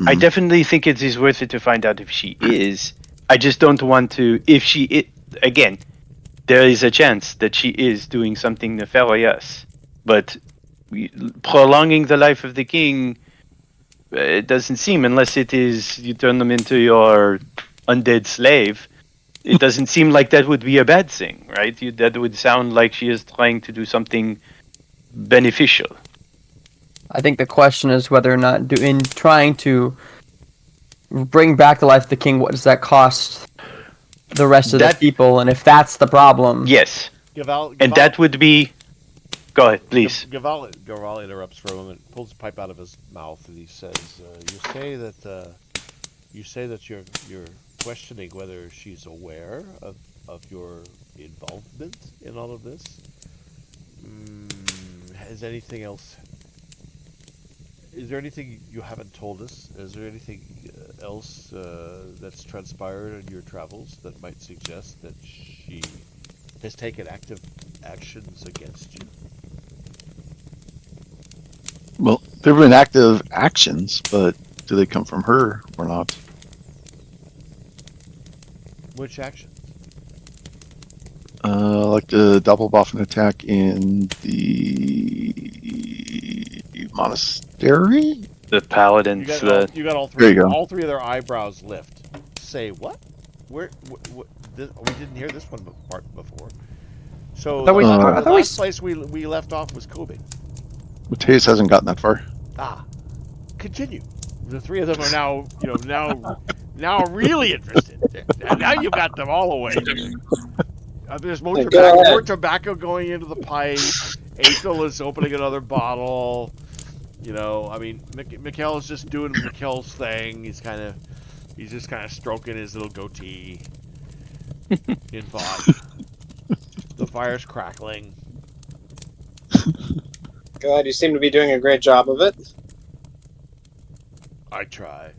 I Mhm. definitely think it is worth it to find out if she is. I just don't want to. Again, there is a chance that she is doing something nefarious. But prolonging the life of the king, it doesn't seem, unless it is you turn them into your undead slave. It doesn't seem like that would be a bad thing, right? That would sound like she is trying to do something beneficial. I think the question is whether or not, in trying to bring back the life of the king, what does that cost the rest of the people? And if that's the problem, Yes, Gaval, and that would be. Go ahead, please. Gaval interrupts for a moment, pulls a pipe out of his mouth, and he says, you say that you're questioning whether she's aware of your involvement in all of this. Has anything else? Is there anything you haven't told us? Is there anything else that's transpired in your travels that might suggest that she has taken active actions against you? Well, there have been active actions, but do they come from her or not? Which actions? Like the Doppelboffen attack in the monastery? The paladins. You got all There three. you go. All three of their eyebrows lift. Say what? Where? We didn't hear this one part before. So thought we- the I thought we last s- place we left off was Kobe. Mateus hasn't gotten that far. Continue. The three of them are now really interested. And now you've got them all away. There's more tobacco going into the pipe. Aethel is opening another bottle. I mean, Mikkel is just doing Mikkel's thing. He's just kind of stroking his little goatee in thought. The fire's crackling. God, you seem to be doing a great job of it. I try.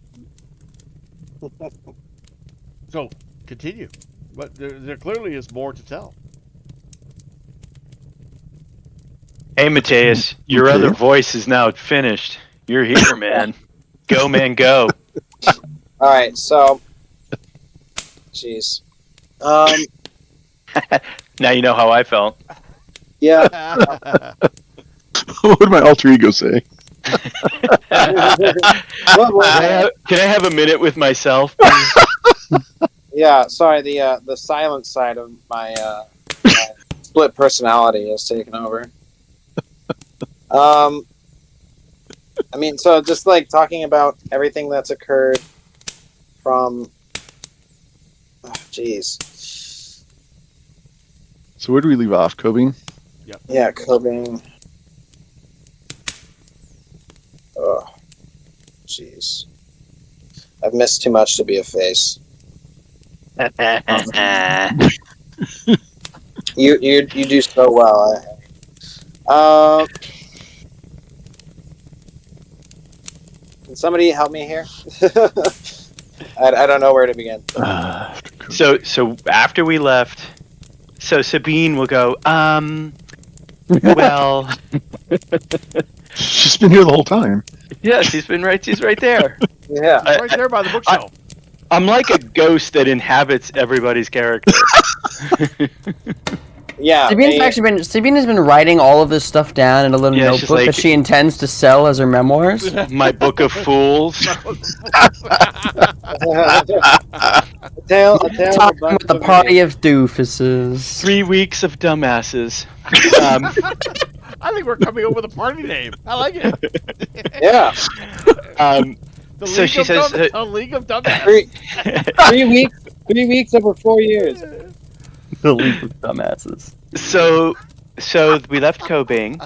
So, continue. But there clearly is more to tell. Hey, Mateus, your other voice is now finished. You're here, man. Go, man, go. All right, so, jeez, Now you know how I felt. yeah. What did my alter ego say? Can I have a minute with myself, please? Yeah, sorry. The silent side of my split personality has taken over. I mean, so just like talking about everything that's occurred from. Jeez. So where do we leave off? Kobe? Yeah, Cobing. Oh, jeez. I've missed too much to be a face. You do so well. Can somebody help me here? I don't know where to begin. So after we left, so Sabine will go, well, She's been here the whole time. yeah, she's right there. Yeah. Right there by the bookshelf. I'm like a ghost that inhabits everybody's character. Yeah. Sabine has been writing all of this stuff down in a little Yeah, she's notebook that like- she intends to sell as her memoirs. My book of fools. a tale of a Talking bunch with the of party of doofuses. 3 weeks of dumbasses. I think we're coming up with a party name. I like it. Yeah. The So League she of says, a League of Dumbasses. 3 weeks over 4 years. The League of Dumbasses. So we left Kobing.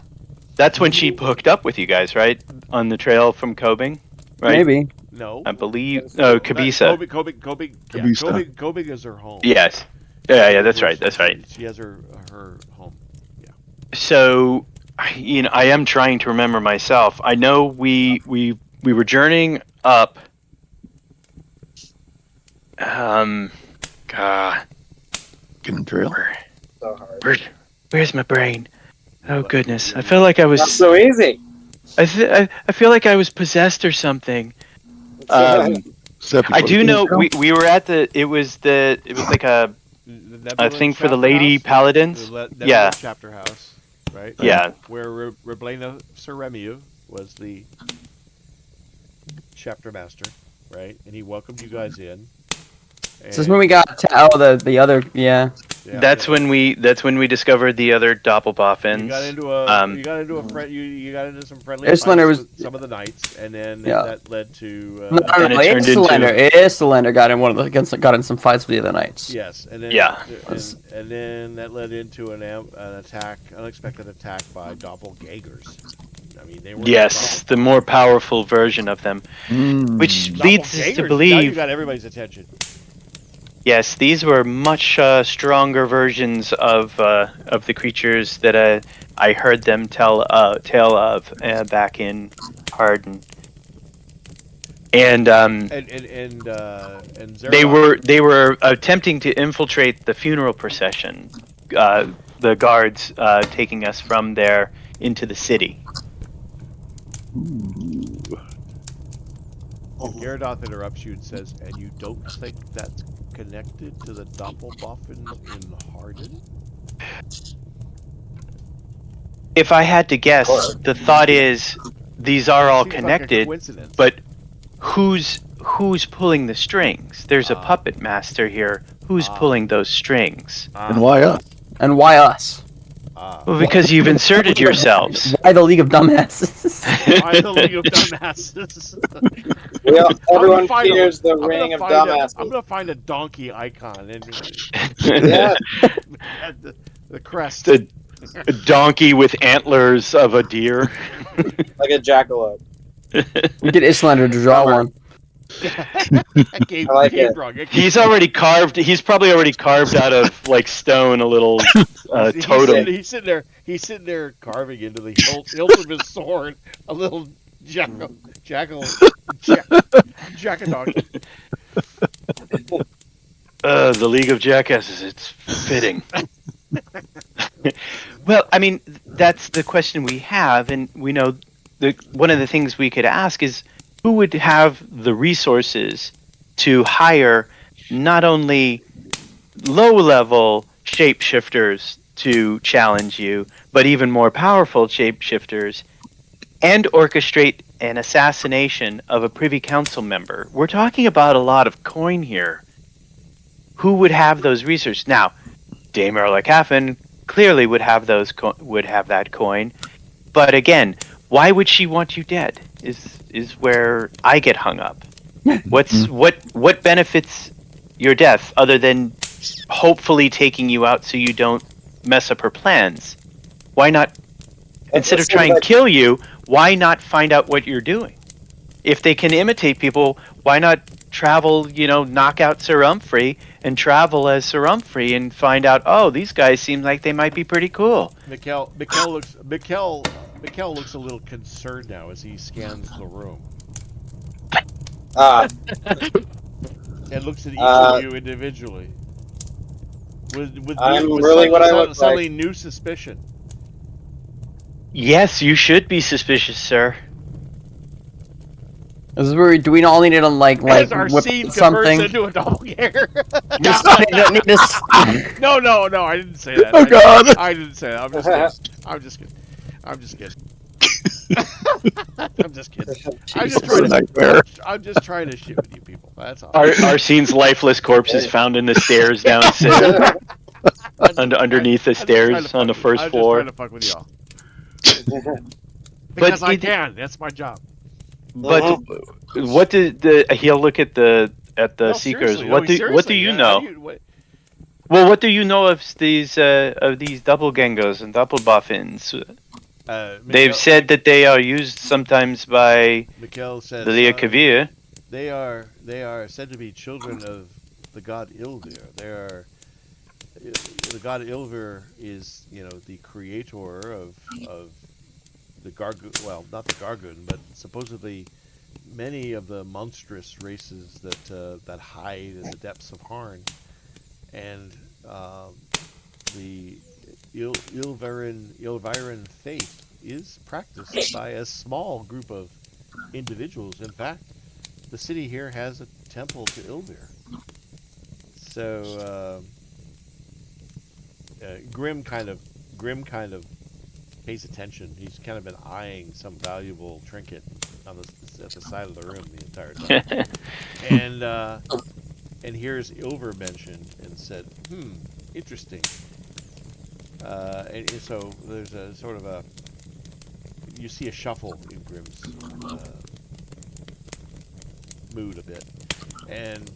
That's when she hooked up with you guys, right? On the trail from Kobing, right? Maybe. No. I believe. Oh, Kabisa. Kobe is her home. Yes. Yeah. That's right. That's right. She has her home. So, I am trying to remember myself. I know we were journeying up. God. Getting trail. So hard. Where's my brain? Oh goodness! I feel like I was. Not so easy. I feel like I was possessed or something. I do know we were at the. It was like a thing for the lady paladins. Yeah. Chapter house, right? Yeah. Where Reblena Seremiu was the chapter master, right? And he welcomed you guys in. This is when we got the other That's when we discovered the other Doppelboffins. You got into some friendly Issalander fights was with some of the knights, and then Yeah. that led to No, And it turned into- Issalander got in some fights with the other knights. yes, and then Yeah. and then that led into an unexpected attack by doppelgangers. I mean, they were Yes, the more powerful version of them, which leads us to Now you believe. got everybody's attention. Yes, these were much stronger versions of the creatures that I heard them tell of back in Harden, and And they Zerodok. were attempting to infiltrate the funeral procession, the guards taking us from there into the city. Ooh. Gyaradoth interrupts you and says, "And you don't think that's connected to the Doppelboffins in Harden?" If I had to guess, the thought is these are all Seems like a connected, coincidence. but who's pulling the strings? There's a Ah. puppet master here. Who's Ah. pulling those strings? And why us? And why us? Well, because you've inserted yourselves. Why the League of Dumbasses? Why the League of Dumbasses? Everyone fears the ring of dumbasses. I'm gonna find a donkey icon and Yeah. the crest. A donkey with antlers of a deer. Like a jackalope. We get Islander to draw Bummer. one. Cave, I like cave it. drug. He's probably already carved out of like stone a little totem. He's sitting there carving into the hilt of his sword a little jackadonkey. The League of Jackasses. It's fitting. Well, I mean, that's the question we have, and we know one of the things we could ask is who would have the resources to hire not only low-level shapeshifters to challenge you, but even more powerful shapeshifters, and orchestrate an assassination of a Privy Council member. We're talking about a lot of coin here. Who would have those resources? Now, Dame Erlakaffen clearly would have that coin, but again, why would she want you dead? Is where I get hung up. What benefits your death other than hopefully taking you out so you don't mess up her plans? Why not, instead of trying to kill you, why not find out what you're doing? If they can imitate people, why not travel, knock out Sir Humphrey and travel as Sir Humphrey and find out, oh, these guys seem like they might be pretty cool. Mikkel looks a little concerned now as he scans the room and looks at each of you individually with suddenly new suspicion. Yes, you should be suspicious, sir. This is where do we all need to As our whip scene something? converts into a doppelganger. don't need to. No, I didn't say that. Oh, God. I didn't say that. I'm just kidding. I'm just kidding. I'm just trying to shit with you people. That's all. Our scene's lifeless corpse is found in the stairs downstairs. Underneath the stairs on the first floor. I'm just trying to fuck with y'all. Because I can. That's my job. But what did he'll look at the seekers? Seriously, What do you know? Well, what do you know of these doppelgangers and doppelboffins? They've said that they are used sometimes by Mikkel says, the Leah Kavir. They are said to be children of the god Ildir. The god Ildir is the creator of the Gargoon. Well, not the Gargoon, but supposedly many of the monstrous races that hide in the depths of Harn, and the Ilviran faith is practiced by a small group of individuals. In fact, the city here has a temple to Ildir. So Grim kind of pays attention. He's kind of been eyeing some valuable trinket at the side of the room the entire time, and here's Ilver mentioned and said, interesting. And so there's a sort of you see a shuffle in Grimm's mood a bit, and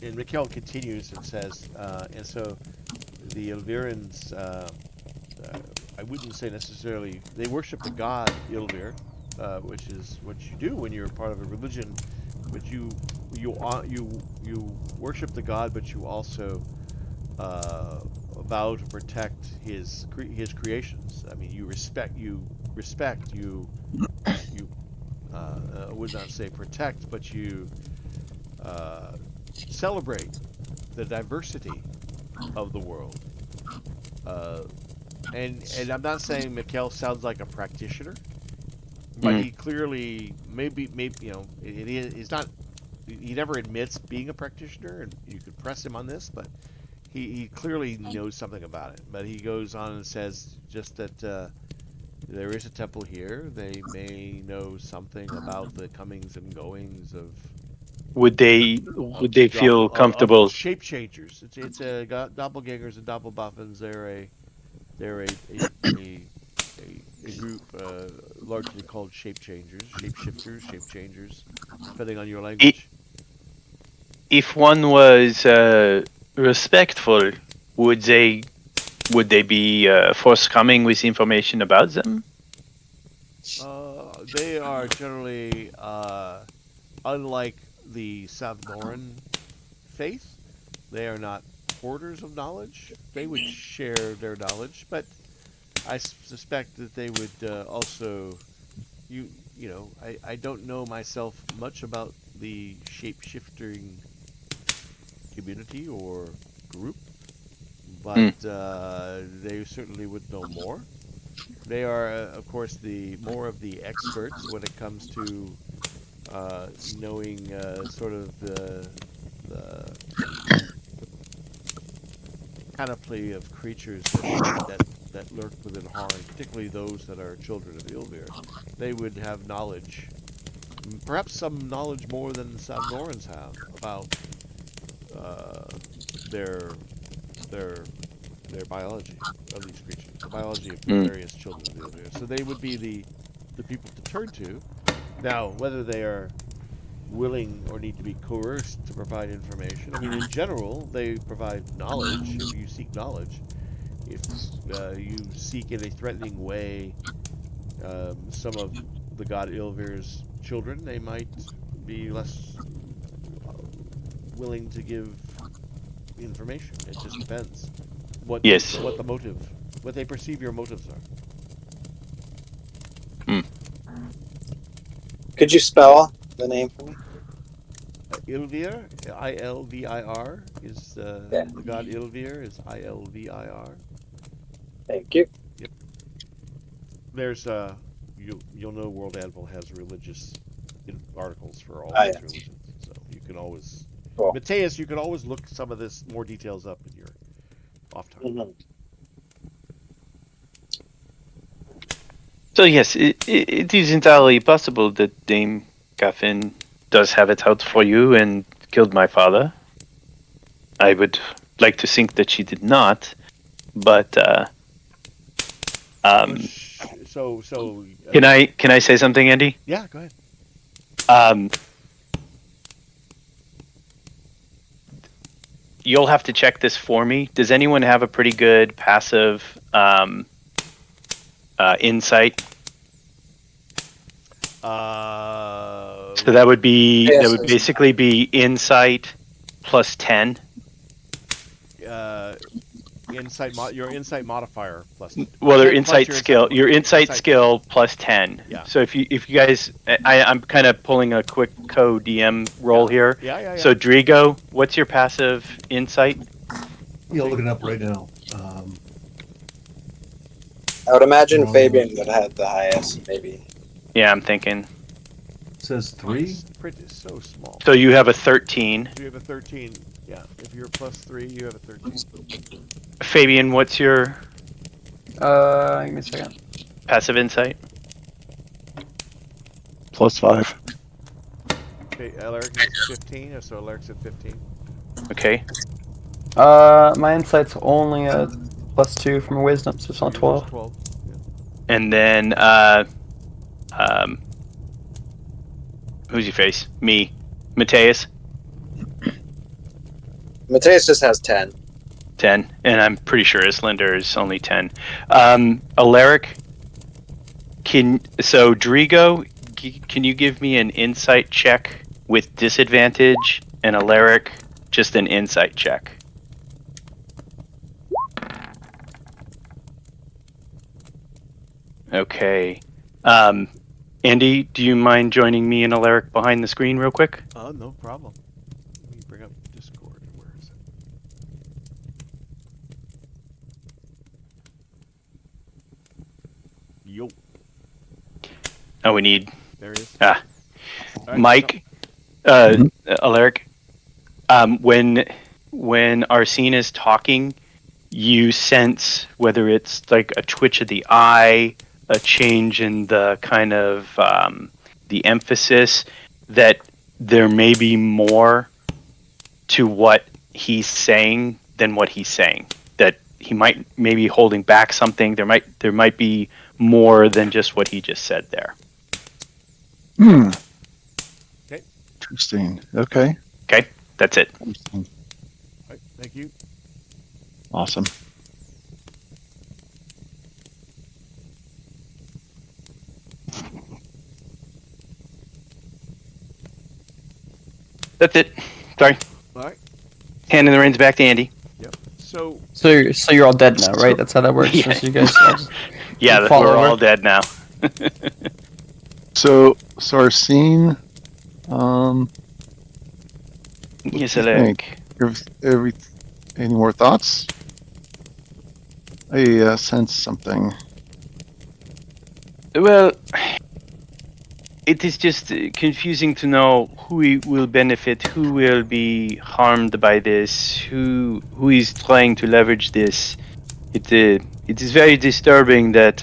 Mikkel continues and says, and so the Elvirans I wouldn't say necessarily they worship the god Ildir, which is what you do when you're part of a religion. But you worship the god, but you also uh, vow to protect his creations. I mean, you I would not say protect, but you uh, celebrate the diversity of the world. Uh, and I'm not saying Mikhail sounds like a practitioner, but Mm. he clearly maybe he's not. He never admits being a practitioner, and you could press him on this, but he clearly knows something about it. But he goes on and says just that there is a temple here. They may know something about the comings and goings Would they feel of comfortable? shape changers. It's a doppelgangers and doppelboffins. They're a group largely called shape changers, shapeshifters, shape changers, depending on your I- language. If one was respectful, would they be forthcoming with information about them? They are generally unlike the Savmoran faith. They are not hoarders of knowledge. They would share their knowledge, but I suspect that they would also you you know I don't know myself much about the shape shifting community or group, but Mm. they certainly would know more. They are, of course, the more of the experts when it comes to knowing sort of the panoply of creatures that lurk within Harn, particularly those that are children of Ilvir. They would have knowledge, perhaps some knowledge more than the Savnorans have about uh, their their their biology of these creatures, the biology of the Mm. various children of Ilvir. So they would be the people to turn to. Now, whether they are willing or need to be coerced to provide information. I mean, in general, they provide knowledge if you seek knowledge. If you seek in a threatening way some of the god Ilvir's children, they might be less uh, willing to give information. It just depends Yes. what the motive, what they perceive your motives are. Mm. Could you spell the name for me? Ilvir, Ilvir, is Yeah. the god Ilvir is Ilvir. Thank you. Yep. There's you'll know World Anvil has religious articles for all Oh, these yeah. religions, so you can always Cool. Mateus, you can always look some of this more details up in your off time. Mhm. So yes, it is entirely possible that Dame Caffin does have it out for you and killed my father. I would like to think that she did not, but So can I say something, Andy? yeah, go ahead. You'll have to check this for me. Does anyone have a pretty good passive insight? So that would Yes. basically be insight plus 10. Your insight modifier plus. Well, their plus insight skill, your insight skill plus 10. Yeah. So if you guys, I'm kind of pulling a quick co-DM roll here. Yeah. So Drigo, what's your passive insight? Yeah, looking it up right now. I would imagine No. Fabian would have the highest, maybe. Yeah, I'm thinking. It says 3. It's pretty so small. So you have a 13. You have a 13. Yeah. If you're plus 3, you have a 13. Fabian, what's your Give me a second. passive insight? +5. Okay, Alaric is 15, so Alaric's at 15. Okay. My insight's only a +2 from wisdom, so it's on Yours is 12. 12. Yeah. And then who's your face? Me. Mateus. Mateus just has 10. 10, and I'm pretty sure Islander is only 10. Alaric, Drigo, can you give me an insight check with disadvantage, and Alaric, just an insight check? Okay. Andy, do you mind joining me and Alaric behind the screen real quick? No problem. Let me bring up Discord. Where is it? Yo, Oh, we need there it is. Ah. All right, Mike, Alaric. When Arsene is talking, you sense whether it's like a twitch of the eye, a change in the kind of the emphasis, that there may be more to what he's saying than what he's saying. That he might maybe holding back something. There might be more than just what he just said there. Hmm. Okay. Interesting. Okay. Okay, that's it. Interesting. All right, thank you. Awesome. That's it. Sorry. All right. Handing the reins back to Andy. Yep. So So you're all dead now, right? That's how that works. Yeah. So you guys all just Yeah, You fall we're over? all dead now. So Arsene, what Yes, do you Alaric. think? Any more thoughts? I sense something. Well, it is just confusing to know who will benefit, who will be harmed by this, who is trying to leverage this. It is very disturbing that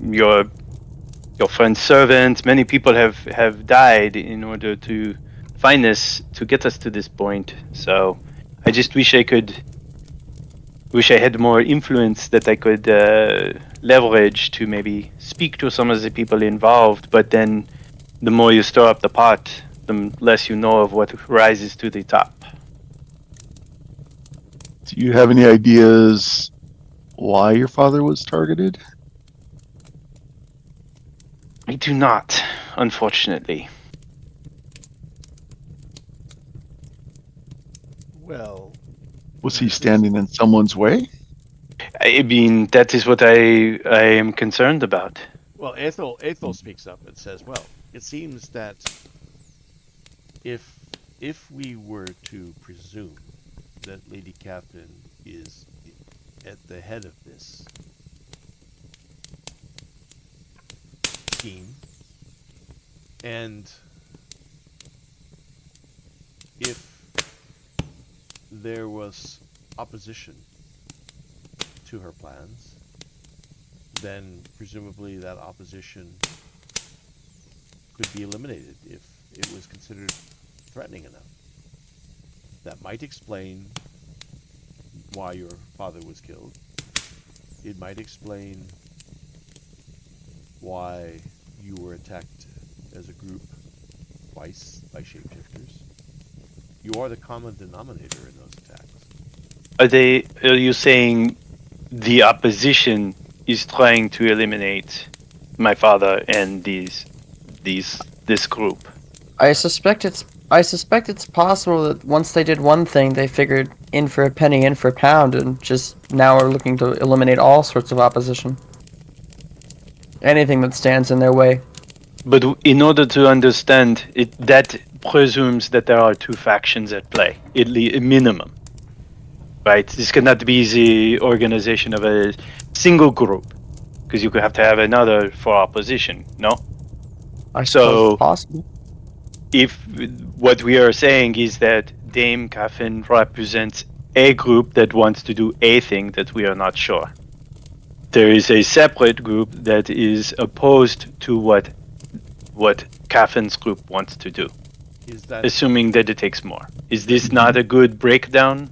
your friend's servant, many people have died in order to find this, to get us to this point. So I just wish I had more influence that I could leverage to maybe speak to some of the people involved. But then the more you stir up the pot, the less you know of what rises to the top. Do you have any ideas why your father was targeted? I do not, unfortunately. well, Was he standing in someone's way? I mean, that is what I am concerned about. well, Ethel speaks up and says, "Well, it seems that if we were to presume that Lady Catherine is at the head of this scheme, and if there was opposition to her plans, then presumably that opposition could be eliminated if it was considered threatening enough. That might explain why your father was killed. It might explain why you were attacked as a group twice by shapeshifters. You are the common denominator in those attacks. Are you saying the opposition is trying to eliminate my father and this group? I suspect it's possible that once they did one thing, they figured in for a penny, in for a pound, and just now are looking to eliminate all sorts of opposition. Anything that stands in their way. But in order to understand it, that presumes that there are two factions at play, at least a minimum. Right? This cannot be the organization of a single group, because you could have to have another for opposition. No. I So- suppose it's possible. If what we are saying is that Dame Coffin represents a group that wants to do a thing that we are not sure. There is a separate group that is opposed to what Coffin's group wants to do, Is that assuming that it takes more. Is this not a good breakdown?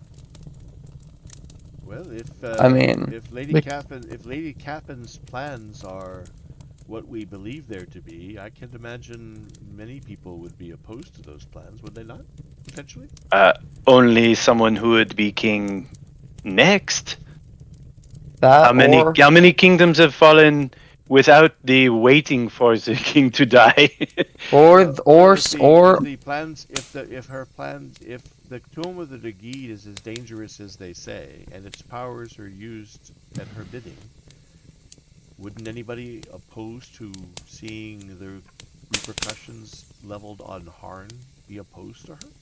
well? If I mean, if Lady Catherine, if Lady Catherine's plans are what we believe there to be, I can imagine many people would be opposed to those plans, would they not? Potentially? Only someone who would be king next. That or How many kingdoms have fallen without the waiting for the king to die? Well, if or the plans, if her plans, if the Tomb of the Dagid is as dangerous as they say, and its powers are used at her bidding, wouldn't anybody opposed to seeing the repercussions leveled on Harn be opposed to her?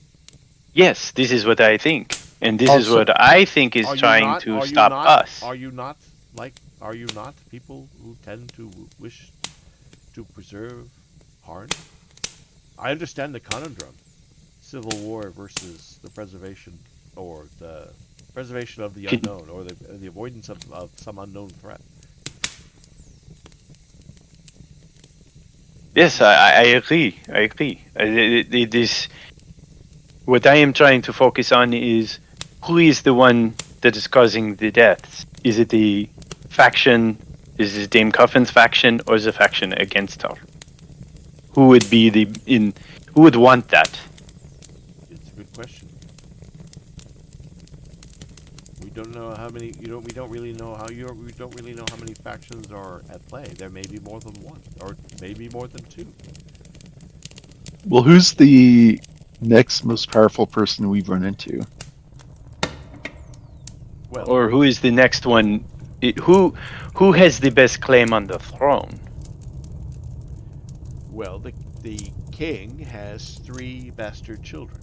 Yes, this is what I think, and this is also what I think is Are you trying not? to Are you stop not? us. Are you not like? Are you not people who tend to wish to preserve Harn? I understand the conundrum: civil war versus the preservation, or the preservation of the Can- unknown, or the avoidance of some unknown threat. Yes, I agree. I agree. This what I am trying to focus on is who is the one that is causing the deaths? Is it the faction? Is it Dame Coffin's faction, or the faction against her? Who would be Who would want that? It's a good question. We don't know how many. We don't really know how you. We don't really know how many factions are at play. There may be more than one, or maybe more than two. Well, who's the next most powerful person we've run into? Well, Or who is the next one? Who has the best claim on the throne? well, the king has three bastard children.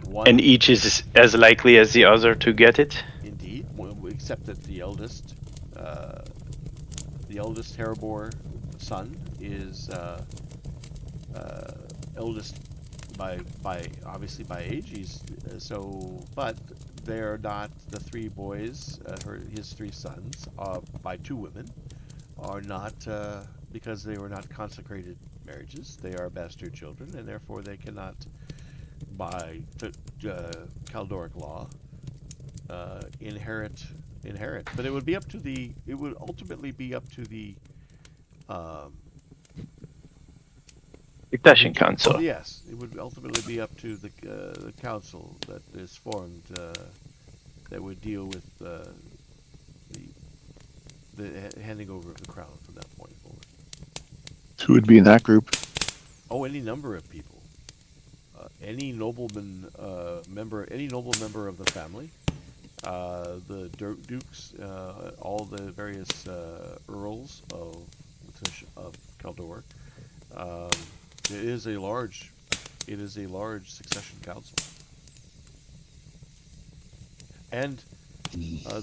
One, And each is as likely as the other to get it? indeed, except that the eldest Terrabor son is eldest by obviously by age. He's but they're not the three boys. His three sons, by two women, are not because they were not consecrated marriages. They are bastard children, and therefore they cannot, by Caldoric law, inherit. But it would be up to the. It would ultimately be up to the. Um, Succession Council. yes, it would ultimately be up to the council that is formed that would deal with the handing over of the crown from that point forward. Who would be in that group? Oh, any number of people. Any noble member of the family, the dukes, all the various earls of Caldor. Um, it is a large succession council, and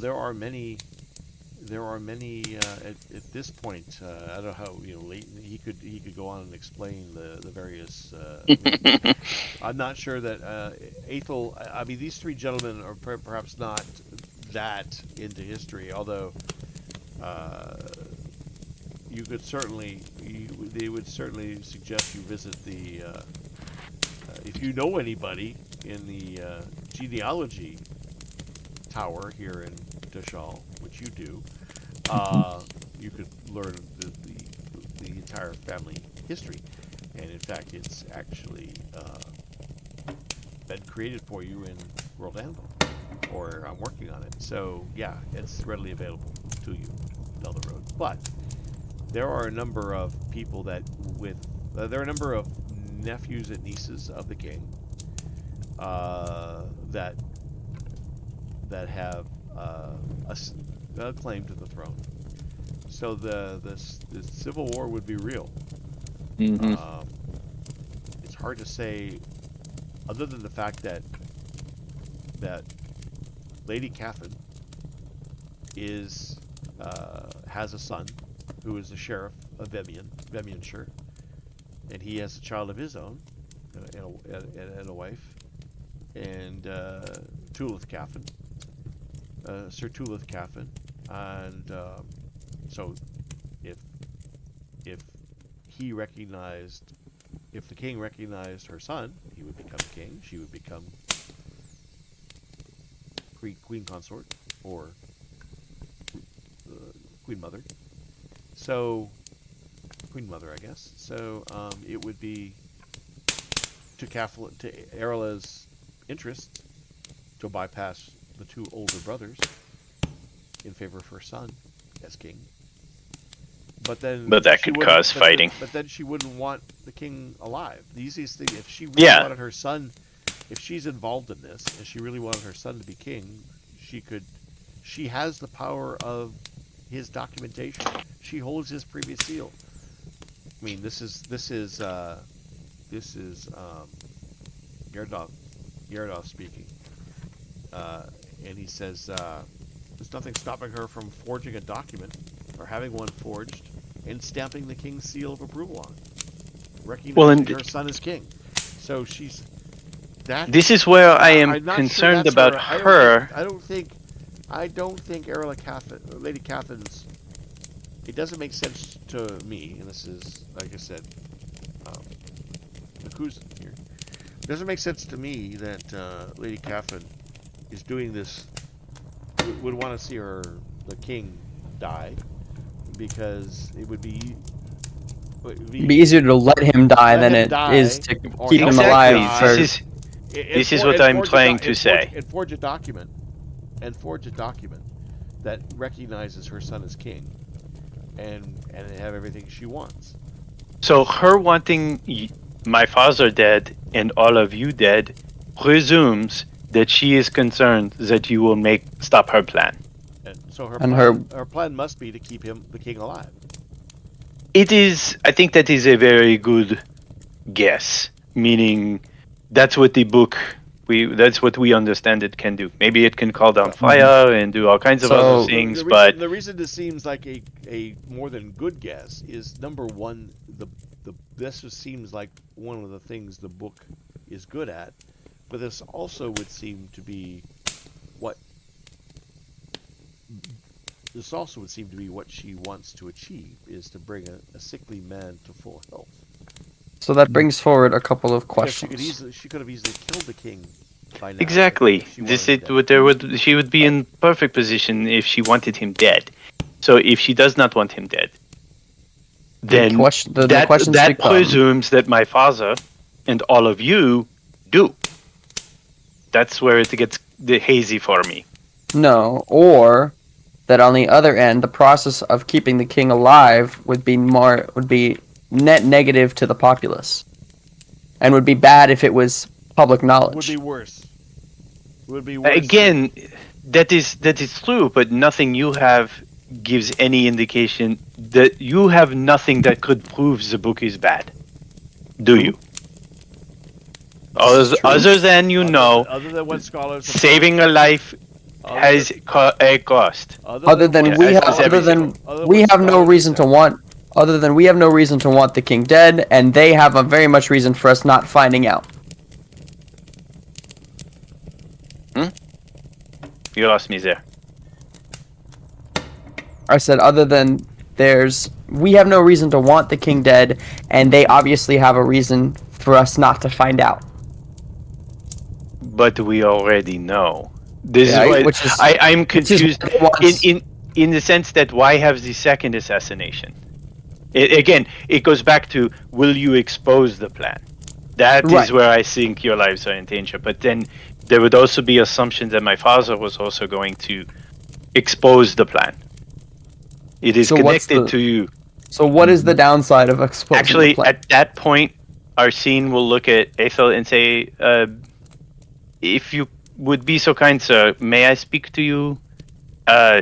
there are many. At this point. I don't know how Leighton, he could go on and explain the various. I'm not sure that Aethel. I mean, these three gentlemen are perhaps not that into history, although you could certainly. They would certainly suggest you visit the. If you know anybody in the genealogy tower here in Dashal, which you do, you could learn the entire family history. And in fact, it's actually been created for you in World Anvil, or I'm working on it. So yeah, it's readily available to you down the road. But there are a number of people there are a number of nephews and nieces of the king that have a claim to the throne. So the civil war would be real. Mm-hmm. It's hard to say, other than the fact that Lady Catherine has a son who is the sheriff of Vemianshire, and he has a child of his own and a wife, and Tulith Caffin, Sir Tulith Caffin, and so if if he recognized, if the king recognized her son, he would become king. She would become queen consort or queen mother. So, Queen Mother, I guess. So it would be to Erla's interest to bypass the two older brothers in favor of her son as king. But then, But that could cause fighting. But then she wouldn't want the king alive. The easiest thing, if she really wanted her son, if she's involved in this, and she really wanted her son to be king, she could. She has the power of his documentation. She holds his previous seal. I mean, this is Gyardov speaking, and he says there's nothing stopping her from forging a document or having one forged and stamping the king's seal of approval on it, recognizing her son as king. So she's that. This is where I am concerned about her. I don't think Lady Catherine's. It doesn't make sense to me, and this is, like I said, who's here. It doesn't make sense to me that Lady Catherine is doing this. Would want to see the king die, because it would be easier to let him die than it is to keep him alive. This is what I'm trying to say. And forge a document that recognizes her son as king, and have everything she wants. So her wanting my father dead and all of you dead presumes that she is concerned that you will stop her plan. And so her plan must be to keep the king alive. It is. I think that is a very good guess. Meaning, that's what the book. That's what we understand it can do. Maybe it can call down fire and do all kinds of other things. The reason this seems like a more than good guess is, number one, this just seems like one of the things the book is good at, but this also would seem to be what she wants to achieve, is to bring a sickly man to full health. So that brings forward a couple of questions. She could have easily killed the king by now. Exactly. She would be in perfect position if she wanted him dead. So if she does not want him dead, then that presumes that my father and all of you do. That's where it gets hazy for me. No, or that on the other end, the process of keeping the king alive would be net negative to the populace, and would be bad if it was public knowledge. Would be worse. Again, that is true, but nothing you have gives any indication that you have nothing that could prove the book is bad. Do you? Other than other than what scholars saving a life has a cost. Other than we have no reason to want the king dead, and they have a very much reason for us not finding out. You lost me there. I said, we have no reason to want the king dead, and they obviously have a reason for us not to find out. But we already know. I'm confused in the sense that why have the second assassination? It goes back to, will you expose the plan? That is where I think your lives are in danger. But then there would also be assumption that my father was also going to expose the plan. It is connected to you. So what is the downside of exposing the plan? At that point, Arsene will look at Ethel and say, if you would be so kind, sir, may I speak to you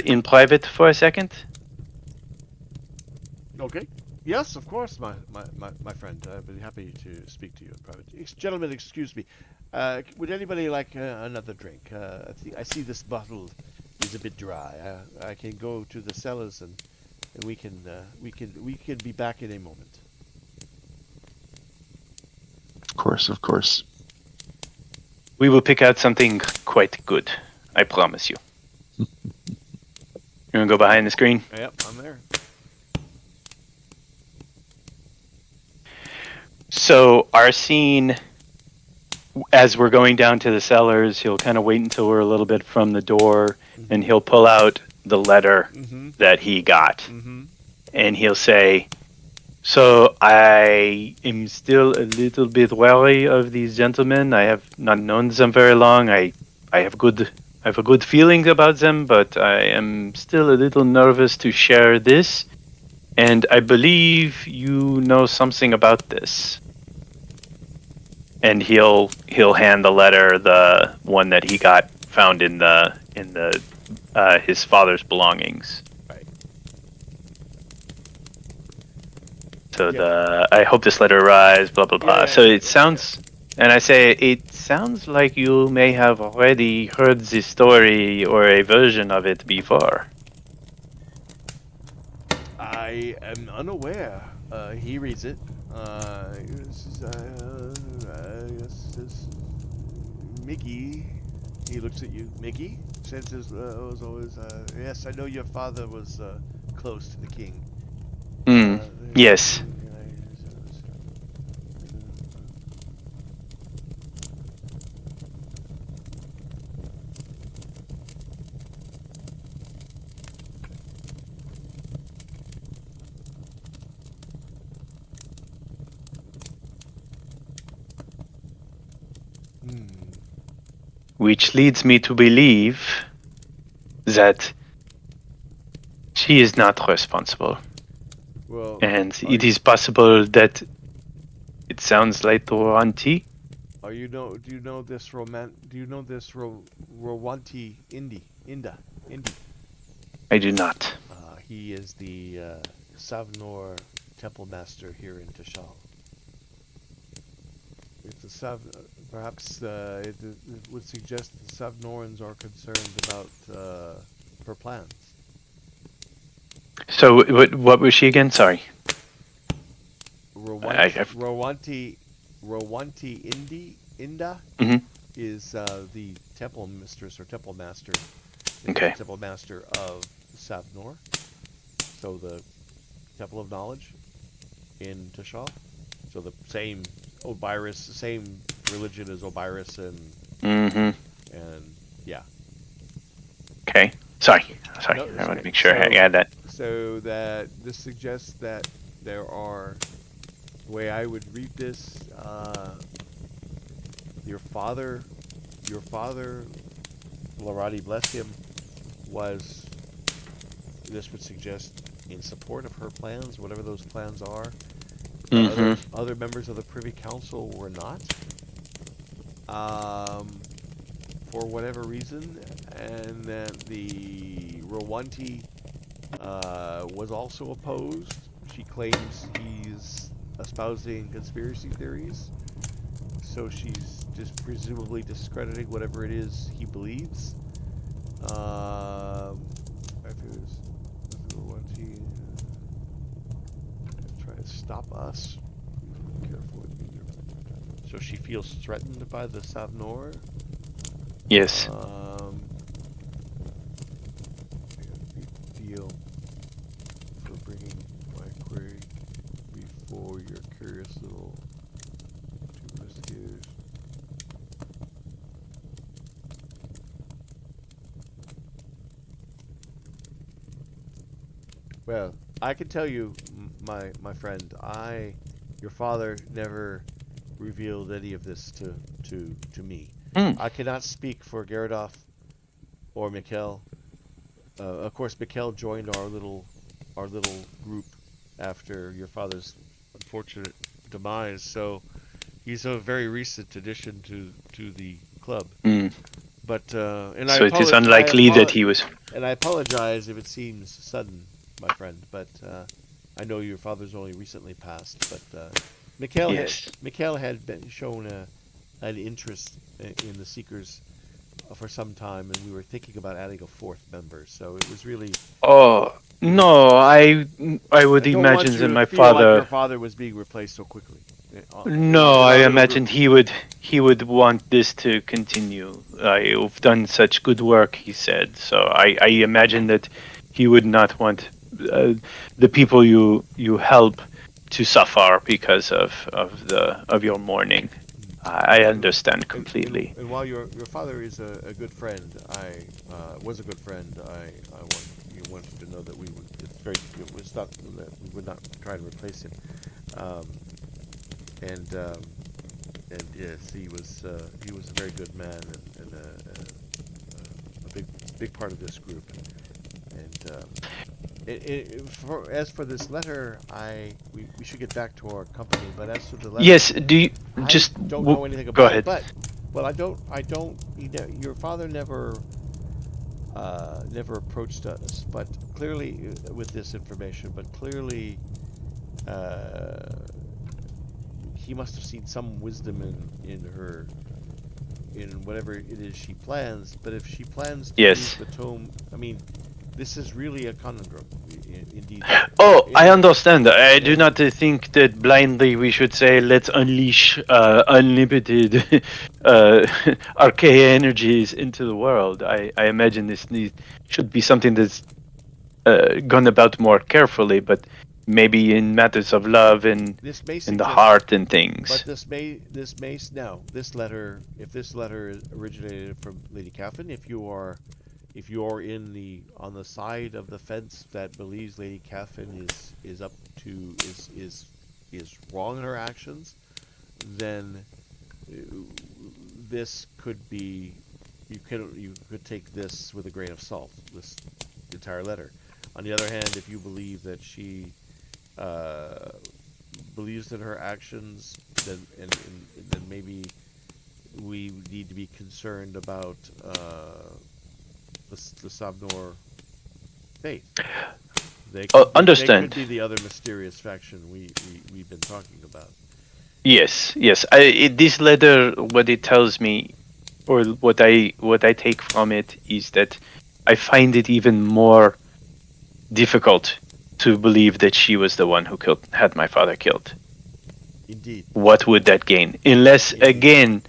in private for a second? Okay. Yes, of course, my friend. I'd be happy to speak to you in private. Gentlemen, excuse me. Would anybody like another drink? I see this bottle is a bit dry. I can go to the cellars and we can be back in a moment. Of course. We will pick out something quite good. I promise you. You want to go behind the screen? Yep, I'm there. So Arsene, as we're going down to the cellars, he'll kind of wait until we're a little bit from the door, and he'll pull out the letter that he got. and he'll say, "So I am still a little bit wary of these gentlemen. I have not known them very long. I have a good feeling about them, but I am still a little nervous to share this. And I believe you know something about this." And he'll hand the letter, the one that he got found in the his father's belongings. Right. So Yeah. I hope this letter arrives, blah blah blah. Yeah, So it yeah. sounds, and I say it sounds like you may have already heard this story or a version of it before. I am unaware. He reads it. Mickey. He looks at you. Mickey says was always. Yes, I know your father was close to the king. Hmm. Yes. Hmm. Which leads me to believe that she is not responsible. Well, And are it you is possible that it sounds like Toranti. are you know? Do you know this Do you know this Rowanti Indi? I do not. He is the Savnor temple master here in Tashal. If the perhaps it would suggest that the Savnorans are concerned about her plans. So what was she again? Sorry. I've. Rowanti Inda Mhm. is the temple mistress or temple master, the Okay. temple master of Savnor. So the temple of knowledge in Tashal. So the same Obirus, same religion as Obirus Mhm. and yeah. Okay. Sorry. No, I it's want to okay. make sure I had that. So that this suggests that there are. The way I would read this, your father, Larati, bless him, was. This would suggest in support of her plans, whatever those plans are. But Mhm. other members of the Privy Council were not, um, for whatever reason, and that the Rowanti was also opposed. She claims he's espousing conspiracy theories, so she's just presumably discrediting whatever it is he believes. If it was Rowanti try to stop us. Be careful with me. So she feels threatened by the Savnor. Yes. Big deal for bringing my query before your curious little two investigators. Well, I can tell you, my friend, your father never revealed any of this to me. Mm. I cannot speak for Gyarados or Mikkel. Of course, Mikkel joined our little group after your father's unfortunate demise, so he's a very recent addition to the club. Mm. But So it is unlikely that he was. and I apologize if it seems sudden, my friend. But I know your father's only recently passed. But Yes. Mikhail had been shown an interest in the Seekers for some time, and we were thinking about adding a fourth member. So it was really Oh it was. no, I would I don't want imagine you that to my feel like your father. father was being replaced so quickly No, in I our little imagined group. he would want this to continue. You've done such good work, he said. So I imagine that he would not want the people you help to suffer because of your mourning. I understand completely. And while your father is a good friend, I was a good friend. I want want you to know that it was not that we would not try to replace him. Um, and yes, he was a very good man and a big part of this group. And as for this letter, we should get back to our company. But as for the letter, Yes. Do you I just don't know anything go about it. ahead? But well, I don't. Your father never approached us, but clearly with this information. But clearly, uh, he must have seen some wisdom in her, in whatever it is she plans. But if she plans to use Yes. the tome, I mean, this is really a conundrum, indeed. Oh, I In, understand. I do yeah, not think that blindly we should say let's unleash unlimited archea energies into the world. I imagine should be something that's gone about more carefully, but maybe in matters of love and this may in the suggest, heart and but things. this letter, if this letter originated from Lady Catherine, if you are on the side of the fence that believes Lady Catherine is up to is wrong in her actions, then uh, this could be you could take this with a grain of salt. This entire letter. On the other hand, if you believe that she uh, believes in her actions, and then maybe we need to be concerned about the Sabnor faith. They could Understand. be the other mysterious faction we've been talking about. Yes, yes. This letter, what it tells me, or what I take from it, is that I find it even more difficult to believe that she was the one who had my father killed. Indeed, What would that gain? Unless indeed, again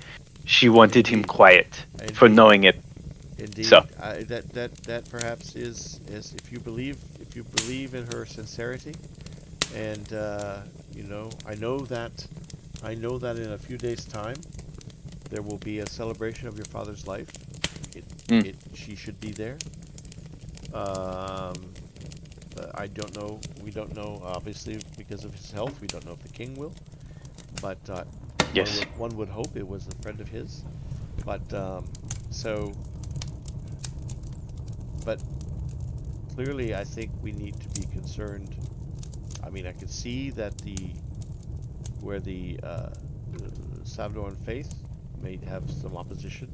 she wanted him indeed, quiet for indeed, knowing it. So indeed. That perhaps is if you believe in her sincerity, and I know that in a few days' time there will be a celebration of your father's life. mm, She should be there. Um, I don't know. We don't know, obviously, because of his health. We don't know if the king will. But yes, one would hope it was a friend of his. But so, but clearly, I think we need to be concerned. I mean, I could see that where the Salvadoran faith may have some opposition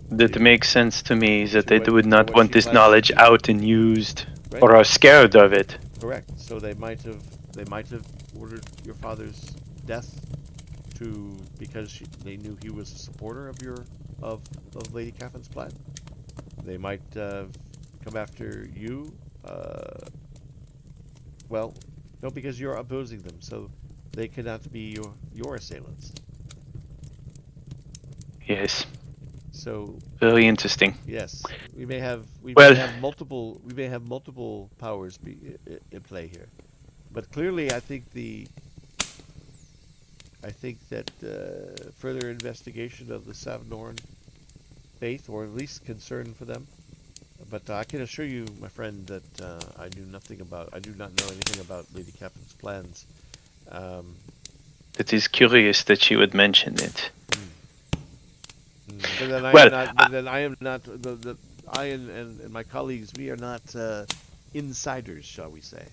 that to makes sense to me. That they would to not what want she this plans to knowledge do. out and used, Right? or are scared of it. Correct. So they might have ordered your father's death because they knew he was a supporter of Lady Catherine's plan. They might come after you. Well, no, because you're opposing them, so they cannot be your assailants. Yes, So very interesting. yes, we may Well, have multiple powers in play here. But clearly, I think that further investigation of the Savnorn faith, or at least concern for them. But I can assure you, my friend, that I do not know anything about Lady Catherine's plans. Um, it is curious that she would mention it. but then I am Well, not. But then I am not. I and my colleagues, we are not insiders, shall we say?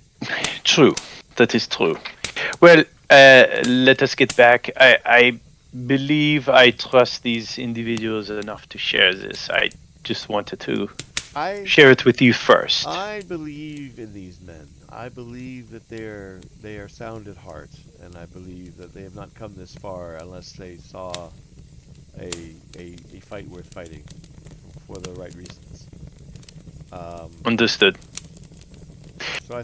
true. That is true. Well, let us get back. I believe I trust these individuals enough to share this. I just wanted to I share it with you first. I believe in these men. I believe that they are sound at heart, and I believe that they have not come this far unless they saw a fight worth fighting for the right reasons. Um, Understood. so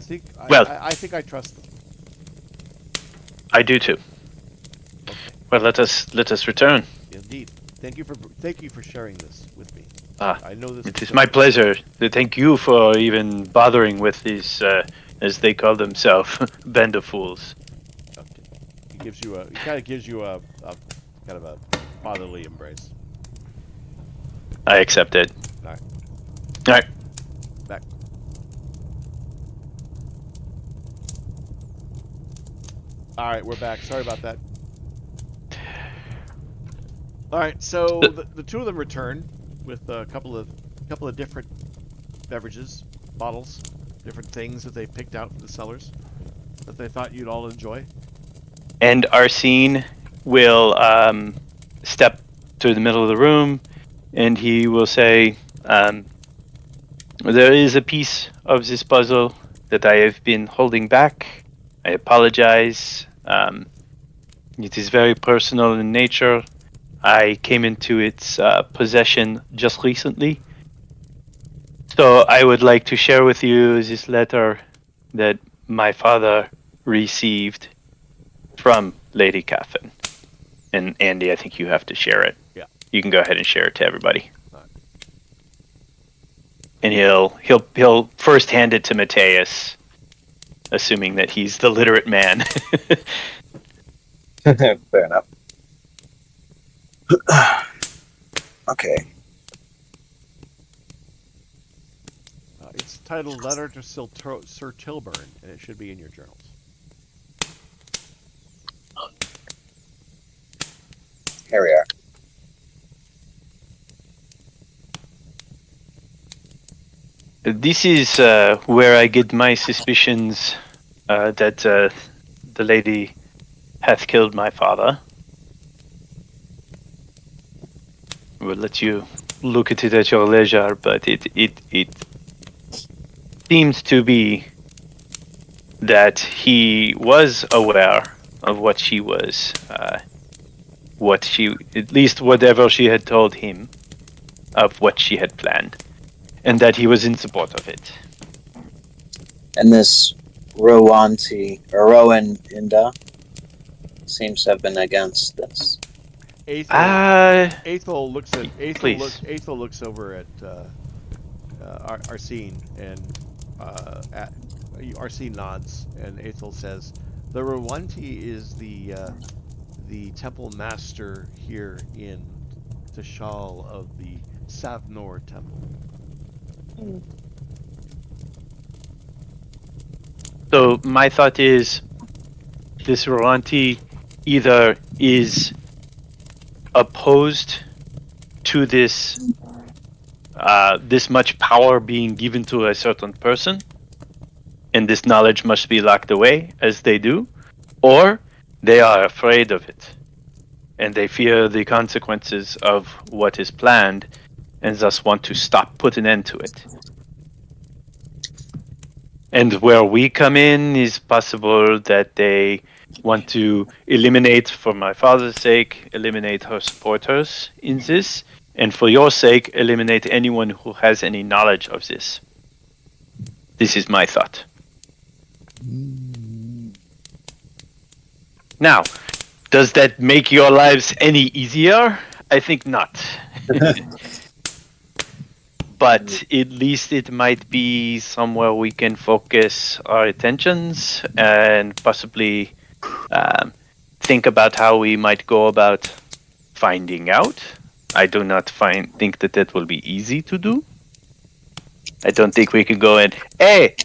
Well, I think I trust them. I do too. Okay, Well, let us return. indeed. Thank you for sharing this with me. Ah, I know this it was is my difficult. pleasure. To thank you for even bothering with these, as they call themselves, band of fools. Okay. He kind of gives you a kind of a fatherly embrace. I accept it. All right, All right. back. All right, we're back. Sorry about that. All right, so the two of them return with a couple of different beverages, bottles, different things that they picked out from the cellars that they thought you'd all enjoy. And Arsene will step to the middle of the room, and he will say, "There is a piece of this puzzle that I have been holding back. I apologize. It is very personal in nature. I came into its possession just recently. So I would like to share with you this letter that my father received from Lady Catherine." And Andy, I think you have to share it. Yeah. You can go ahead and share it to everybody. All right. And he'll first hand it to Mateus, assuming that he's the literate man. Fair enough. Okay. It's titled "Letter to Sir Tilburn," and it should be in your journals. Here we are. This is where I get my suspicions that the lady hath killed my father. We'll let you look at it at your leisure, but it seems to be that he was aware of what she was, at least whatever she had told him of what she had planned, and that he was in support of it. And this Rowan Inda seems to have been against this. Aethel looks at please. Aethel looks over at Arsene, and Arsene nods, and Aethel says, "The Rwanti is the temple master here in Tashal of the Savnor temple." So my thought is, this Roranti either is opposed to this this much power being given to a certain person, and this knowledge must be locked away, as they do, or they are afraid of it, and they fear the consequences of what is planned, and thus want to put an end to it. And where we come in is possible that they want to eliminate, for my father's sake, eliminate her supporters in this, and for your sake, eliminate anyone who has any knowledge of this. This is my thought. Now, does that make your lives any easier? I think not. But at least it might be somewhere we can focus our attentions and possibly think about how we might go about finding out. I do not think that will be easy to do. I don't think we could go in, "Hey,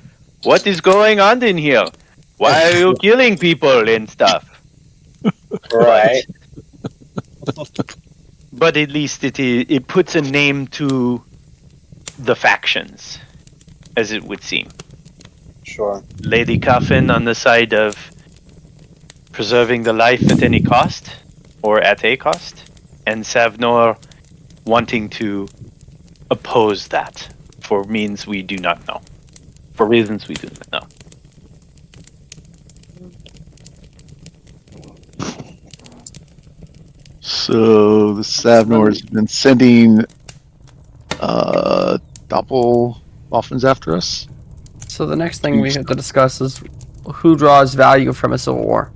what is going on in here? Why are you killing people and stuff?" Right. But at least it puts a name to the factions, as it would seem. Sure. Lady Coffin on the side of preserving the life at any cost, or at a cost, and Savnor wanting to oppose that for means we do not know. For reasons we do not know. So the Savnors have been sending Doppelboffins after us. So the next thing we have to discuss is who draws value from a civil war.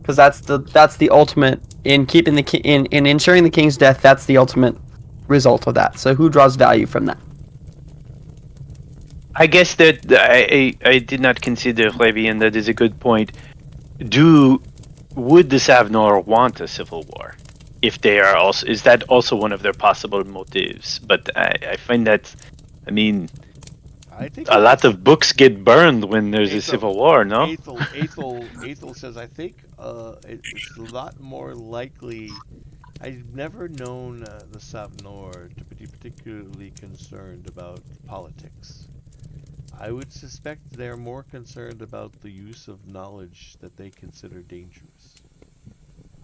Because that's the ultimate in keeping in ensuring the king's death. That's the ultimate result of that. So who draws value from that? I guess that I did not consider, Flavie, and that is a good point. Would the Savnor want a civil war? If they are also, is that also one of their possible motives? But I find that, I mean, I think A lot of books get burned when there's a Aethel- civil war, no? Aethel says, I think it's a lot more likely. I've never known the Savnor to be particularly concerned about politics. I would suspect they're more concerned about the use of knowledge that they consider dangerous.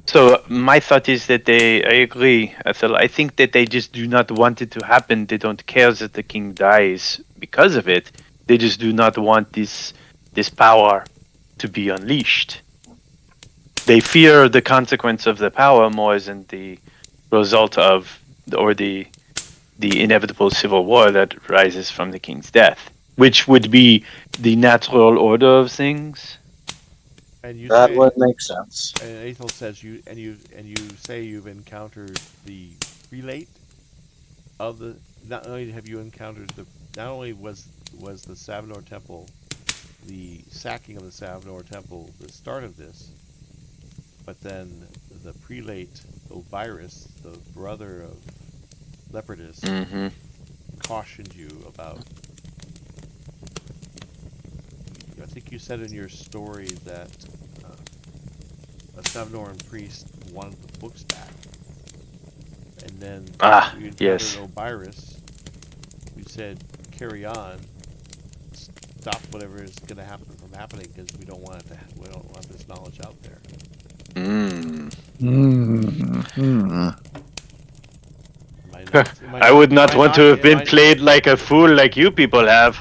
So my thought is that I agree, Ethel. I think that they just do not want it to happen. They don't care that the king dies because of it. They just do not want this power to be unleashed. They fear the consequence of the power more than the result of or the inevitable civil war that rises from the king's death, which would be the natural order of things. And you That say, would make sense. and Aethel says you say you've encountered the prelate of the. Not only have you encountered the. Not only was the Savnor temple, the sacking of the Savnor temple, the start of this, but then the prelate Ovirus, the brother of Leopardus, Mm-hmm. cautioned you about. I think you said in your story that a Savnoran priest wanted the books back, and then you encountered Yes. Ovirus, who said, "Carry on, stop whatever is going to happen from happening because we don't want we don't want this knowledge out there." Mm. I would not want to have been played like a fool like you people have.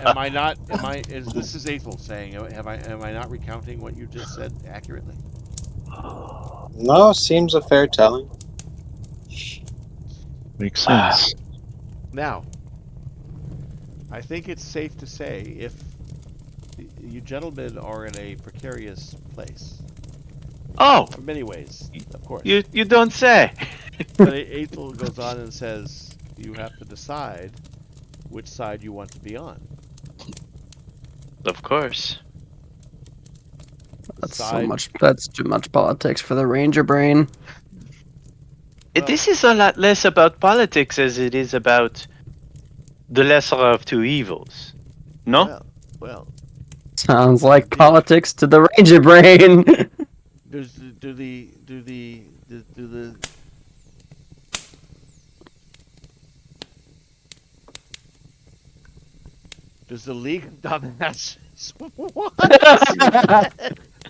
Am I not? This is Aethel saying? Am I not recounting what you just said accurately? No, seems a fair telling. Makes sense. Now, I think it's safe to say if you gentlemen are in a precarious place, Oh, in many ways, of course. you don't say. But Aethel goes on and says you have to decide which side you want to be on. Of course. That's too much politics for the ranger brain. Well, This is a lot less about politics as it is about the lesser of two evils. No? Well, Sounds like politics to the ranger brain. do the does the League of Jackasses want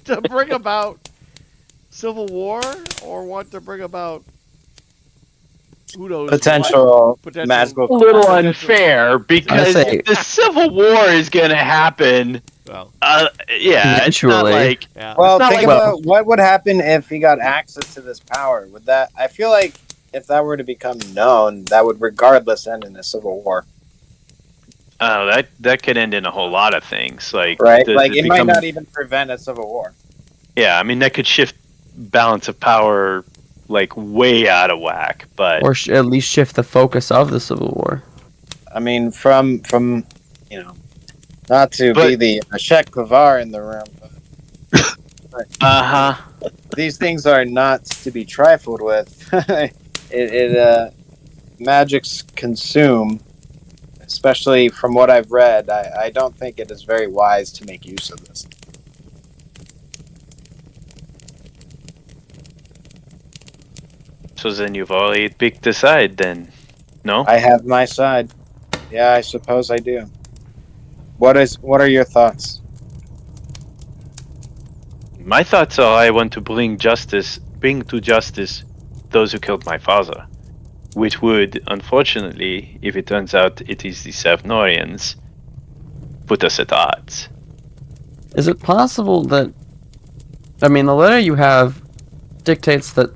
to bring about civil war or want to bring about who knows Potential magical. A little unfair because say- if the civil war is gonna happen. Well, Yeah, it's not Eventually. like yeah. Well, It's not think like- about what would happen if he got access to this power. Would that? I feel like if that were to become known, that would regardless end in a civil war, that could end in a whole lot of things. Like right? the- Like the it might become- not even prevent a civil war. Yeah, I mean that could shift balance of power like way out of whack. But Or at least shift the focus of the Civil War. I mean, from not to be But- the Ashek Kavar in the room, but these things are not to be trifled with. Magics consume, especially from what I've read. I don't think it is very wise to make use of this. So then you've already picked a side, then, no? I have my side. Yeah, I suppose I do. What are your thoughts? My thoughts are I want to bring to justice those who killed my father, which would, unfortunately, if it turns out it is the Savnorians, put us at odds. Is it possible that, I mean, the letter you have dictates that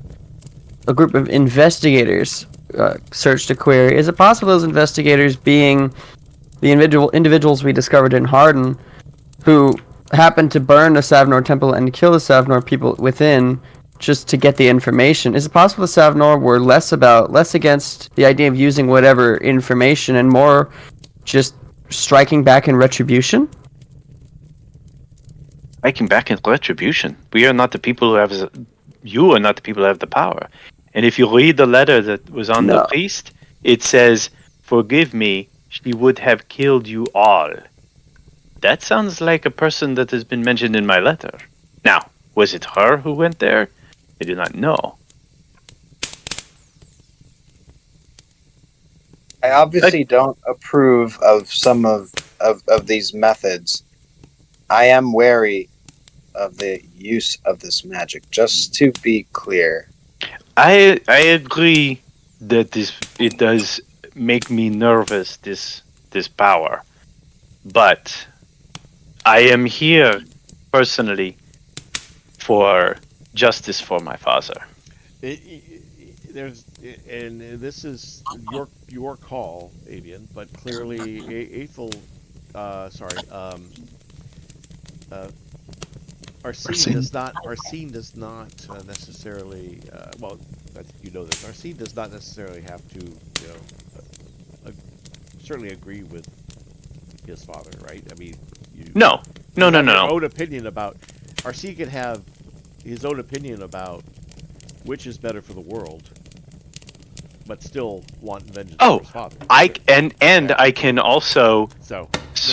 a group of investigators searched a query. Is it possible those investigators being the individuals we discovered in Harn, who happened to burn the Savnor temple and kill the Savnor people within just to get the information? Is it possible the Savnor were less against the idea of using whatever information and more just striking back in retribution? Striking back in retribution. We are not the people who have. You are not the people who have the power. And if you read the letter that was on the No. priest, it says, "Forgive me, she would have killed you all. That sounds like a person that has been mentioned in my letter. Now, was it her who went there? I do not know. I obviously don't approve of some of these methods. I am wary of the use of this magic, just to be clear. I agree that it does make me nervous, this power. But I am here personally for justice for my father. There's and this is your call, Avian, but clearly Aethel, sorry, uh, Arsene does not necessarily. Well, I think you know this. Arsene does not necessarily have to, uh, certainly agree with his father, right? I mean, you No, no, you no, have your no. own opinion about. Arsene can have his own opinion about which is better for the world, but still want vengeance for Oh, his father. I and Yeah. I can also So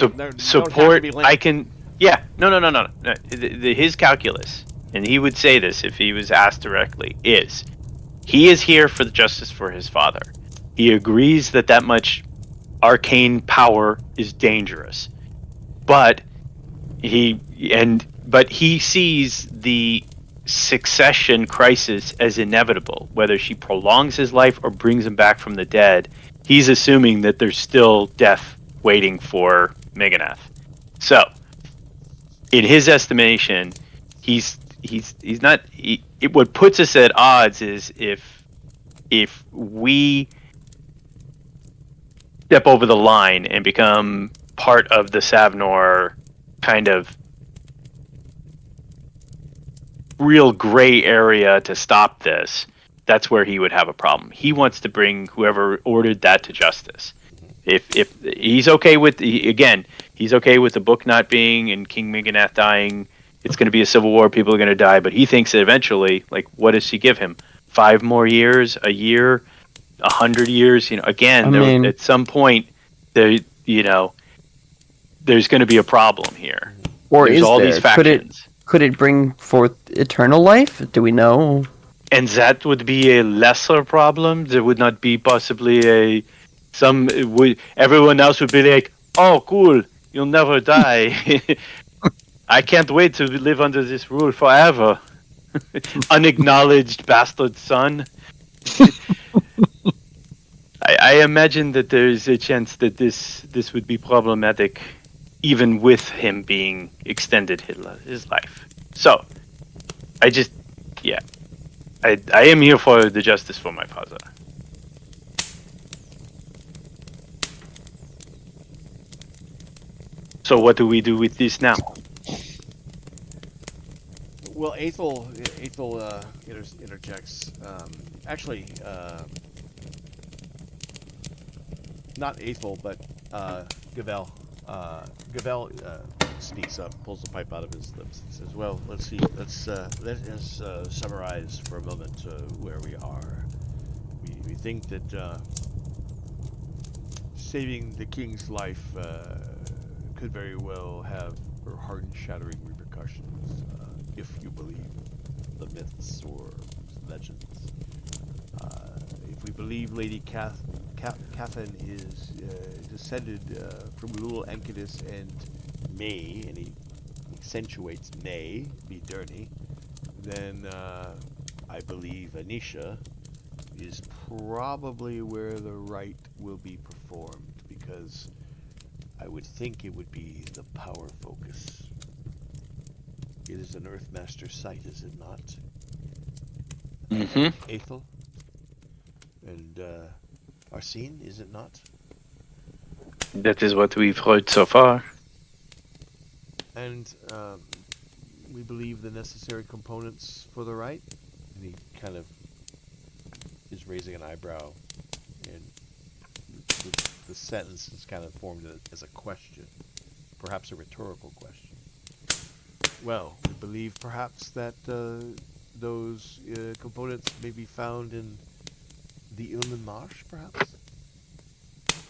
don't have to support. be I linked. can. Yeah. No. No. No. No. No. His calculus, and he would say this if he was asked directly, is he is here for the justice for his father. He agrees that that much arcane power is dangerous, but he sees the succession crisis as inevitable, whether she prolongs his life or brings him back from the dead. He's assuming that there's still death waiting for Megadeth. So, in his estimation, he's not. What puts us at odds is if we step over the line and become part of the Savnor kind of real gray area to stop this, that's where he would have a problem. He wants to bring whoever ordered that to justice. If he's okay with again, he's okay with the book not being and King Megadeth dying. It's going to be a civil war. People are going to die, but he thinks that eventually, like, what does she give him? 5 more years, a year, 100 years. Again, I mean, at some point, there, there's going to be a problem here. or There's is all there? these factions. Could it bring forth eternal life? Do we know? And that would be a lesser problem. There would not be possibly everyone else would be like, "Oh, cool, you'll never die. I can't wait to live under this rule forever." Unacknowledged bastard son. I imagine that there's a chance that this would be problematic, even with him being extended his life. So, I just, yeah. I am here for the justice for my father. So what do we do with this now? Well, Aethel interjects. Actually, not Aethel, but Gavel. Gavel sneaks up, pulls the pipe out of his lips, and says, "Well, let's see. Let us summarize for a moment where we are. We think that saving the king's life could very well have heart-shattering repercussions if you believe the myths or legends. If we believe Lady Catherine is descended from Lul Enkidu and may, and he accentuates may, be Derny, then I believe Anisha is probably where the rite will be performed, because I would think it would be the power focus. It is an Earthmaster site, is it not? Mm-hmm. Aethel? And Arsene, is it not? That is what we've heard so far. And we believe the necessary components for the rite? And he kind of is raising an eyebrow, and the sentence is kind of formed as a question, perhaps a rhetorical question. Well, we believe perhaps that those components may be found in the Ilmen Marsh, perhaps?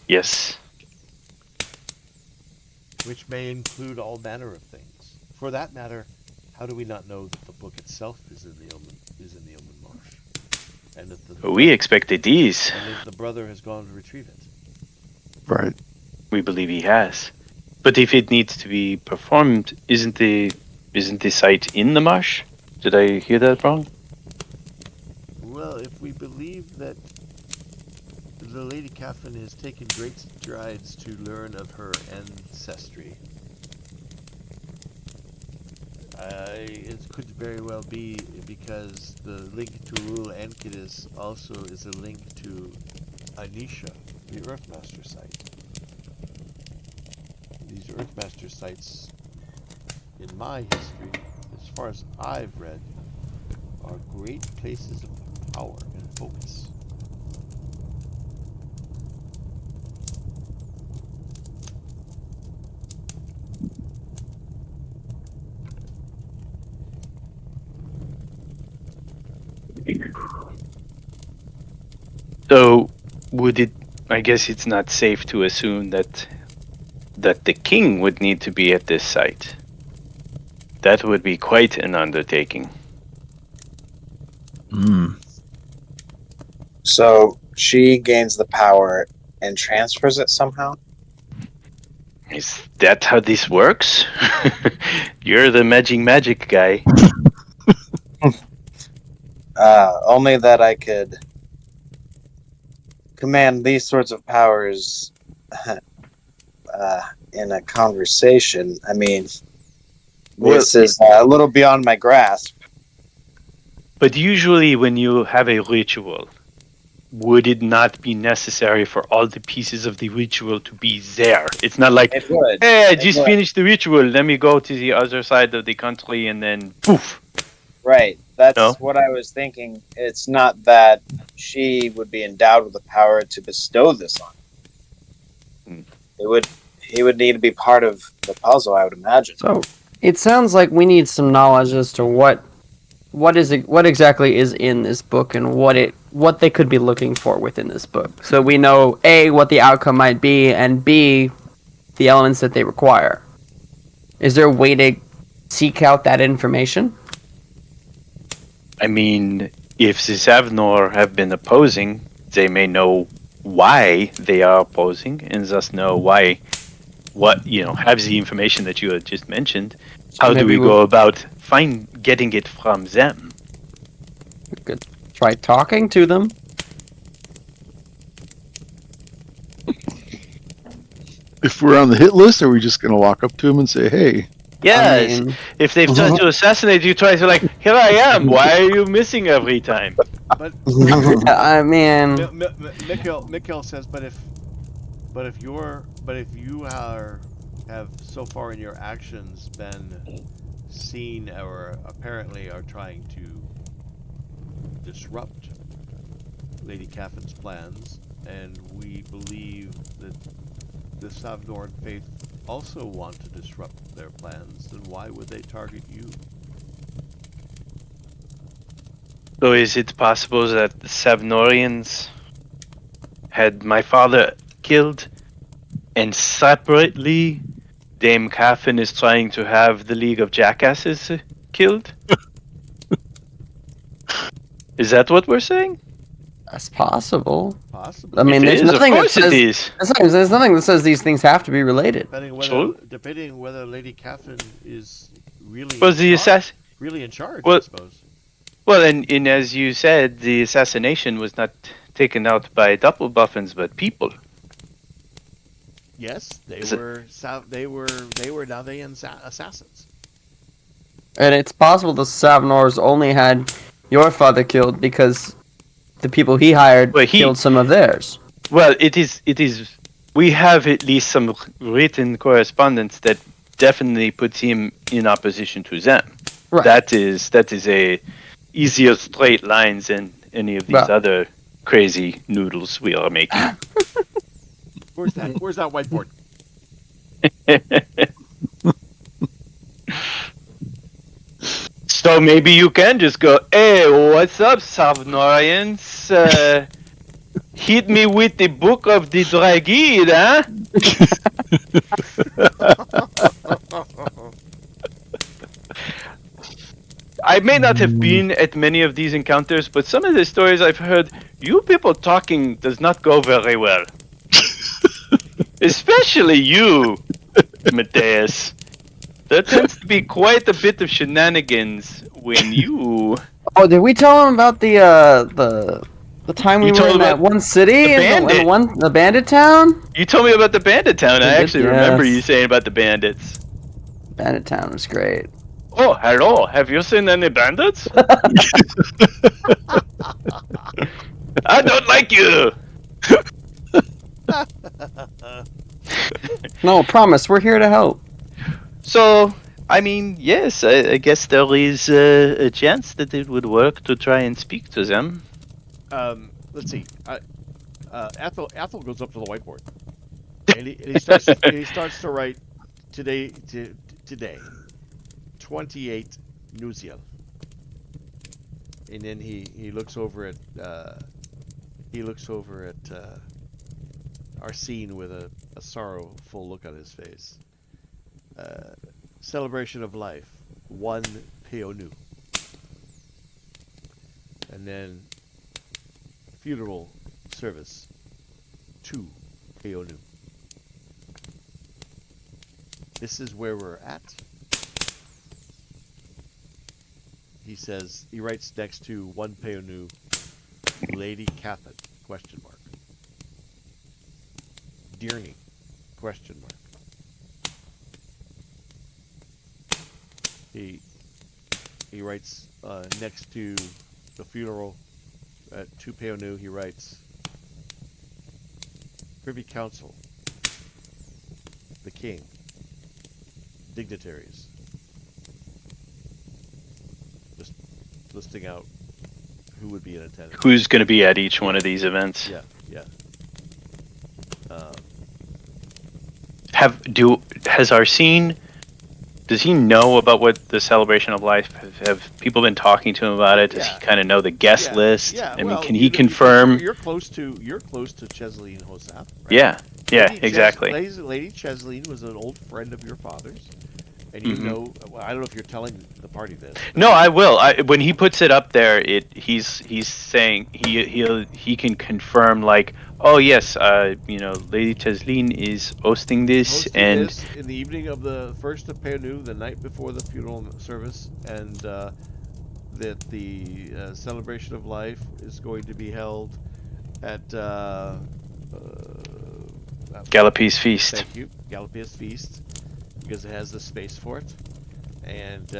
Yes. which may include all manner of things. For that matter, how do we not know that the book itself is in the Omen Marsh, and that We expected these. and that the brother has gone to retrieve it? Right. We believe he has. But if it needs to be performed, isn't the site in the marsh? Did I hear that wrong? Well, if we believe that the Lady Catherine has taken great strides to learn of her ancestry, it could very well be because the link to Rule Ankidis also is a link to Anisha, the Earthmaster site. These Earthmaster sites, in my history, as far as I've read, are great places of power and focus. So, would it? I guess it's not safe to assume that the king would need to be at this site. That would be quite an undertaking. So she gains the power and transfers it somehow? Is that how this works? You're the magic guy. Only that I could command these sorts of powers in a conversation. I mean, this is a little beyond my grasp. But usually when you have a ritual, would it not be necessary for all the pieces of the ritual to be there? It's not like, It would. hey, I It just would. finished the ritual, let me go to the other side of the country and then poof. Right. That's No? what I was thinking. It's not that she would be endowed with the power to bestow this on him. He would need to be part of the puzzle, I would imagine. So it sounds like we need some knowledge as to what exactly is in this book and what they could be looking for within this book. So we know A, what the outcome might be, and B, the elements that they require. Is there a way to seek out that information? I mean, if the Savnor have been opposing, they may know why they are opposing and thus know have the information that you had just mentioned. How do we go about getting it from them? We could try talking to them. If we're on the hit list, are we just going to walk up to him and say, "Hey"? Yes. I mean, If they've tried to assassinate you twice, you're like, here I am. Why are you missing every time? But I mean, Mikhail says, but if you have so far in your actions been seen or apparently are trying to disrupt Lady Catherine's plans, and we believe that the Savnorn faith also want to disrupt their plans, then why would they target you? So is it possible that the Savnorians had my father killed, and separately Dame Catherine is trying to have the League of Jackasses killed? Is that what we're saying? that's possible. Possibly. I mean, If it there's is, nothing of that course says it is. there's nothing that says these things have to be related. Depending whether Lady Catherine is really Was the really in charge, Well- I suppose. Well, and as you said, the assassination was not taken out by Doppelbuffins, but people. Yes, they Is it- were now they assassins. And it's possible the Savnors only had your father killed because the people he hired Well, killed some of theirs. Well, it is. We have at least some written correspondence that definitely puts him in opposition to them. Right. That is a easier straight lines than any of these Well- other crazy noodles we are making. Where's that whiteboard? So maybe you can just go, hey, what's up, Savnorians? hit me with the book of the dragon, huh? I may not have been at many of these encounters, but some of the stories I've heard, you people talking does not go very well. Especially you, Mateus. There tends to be quite a bit of shenanigans when you... Oh, did we tell him about the time we You were told in that about one city the in bandit. the bandit town? You told me about the bandit town. I I did, actually remember you yes. saying about the bandits. Bandit town was great. Oh, hello. Have you seen any bandits? I don't like you. No, promise, we're here to help. So, I mean, yes, I guess there is a chance that it would work to try and speak to them. Let's see. Ethel goes up to the whiteboard, and he starts to write today. Today, 28 Nuziel. And then he looks over at Arsene with a sorrowful look on his face. Celebration of life, 1 Peonu. And then funeral service, 2 Peonu. This is where we're at. He says, he writes next to 1 Peonu, Lady Cathet, question mark. Dearning, question mark. He writes next to the funeral at 2 Peonu, he writes Privy Council, the King, dignitaries. Just listing out who would be in attendance. Who's going to be at each one of these events? Yeah, yeah. Has Arsene? Does he know about what the celebration of life? Have people been talking to him about it? Does he kind of know the guest list? Yeah. I mean, Well, can he confirm? You're close to Chesley and Hosap, right? Yeah, Lady exactly. Lady Chesley was an old friend of your father's, and you know. Well, I don't know if you're telling the party this. No, I will. When he puts it up there, he's saying he can confirm, like, oh yes, Lady Chesley is hosting this, and this in the evening of the 1st of Peonu, the night before the funeral service, and that the celebration of life is going to be held at Galapis Feast. Thank you, Galapis Feast, because it has the space for it, and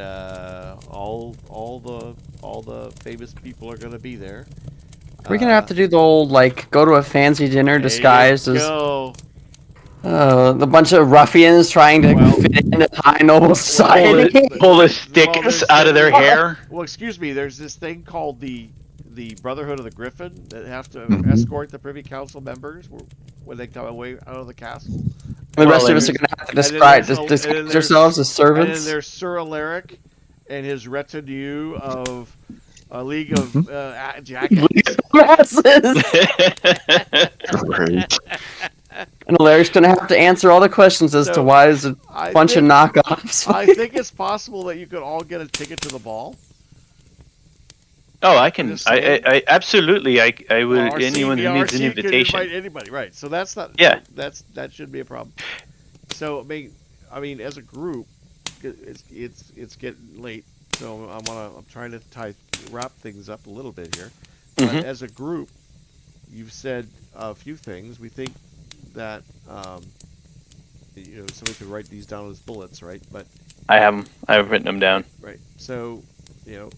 all the famous people are going to be there. We're gonna have to do the old, like, go to a fancy dinner disguised as the bunch of ruffians trying to fit into high noble society. Pull the sticks out of their hair. Well, excuse me. There's this thing called the Brotherhood of the Griffin that have to escort the Privy Council members when they come away out of the castle. The rest of us are gonna have to disguise ourselves as servants. And then there's Sir Alaric and his retinue of a League of Jackasses. Great. And Larry's gonna have to answer all the questions as to why there's a bunch of knockoffs. I think it's possible that you could all get a ticket to the ball. Oh, I can. I absolutely. I would. Anyone who needs an invitation. Invite anybody, right? So that's not. Yeah. That shouldn't be a problem. So I mean, as a group, it's getting late. So I'm trying to wrap things up a little bit here. But as a group, you've said a few things. We think that somebody could write these down as bullets, right? But I have them. I've written them down. Right. So the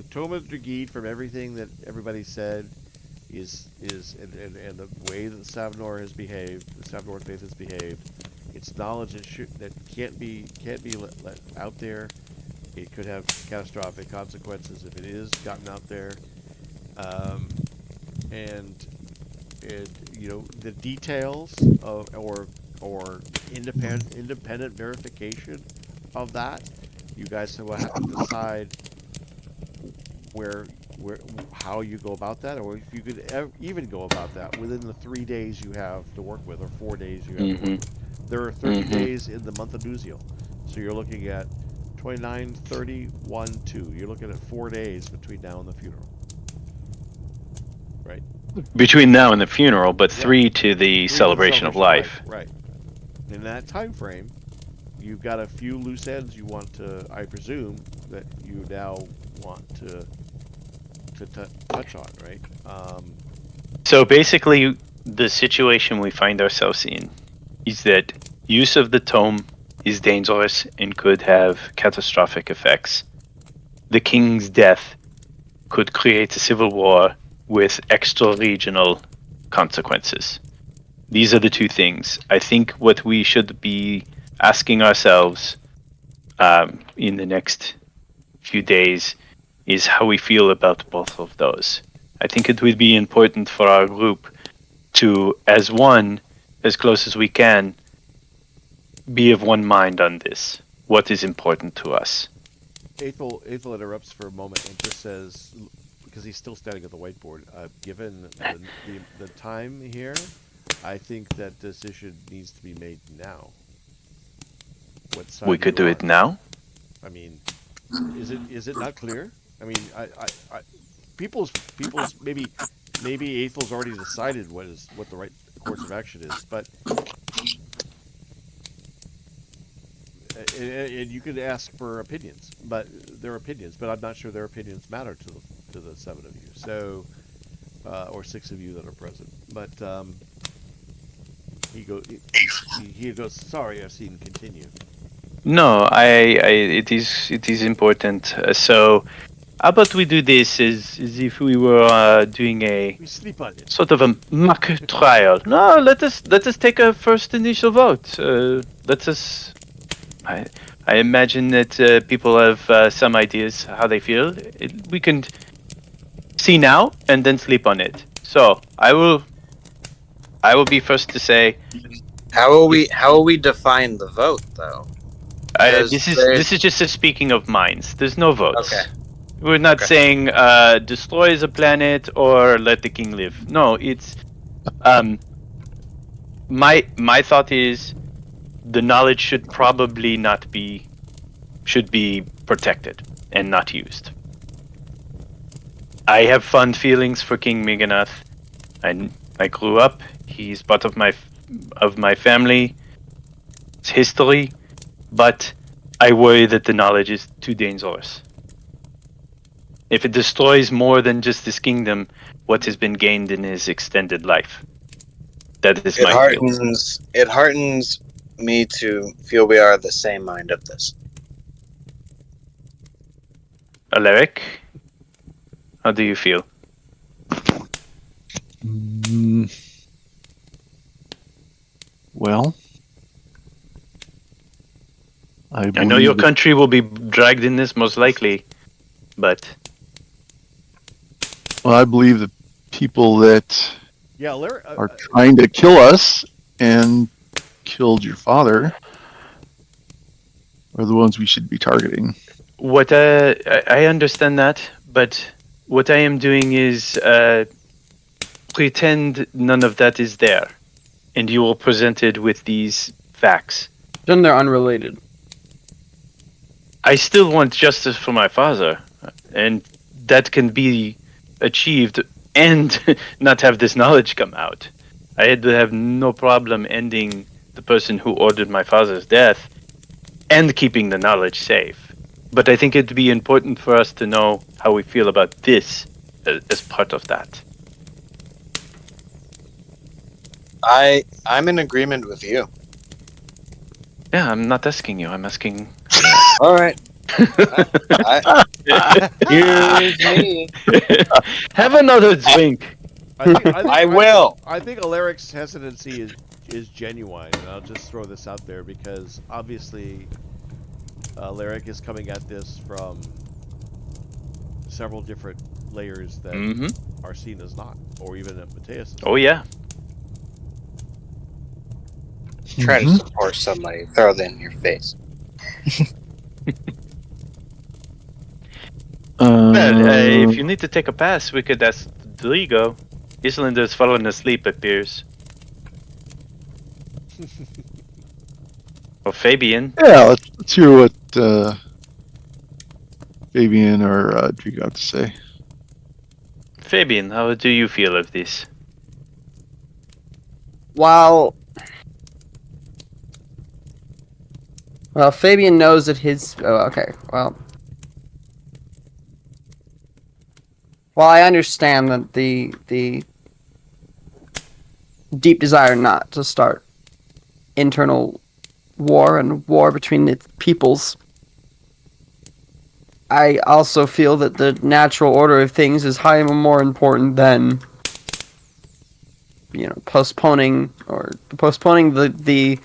Tome of Dragid, from everything that everybody said, is and the way that the Savnor has behaved, the Savnor faith has behaved. It's knowledge that can't be let out there. It could have catastrophic consequences if it is gotten out there, and the details of or independent verification of that. You guys will have to decide where how you go about that, or if you could even go about that within the 3 days you have to work with, or 4 days you have to work Mm-hmm. with. There are 30 days in the month of Nuziel, so you're looking at 29, 30, 1, 2. You're looking at 4 days between now and the funeral, right? Between now and the funeral, but Yeah. 3 to the 3 to the celebration of life. right? In that time frame, you've got a few loose ends you want to, I presume, that you now want to touch on, right? So basically, the situation we find ourselves in is that use of the tome is dangerous and could have catastrophic effects. The king's death could create a civil war with extra-regional consequences. These are the two things. I think what we should be asking ourselves in the next few days is how we feel about both of those. I think it would be important for our group to, as one, as close as we can, be of one mind on this. What is important to us? Aethel interrupts for a moment and just says, because he's still standing at the whiteboard, given the time here, I think that decision needs to be made now. What side We could do it now. I mean, is it not clear? I mean, people's maybe Aethel's already decided what the right course of action is, but and you could ask for opinions, but their opinions, but I'm not sure their opinions matter to the 7 of you, so or 6 of you that are present. But he goes. Sorry, I've seen continue. No, it is important. So, how about we do this as if we were doing a We sleep on it. sort of a mock trial. No, let us take a first initial vote. Let us. I imagine that people have some ideas how they feel. We can see now and then sleep on it. So I will be first to say. How will we define the vote though? This is just a speaking of minds. There's no votes. Okay. We're not Okay. saying destroy the planet or let the king live. No, it's my thought is the knowledge should probably not be should be protected and not used. I have fond feelings for King Meganath. I grew up. He's part of my family. It's history, but I worry that the knowledge is too dangerous. If it destroys more than just his kingdom, what has been gained in his extended life? That is my feeling. It heartens me to feel we are the same mind of this. Alaric, how do you feel? Well, I know your country will be dragged in this most likely, but Well, I believe the people that Yeah, Larry, are trying to kill us and killed your father are the ones we should be targeting. what I understand that, but what I am doing is pretend none of that is there, and you are presented with these facts. Then they're unrelated. I still want justice for my father, and that can be achieved and not have this knowledge come out. I had to have no problem ending the person who ordered my father's death and keeping the knowledge safe. But I think it'd be important for us to know how we feel about this as part of that. I'm in agreement with you. Yeah, I'm not asking you. I'm asking. All right. Here's me. Have another drink. I will. I think Alaric's hesitancy is genuine, and I'll just throw this out there because obviously Alaric is coming at this from several different layers that are seen as not, or even at Mateus. Oh yeah. Try to support somebody, throw that in your face. Well, Uh, if you need to take a pass, we could ask Drigo. Islander's fallen asleep, appears. Or Fabian. yeah, let's hear what Fabian or Drigo have to say. Fabian, how do you feel of this? While Fabian knows that his while I understand that the deep desire not to start internal war and war between the peoples, I also feel that the natural order of things is highly more important than postponing the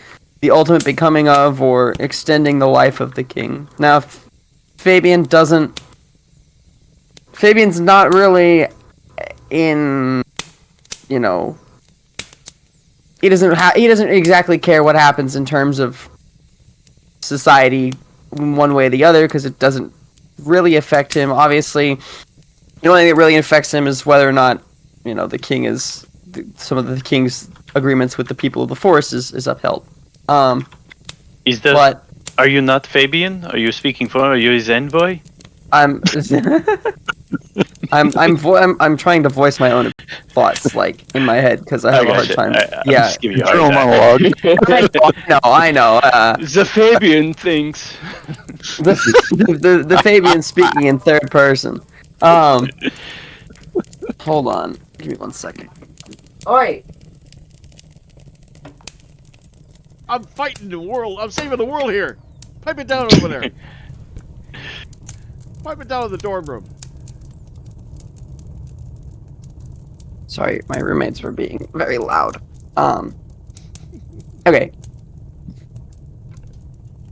ultimate becoming of or extending the life of the king. Now, Fabian's not really in, he doesn't exactly care what happens in terms of society one way or the other, because it doesn't really affect him. Obviously, the only thing that really affects him is whether or not the king is some of the king's agreements with the people of the forest is upheld. Is that? But Are you not Fabian? Are you speaking for? Are you his envoy? I'm I'm trying to voice my own thoughts like in my head because I have a hard time. I'm Yeah, just giving you a Internal hard time. monologue. I know. The Fabian thinks. The Fabian speaking in third person. Hold on, give me 1 second. Oi. I'm fighting the world. I'm saving the world here. Pipe it down over there. Pipe it down in the dorm room. Sorry, my roommates were being very loud. Okay.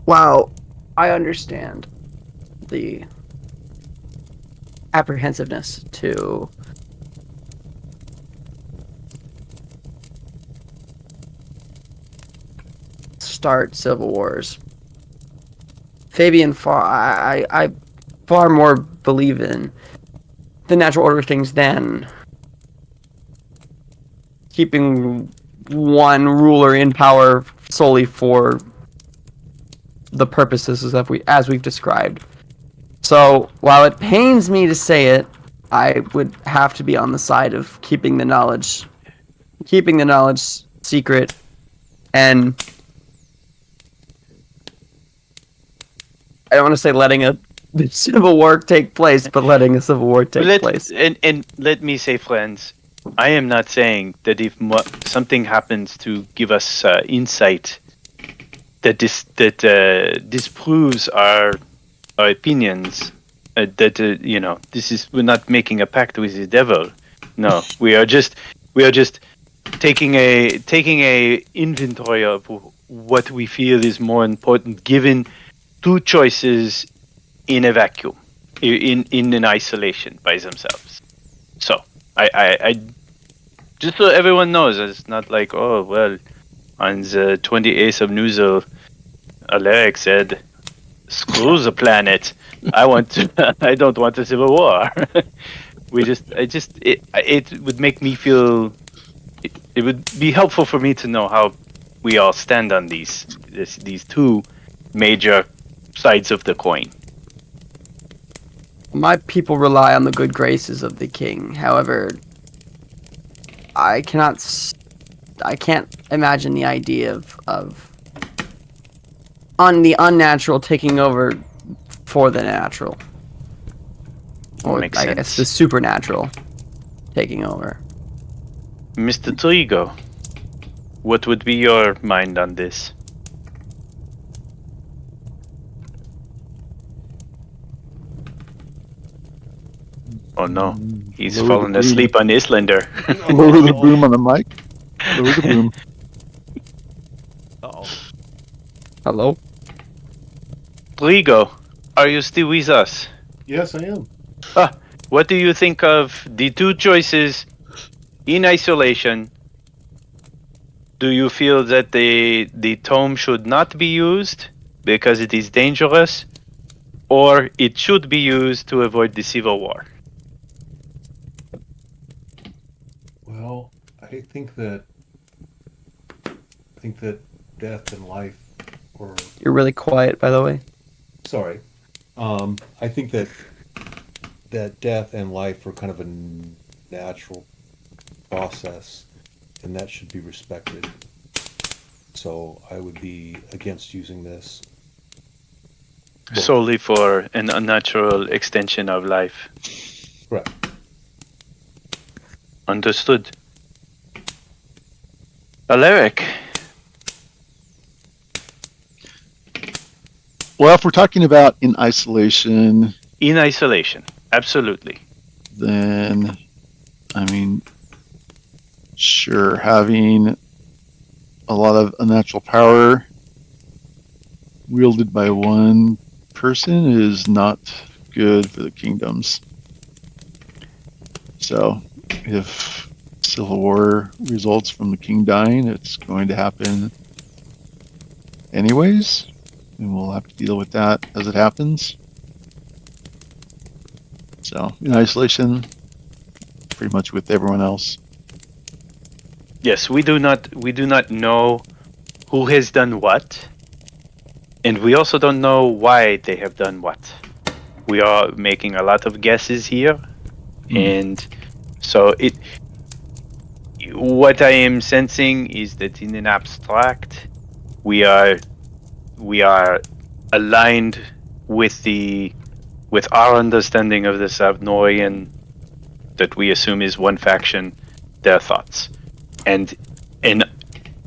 While I understand the apprehensiveness to start civil wars, Fabian, I far more believe in the natural order of things than keeping one ruler in power solely for the purposes as we've described. So while it pains me to say it, I would have to be on the side of keeping the knowledge secret, and I don't want to say letting a civil war take place, but letting a civil war take place. And let me say, friends, I am not saying that if something happens to give us insight that disproves our opinions, we're not making a pact with the devil. No, we are just taking a inventory of what we feel is more important, given two choices in a vacuum, in an isolation by themselves. So I just so everyone knows, it's not like, oh well, on the 28th of Nuzul, Alaric said, "Screw the planet. I don't want a civil war." It would make me feel. It would be helpful for me to know how we all stand on these two major sides of the coin. My people rely on the good graces of the king. However, I can't imagine the idea of on the unnatural taking over for the natural, or Makes I sense. guess the supernatural taking over. Mr. Trigo, what would be your mind on this? Oh no, he's Lower fallen the boom. asleep on Islander. Lower the boom on the mic. Lower the boom. Uh-oh. Hello? Trigo, are you still with us? Yes, I am. What do you think of the two choices in isolation? Do you feel that the tome should not be used because it is dangerous? or it should be used to avoid the civil war. Well, I think that death and life, or You're really quiet, by the way. sorry, I think that death and life are kind of a natural process, and that should be respected. So I would be against using this. Solely for an unnatural extension of life. Correct. Understood. Alaric. Well, if we're talking about in isolation, In isolation. Absolutely. then I mean, sure, having a lot of unnatural power wielded by one person is not good for the kingdoms. So, if civil war results from the king dying, it's going to happen anyways, and we'll have to deal with that as it happens. So, in isolation, pretty much with everyone else. Yes, we do not know who has done what, and we also don't know why they have done what. We are making a lot of guesses here, and so what I am sensing is that in an abstract, we are aligned with our understanding of the Savnorian that we assume is one faction, their thoughts. And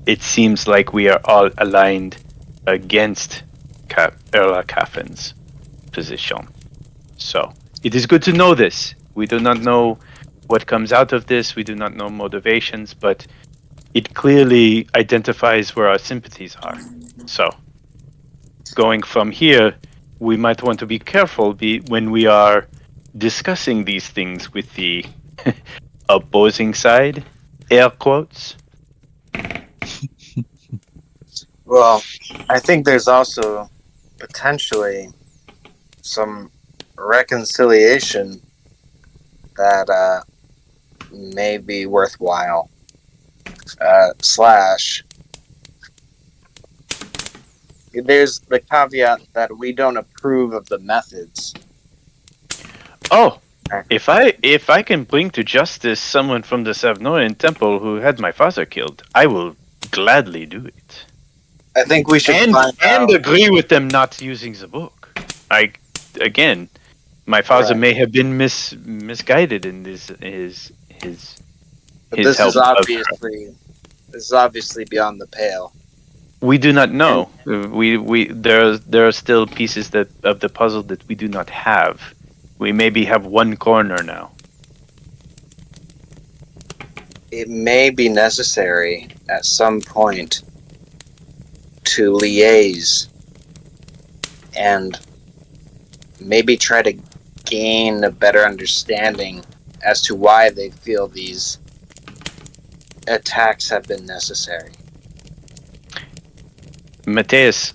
it seems like we are all aligned against Erla Kaffin's position. So it is good to know this. We do not know what comes out of this. We do not know motivations, but it clearly identifies where our sympathies are. So going from here, we might want to be careful when we are discussing these things with the opposing side, air quotes. Well, I think there's also potentially some reconciliation that may be worthwhile. Slash, there's the caveat that we don't approve of the methods. Oh, if I can bring to justice someone from the Savnorian temple who had my father killed, I will gladly do it. I think we should And find out. agree with them not using the book. Again, my father Right. may have been misguided in his But his this help is of her. obviously beyond the pale. We do not know. There are still pieces of the puzzle that we do not have. We maybe have one corner now. It may be necessary at some point to liaise and maybe try to gain a better understanding as to why they feel these attacks have been necessary. Mateus,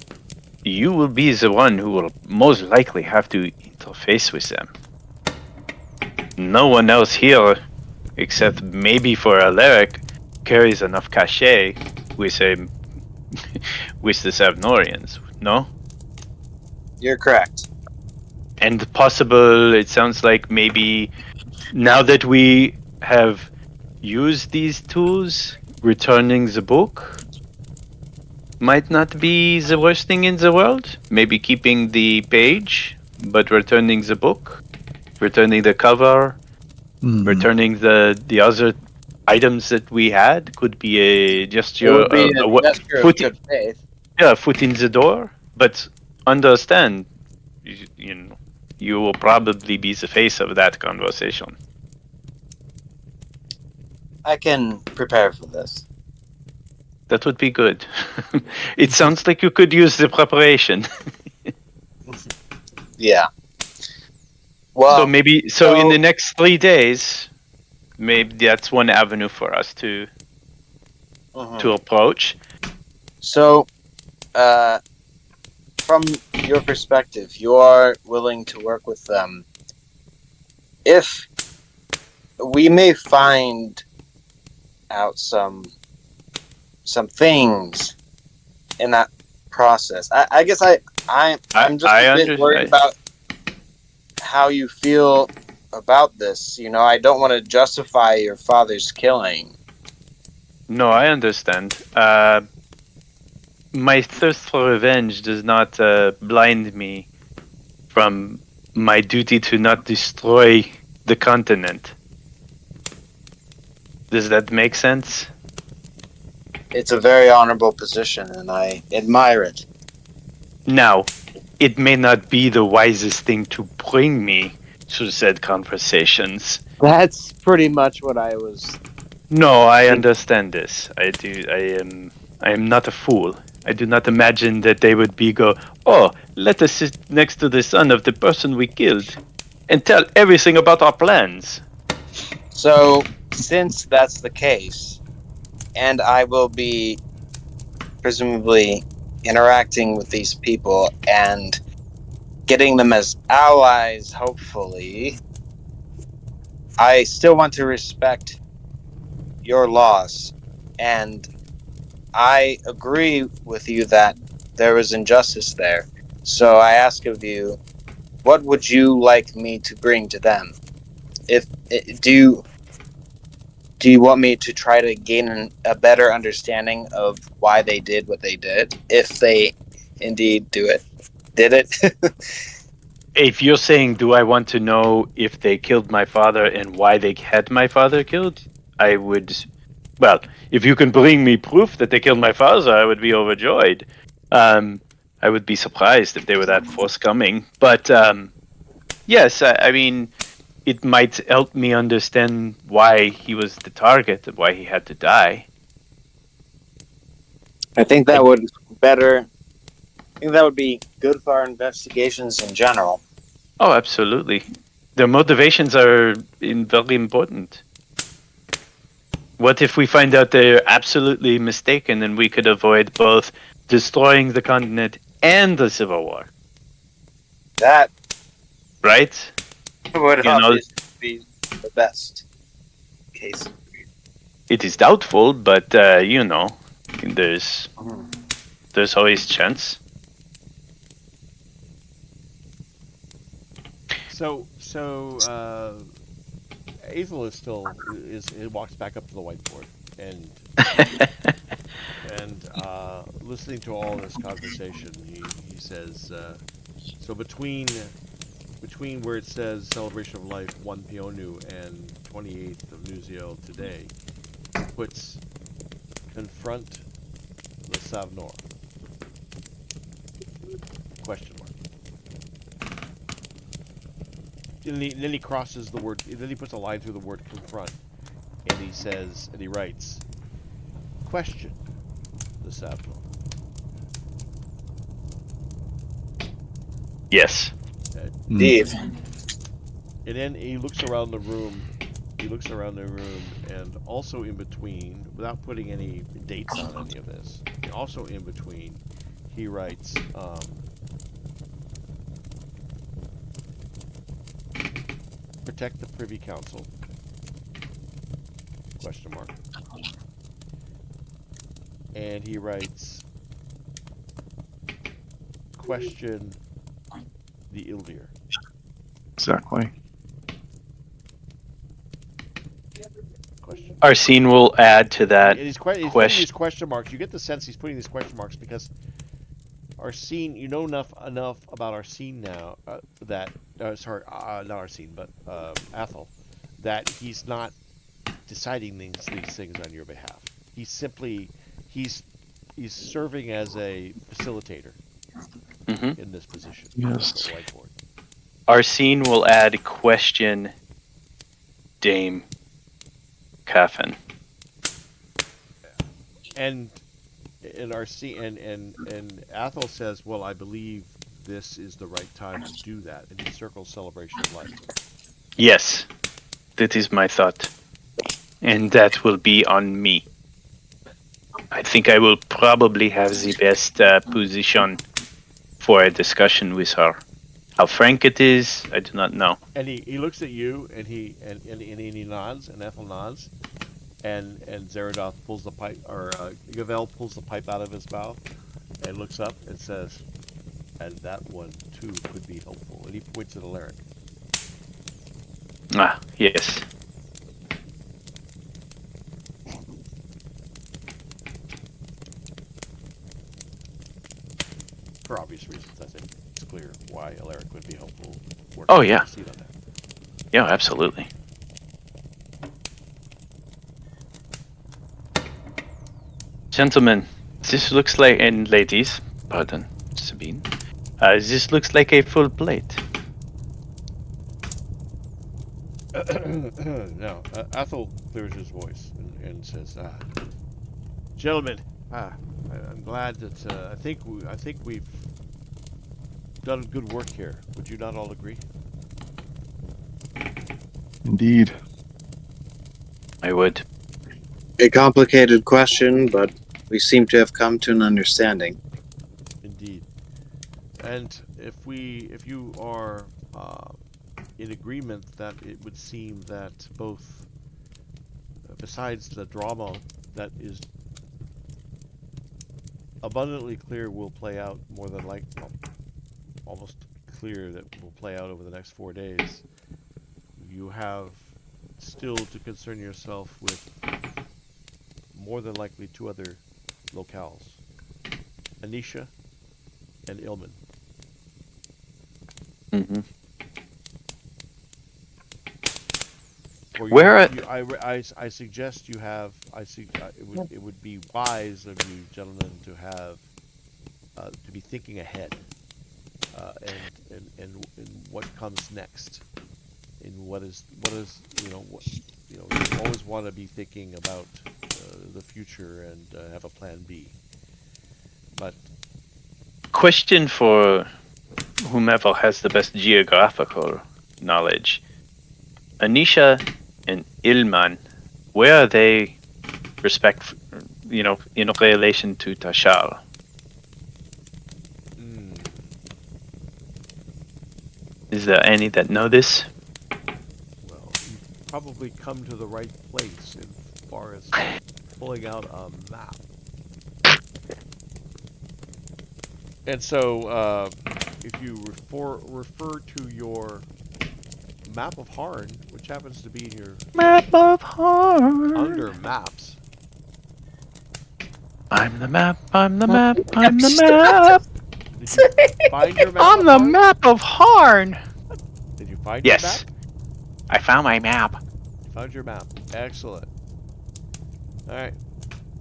you will be the one who will most likely have to interface with them. No one else here, except maybe for Alaric, carries enough cachet with with the Savnorians, no? You're correct. And possible, it sounds like maybe now that we have used these tools, returning the book might not be the worst thing in the world. Maybe keeping the page, but returning the book, returning the cover, returning the other items that we had could be a gesture, It would be a gesture of good faith. yeah, foot in the door. But understand, you will probably be the face of that conversation. I can prepare for this. That would be good. It sounds like you could use the preparation. Yeah. Well, So in the next 3 days, maybe that's one avenue for us to approach. So, from your perspective, you are willing to work with them. If we may find out some things in that process, I guess I'm just a bit worried about how you feel about this. You know, I don't want to justify your father's killing. No, I understand. My thirst for revenge does not blind me from my duty to not destroy the continent. Does that make sense? It's a very honorable position, and I admire it. Now, it may not be the wisest thing to bring me to said conversations. That's pretty much what I was. No, I understand this. I do. I am not a fool. I do not imagine that they would go, oh, let us sit next to the son of the person we killed and tell everything about our plans. So, since that's the case, and I will be presumably interacting with these people and getting them as allies, hopefully, I still want to respect your laws. And I agree with you that there was injustice there. So I ask of you, what would you like me to bring to them? Do you want me to try to gain a better understanding of why they did what they did, if they indeed did it? If you're saying, do I want to know if they killed my father and why they had my father killed? I would. Well, if you can bring me proof that they killed my father, I would be overjoyed. I would be surprised if they were that forthcoming. But yes, I mean, it might help me understand why he was the target and why he had to die. I think that would better. I think that would be good for our investigations in general. Oh, absolutely. Their motivations are very important. What if we find out they're absolutely mistaken and we could avoid both destroying the continent and the Civil War? That Right? would You know, obviously be the best case. it is doubtful, but there's always chance. So Azel is still it walks back up to the whiteboard and listening to all this conversation, he says, so between where it says celebration of life 1 Pionu and 28th of Nuziel today, puts confront the Savnor? Question mark. Then he crosses the word. Then he puts a line through the word confront, and he says, and he writes, question the Savnor. Yes. Indeed. And then he looks around the room. And also in between, without putting any dates on any of this, also in between, he writes, protect the Privy Council, question mark. And he writes, question the Ildir. Exactly. Question. Arsene will add to that He's putting these question marks. You get the sense he's putting these question marks because Arsene, you know enough about Arsene now that not Arsene, but Athel, that he's not deciding these things on your behalf. He's simply he's serving as a facilitator in this position. Yes. On the whiteboard. Arsene will add question Dame Coffin. And Arsene and Athel says, well, I believe this is the right time to do that, and he circles celebration of life. Yes, that is my thought. And that will be on me. I think I will probably have the best position for a discussion with her. How frank it is, I do not know. And he looks at you, and he nods, and Ethel nods, and Zeradoth pulls the pipe, or Gavel pulls the pipe out of his mouth, and looks up and says, "And that one too could be helpful." And he points at Alaric. Ah, yes. For obvious reasons, I think it's clear why Alaric would be helpful. Oh, yeah. See on that. Yeah, absolutely. Gentlemen, this looks like, and ladies, pardon, Sabine, this looks like a full plate. No, Ethel clears his voice and says, "Gentlemen, I'm glad that I think we've done good work here. Would you not all agree?" Indeed. I would. A complicated question, but we seem to have come to an understanding. Indeed. And if you are in agreement, that it would seem that both, besides the drama that is abundantly clear will play out more than almost clear that will play out over the next 4 days, you have still to concern yourself with more than likely 2 other locales, Anisha and Ilman. Mm-hmm. Or Where are- I suggest you have. It would be wise of you gentlemen to have to be thinking ahead, and what comes next, in what is you always want to be thinking about the future and have a plan B. But Question for whomever has the best geographical knowledge. Anisha and Ilman, where are they in relation to Tashal? Is there any that know this? well, you've probably come to the right place as far as pulling out a map. And so, if you refer to your map of Harn, which happens to be in your Map of Harn. under maps, I'm the map, I'm the map, I'm the map. did you find your map? I'm of the Harn? map of Harn. Did you find Yes. your map? I found my map. Found your map. Excellent. All right.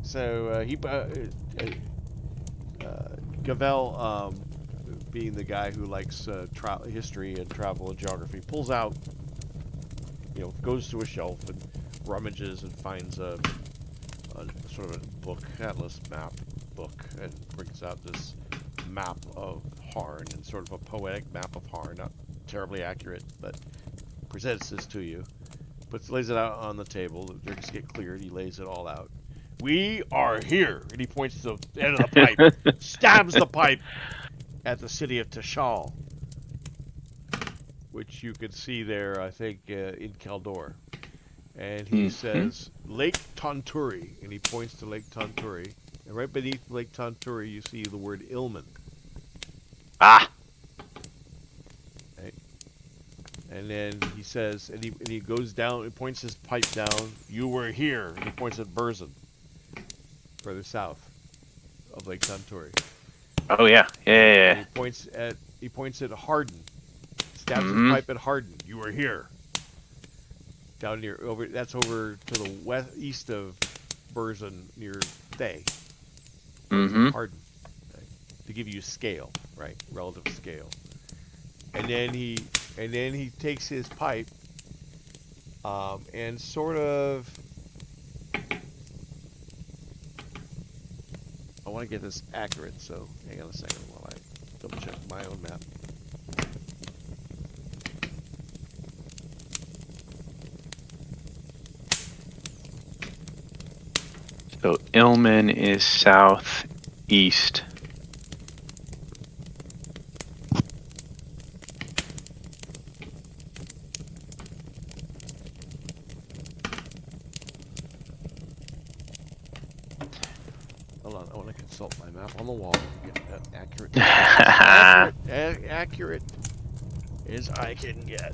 So Gavel, being the guy who likes history and travel and geography, pulls out, goes to a shelf and rummages and finds a sort of a book, atlas map book, and brings out this map of Harn, and sort of a poetic map of Harn, not terribly accurate, but presents this to you. Lays it out on the table. The drinks get cleared. He lays it all out. "We are here," and he points to the end of the pipe, stabs the pipe at the city of Tashal, which you can see there, I think, in Kaldor. And he says, "Lake Tanturi," and he points to Lake Tanturi. And right beneath Lake Tanturi, you see the word Ilman. Ah. Right? And then he says, and he goes down, and points his pipe down. "You were here," and he points at Burzin, further south of Lake Tanturi. Oh yeah. And he points at Harden. Stabs his pipe at Harden. "You were here." Down near that's over to the east of Burzin, near Thay. Harden, right? To give you scale, right? Relative scale. And then he takes his pipe, and sort of. I want to get this accurate, so hang on a second while I double check my own map. So Ilman is southeast. on the wall. Yeah, accurate. Accurate as I can get.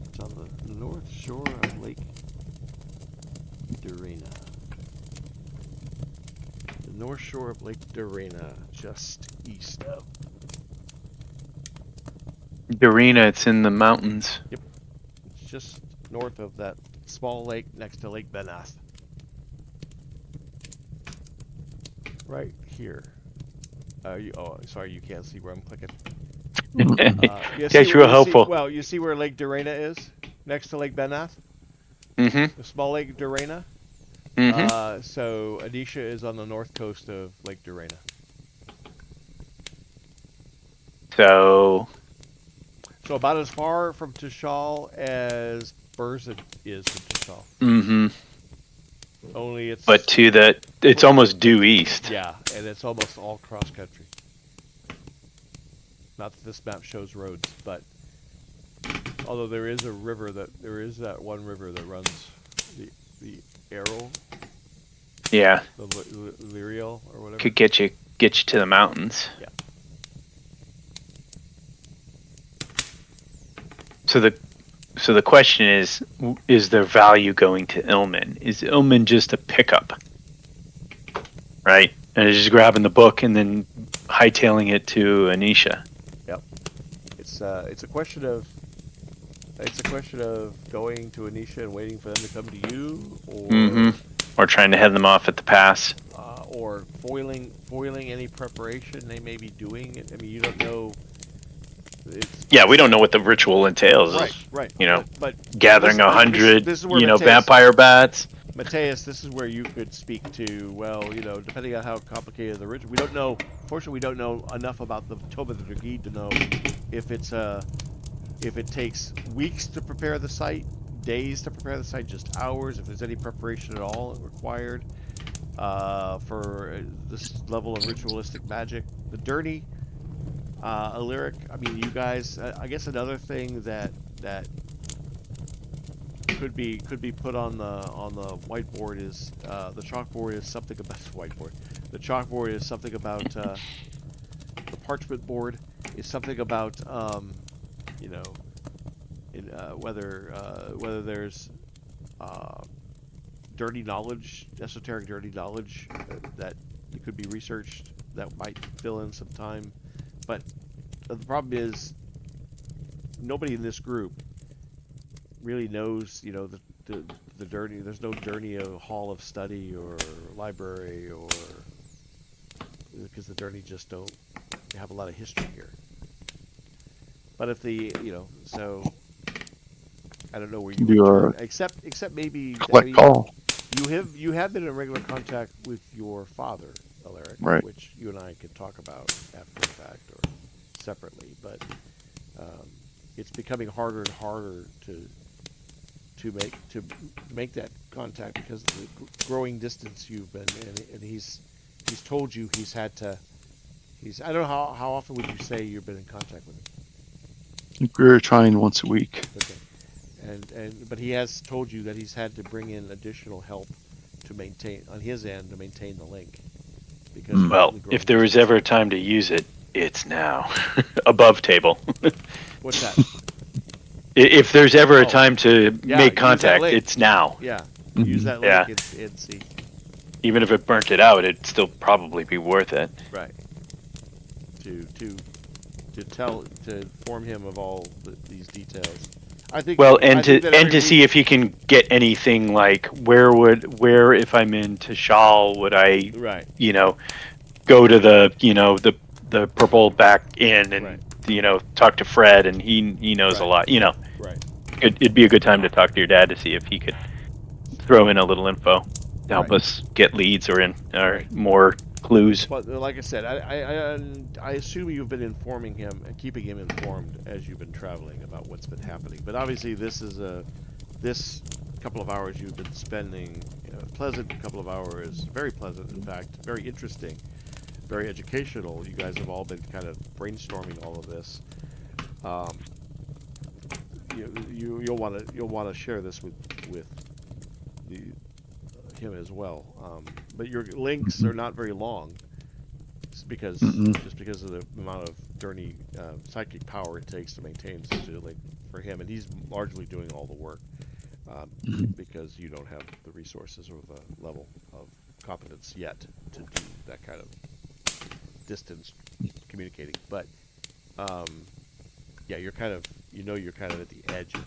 It's on the north shore of Lake Dorena. The north shore of Lake Dorena, just east of. Dorina, it's in the mountains. It's just north of that small lake next to Lake Benath. Right here. Oh, sorry, you can't see where I'm clicking. Guess you were helpful. Well, you see where Lake Dorena is? Next to Lake Benath? Mm-hmm. The small Lake Dorena? Mm-hmm. So Anisha is on the north coast of Lake Dorena. So about as far from Tishal as Burzin is from Tishal. mm-hmm. Only it's... But it's almost due east. Yeah, and it's almost all cross country. Not that this map shows roads, but although there is that one river that runs the Arrow. Yeah. The Lyriel or whatever. Could get you to the mountains. Yeah. So the question is there value going to Ilman? Is Ilman just a pickup? Right? And just grabbing the book and then hightailing it to Anisha. Yep. It's a question of going to Anisha and waiting for them to come to you, or or trying to head them off at the pass, or foiling any preparation they may be doing. I mean, you don't know. Yeah, we don't know what the ritual entails. Right. You know, but gathering 100, Mateus, vampire bats. Mateus, this is where you could speak to. Well, depending on how complicated the ritual, we don't know. Fortunately, we don't know enough about the Tome of the Dragid to know if it takes weeks to prepare the site, days to prepare the site, just hours. If there's any preparation at all required for this level of ritualistic magic, the Dirty. Lyric. I mean, you guys. I guess another thing that could be put on the whiteboard is the chalkboard is something about the whiteboard. The chalkboard is something about the parchment board is something about whether there's dirty knowledge, esoteric dirty knowledge that could be researched that might fill in some time. But the problem is, nobody in this group really knows, the dirty. There's no dirty hall of study or library, or because the dirty just don't have a lot of history here. But if so I don't know where you would turn, except maybe collect call. You have been in regular contact with your father, Alaric, right? Which you and I could talk about after the fact or separately, but it's becoming harder and harder to make that contact because of the growing distance you've been, and he's told you he's had to. I don't know how often would you say you've been in contact with him? I think we're trying once a week. Okay, but he has told you that he's had to bring in additional help to maintain on his end to maintain the link. Because well, if there was ever a time to use it, it's now. Above table. What's that? If there's ever a time to make contact, it's now. Yeah, use that link and see. Even if it burnt it out, it'd still probably be worth it. Right. To inform him of all these details. I think. Well, to see if he can get anything like where if I'm in Tishal would I go to the purple back inn and talk to Fred, and he knows a lot. Right. It'd be a good time to talk to your dad to see if he could throw in a little info to help us get leads or more clues. But like I said, I assume you've been informing him and keeping him informed as you've been traveling about what's been happening. But obviously, this is this couple of hours you've been spending, pleasant couple of hours, very pleasant, in fact, very interesting, very educational. You guys have all been kind of brainstorming all of this. You'll want to share this with the him as well. But your links are not very long, because just because of the amount of dirty psychic power it takes to maintain such a link for him, and he's largely doing all the work because you don't have the resources or the level of competence yet to do that kind of distance communicating. But yeah, you're kind of at the edge of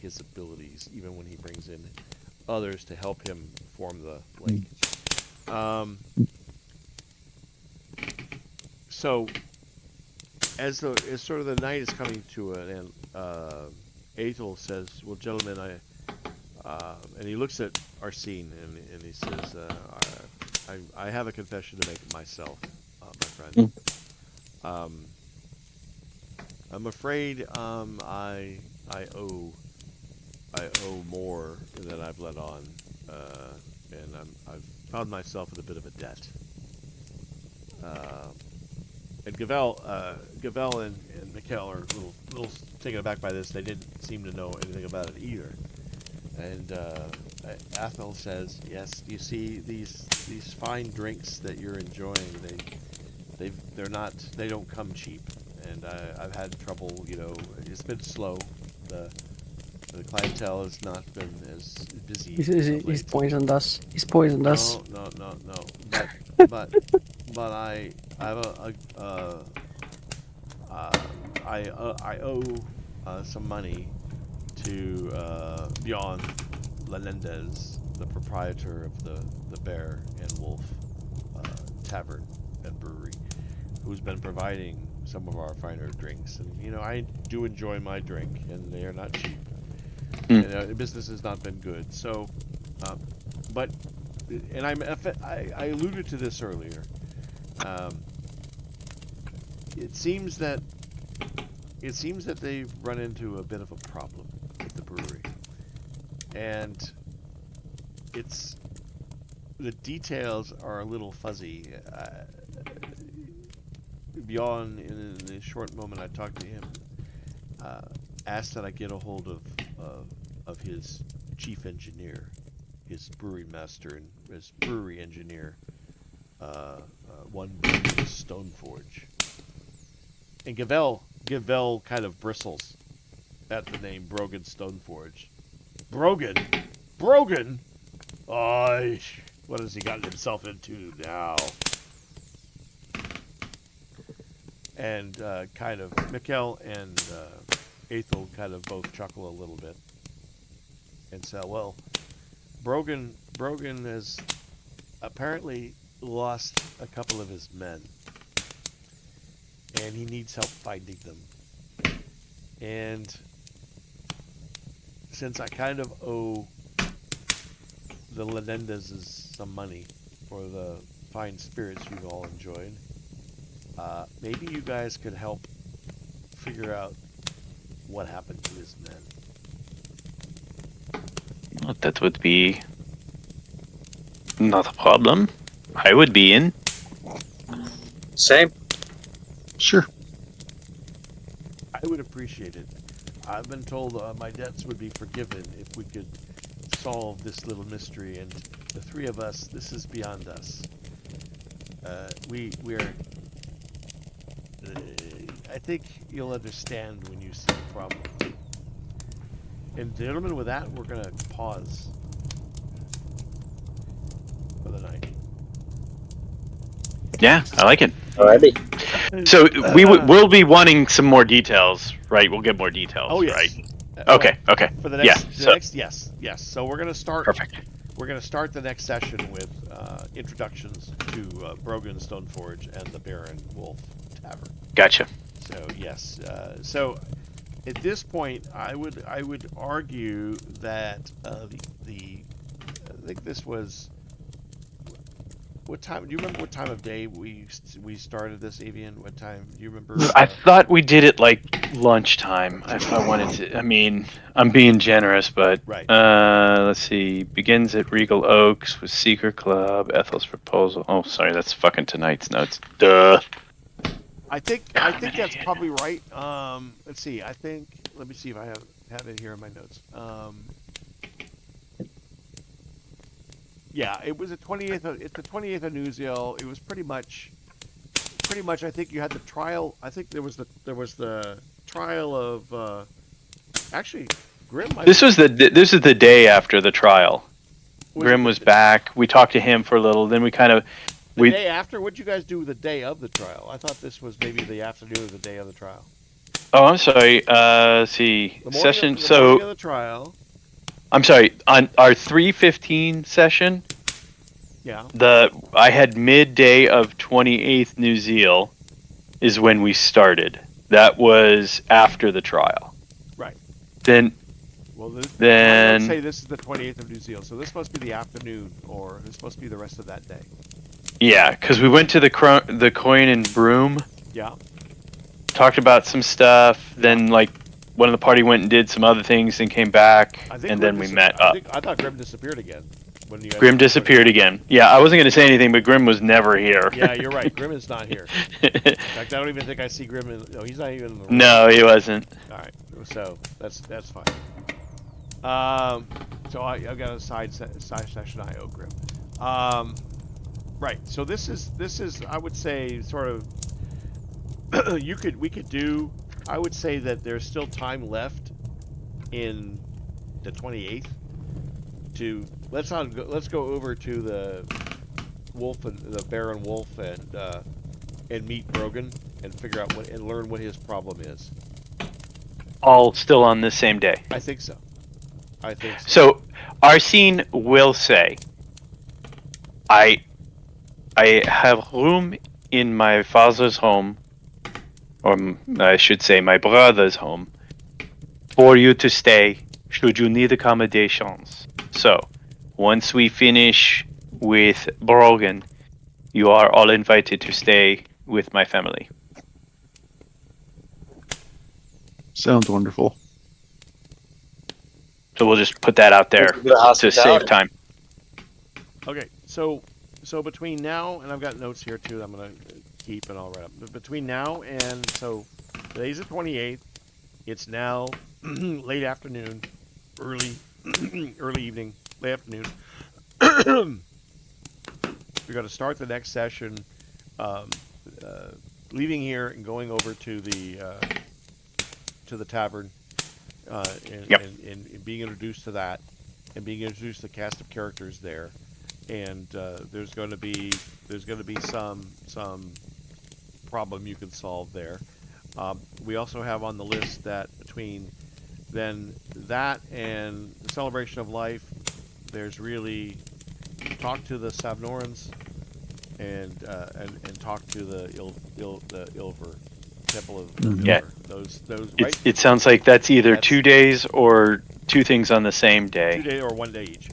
his abilities, even when he brings in others to help him form the link. So, as sort of the night is coming to an end, Aethel says, "Well, gentlemen, and he looks at Arsene and he says, I have a confession to make myself, my friend. I'm afraid I owe more than I've let on, and I've found myself in a bit of a debt." And Gavel and Mikkel are a little taken aback by this. They didn't seem to know anything about it either. And Athel says, "Yes, you see these fine drinks that you're enjoying. They don't come cheap. And I've had trouble. It's been slow. The clientele has not been as busy. He's poisoned us. He's poisoned us. No. But I owe some money to Bjorn Lenendez, the proprietor of the Bear and Wolf Tavern and Brewery, who's been providing some of our finer drinks. And I do enjoy my drink, and they are not cheap. And business has not been good. So, but, and I alluded to this earlier. It seems that they've run into a bit of a problem with the brewery, and the details are a little fuzzy. Bjorn, in the short moment I talked to him, asked that I get a hold of his chief engineer, his brewery master, and his brewery engineer, one Brogan Stoneforge. And Gavel kind of bristles at the name Brogan Stoneforge. Brogan? What has he gotten himself into now? And kind of Mikkel and Aethel kind of both chuckle a little bit and say, "Well, Brogan has apparently lost a couple of his men, and he needs help finding them. And since I kind of owe the Lenendezes some money for the fine spirits you've all enjoyed, maybe you guys could help figure out what happened to his men." Well, that would be not a problem. I would be in. Same. Sure. I would appreciate it. I've been told my debts would be forgiven if we could solve this little mystery, and the three of us, this is beyond us. We're I think you'll understand when you see the problem. And gentlemen, with that, we're gonna pause for the night. Yeah, I like it. Alrighty. So we'll be wanting some more details, right? We'll get more details, Oh, yes. right? Okay. For the next, Yeah. yes. So we're gonna start. Perfect. We're gonna start the next session with introductions to Brogan Stoneforge and the Bear and Wolf Tavern. Gotcha. So yes. So at this point, I would argue that I think this was What time? Do you remember what time of day we started this, Avian? What time? Do you remember? I thought we did it like lunchtime. If I wanted to, I mean, I'm being generous, but Right. let's see. Begins at Regal Oaks with Secret Club, Ethel's proposal. Oh, sorry, that's fucking tonight's notes. Duh. I think that's probably right. Let's see. Let me see if I have it here in my notes. Yeah, it was the 28th. It's the 28th of Newsiel. It was pretty much. I think you had the trial. I think there was the trial of. Actually, Grim. This is the day after the trial. Grim it was back. We talked to him for a little. Then we kind of. The day after. What'd you guys do the day of the trial? I thought this was maybe the afternoon of the day of the trial. Oh, I'm sorry. Let's see. The Session. morning of the trial. I'm sorry. On our 3:15 session. Yeah. I had midday of 28th New Zeal is when we started. That was after the trial. Right. Then I would then say this is the 28th of New Zeal, so this must be the afternoon, or this must be the rest of that day. yeah, because we went to the Coin and Broom, Yeah. talked about some stuff. Then like one of the party went and did some other things and came back, and then we met up. I thought Grim disappeared again. When you guys Grim disappeared again. Yeah, I wasn't going to say anything, but Grim was never here. Yeah, you're right. Grim is not here. In fact, I don't even think I see Grim. No, he's not even in the room. No, he wasn't. All right, so that's fine. So I've got a side session I owe Grim. Right. So this is I would say sort of we could do. I would say that there's still time left in the 28th to let's go over to the Wolf and the Baron Wolf and meet Brogan and figure out and learn what his problem is. All still on the same day. I think so. So Arsene will say, I have room in my father's home, or I should say my brother's home, for you to stay should you need accommodations. So, once we finish with Brogan, you are all invited to stay with my family. Sounds wonderful. So we'll just put that out there to save time. Okay, so between now and I've got notes here too that I'm gonna keep and I'll write up. But between now and so today's the 28th. It's now late afternoon, early evening, late afternoon. We're going to start the next session, leaving here and going over to the tavern, and being introduced to that, and being introduced to the cast of characters there, and there's going to be some problem you can solve there. We also have on the list that between then that and the celebration of life, there's really talk to the Savnorans and talk to the Ilver Temple of Ilver. Yeah. Those right. It sounds like that's either That's- 2 days or two things on the same 2 day. day or 1 day each.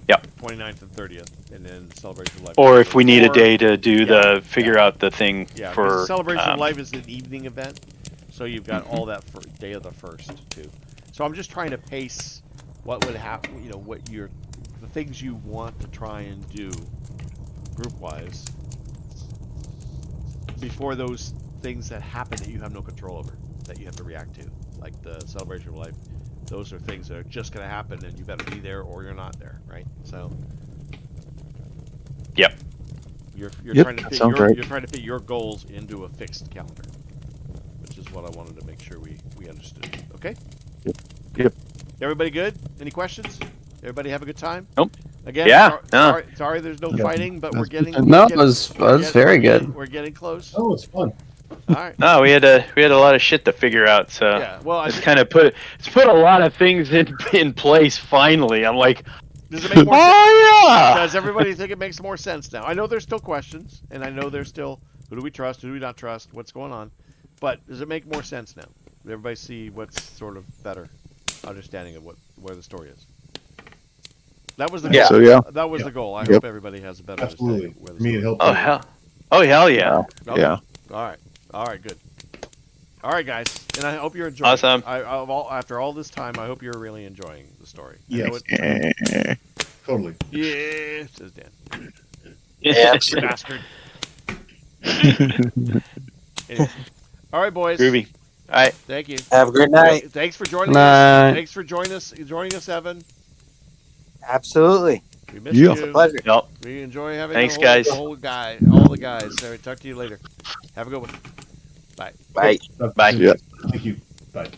Yep. 29th and 30th, and then celebration of life. Or if we need a Or- day to do yeah, figure out the thing Yeah, 'cause for the celebration of life is an evening event, so you've got all that for day of the first too. So I'm just trying to pace what would happen. You know, the things you want to try and do group wise before those things that happen that you have no control over, that you have to react to, like the celebration of life. Those are things that are just going to happen, and you better be there or you're not there, right? So. Yep. You're Yep, trying to that fit sounds right. you're trying to fit your goals into a fixed calendar, which is what I wanted to make sure we understood. Okay. Yep. Everybody good? Any questions? Everybody have a good time? Nope. Again, Yeah, no. sorry, there's no Yeah. fighting, but we're That's getting. good. No, we're it getting- was we're getting- very we're getting- good. We're getting close. Oh, it's fun. All right. No, we had a lot of shit to figure out, so Yeah. Well, it's kind of put a lot of things in place finally. I'm like, does it make more sense? oh yeah. Does everybody think it makes more sense now? I know there's still questions, and I know there's still who do we trust, who do we not trust, what's going on, but does it make more sense now? Does everybody see what's sort of better understanding of where the story is? That was the Yeah. goal. So yeah, That was Yeah. the goal. I Yep. hope everybody has a better Absolutely. understanding. Where the For me, it story- helped. Oh hell! Oh hell yeah! Okay. yeah. All right, good. All right, guys, and I hope you're enjoying. Awesome. After all this time, I hope you're really enjoying the story. I know Yes. it- Totally. yeah, says Dan. Yeah. You bastard. Anyways. All right, boys. Groovy. All right. Thank you. Have a great night. Thanks for joining Night. us. Thanks for joining us, Evan. Absolutely. We missed Yeah. you. Pleasure. Yep. We enjoy having Thanks, the guys. all the guys. All right, talk to you later. Have a good one. Bye. Bye. Bye. Yeah. Thank you. Bye.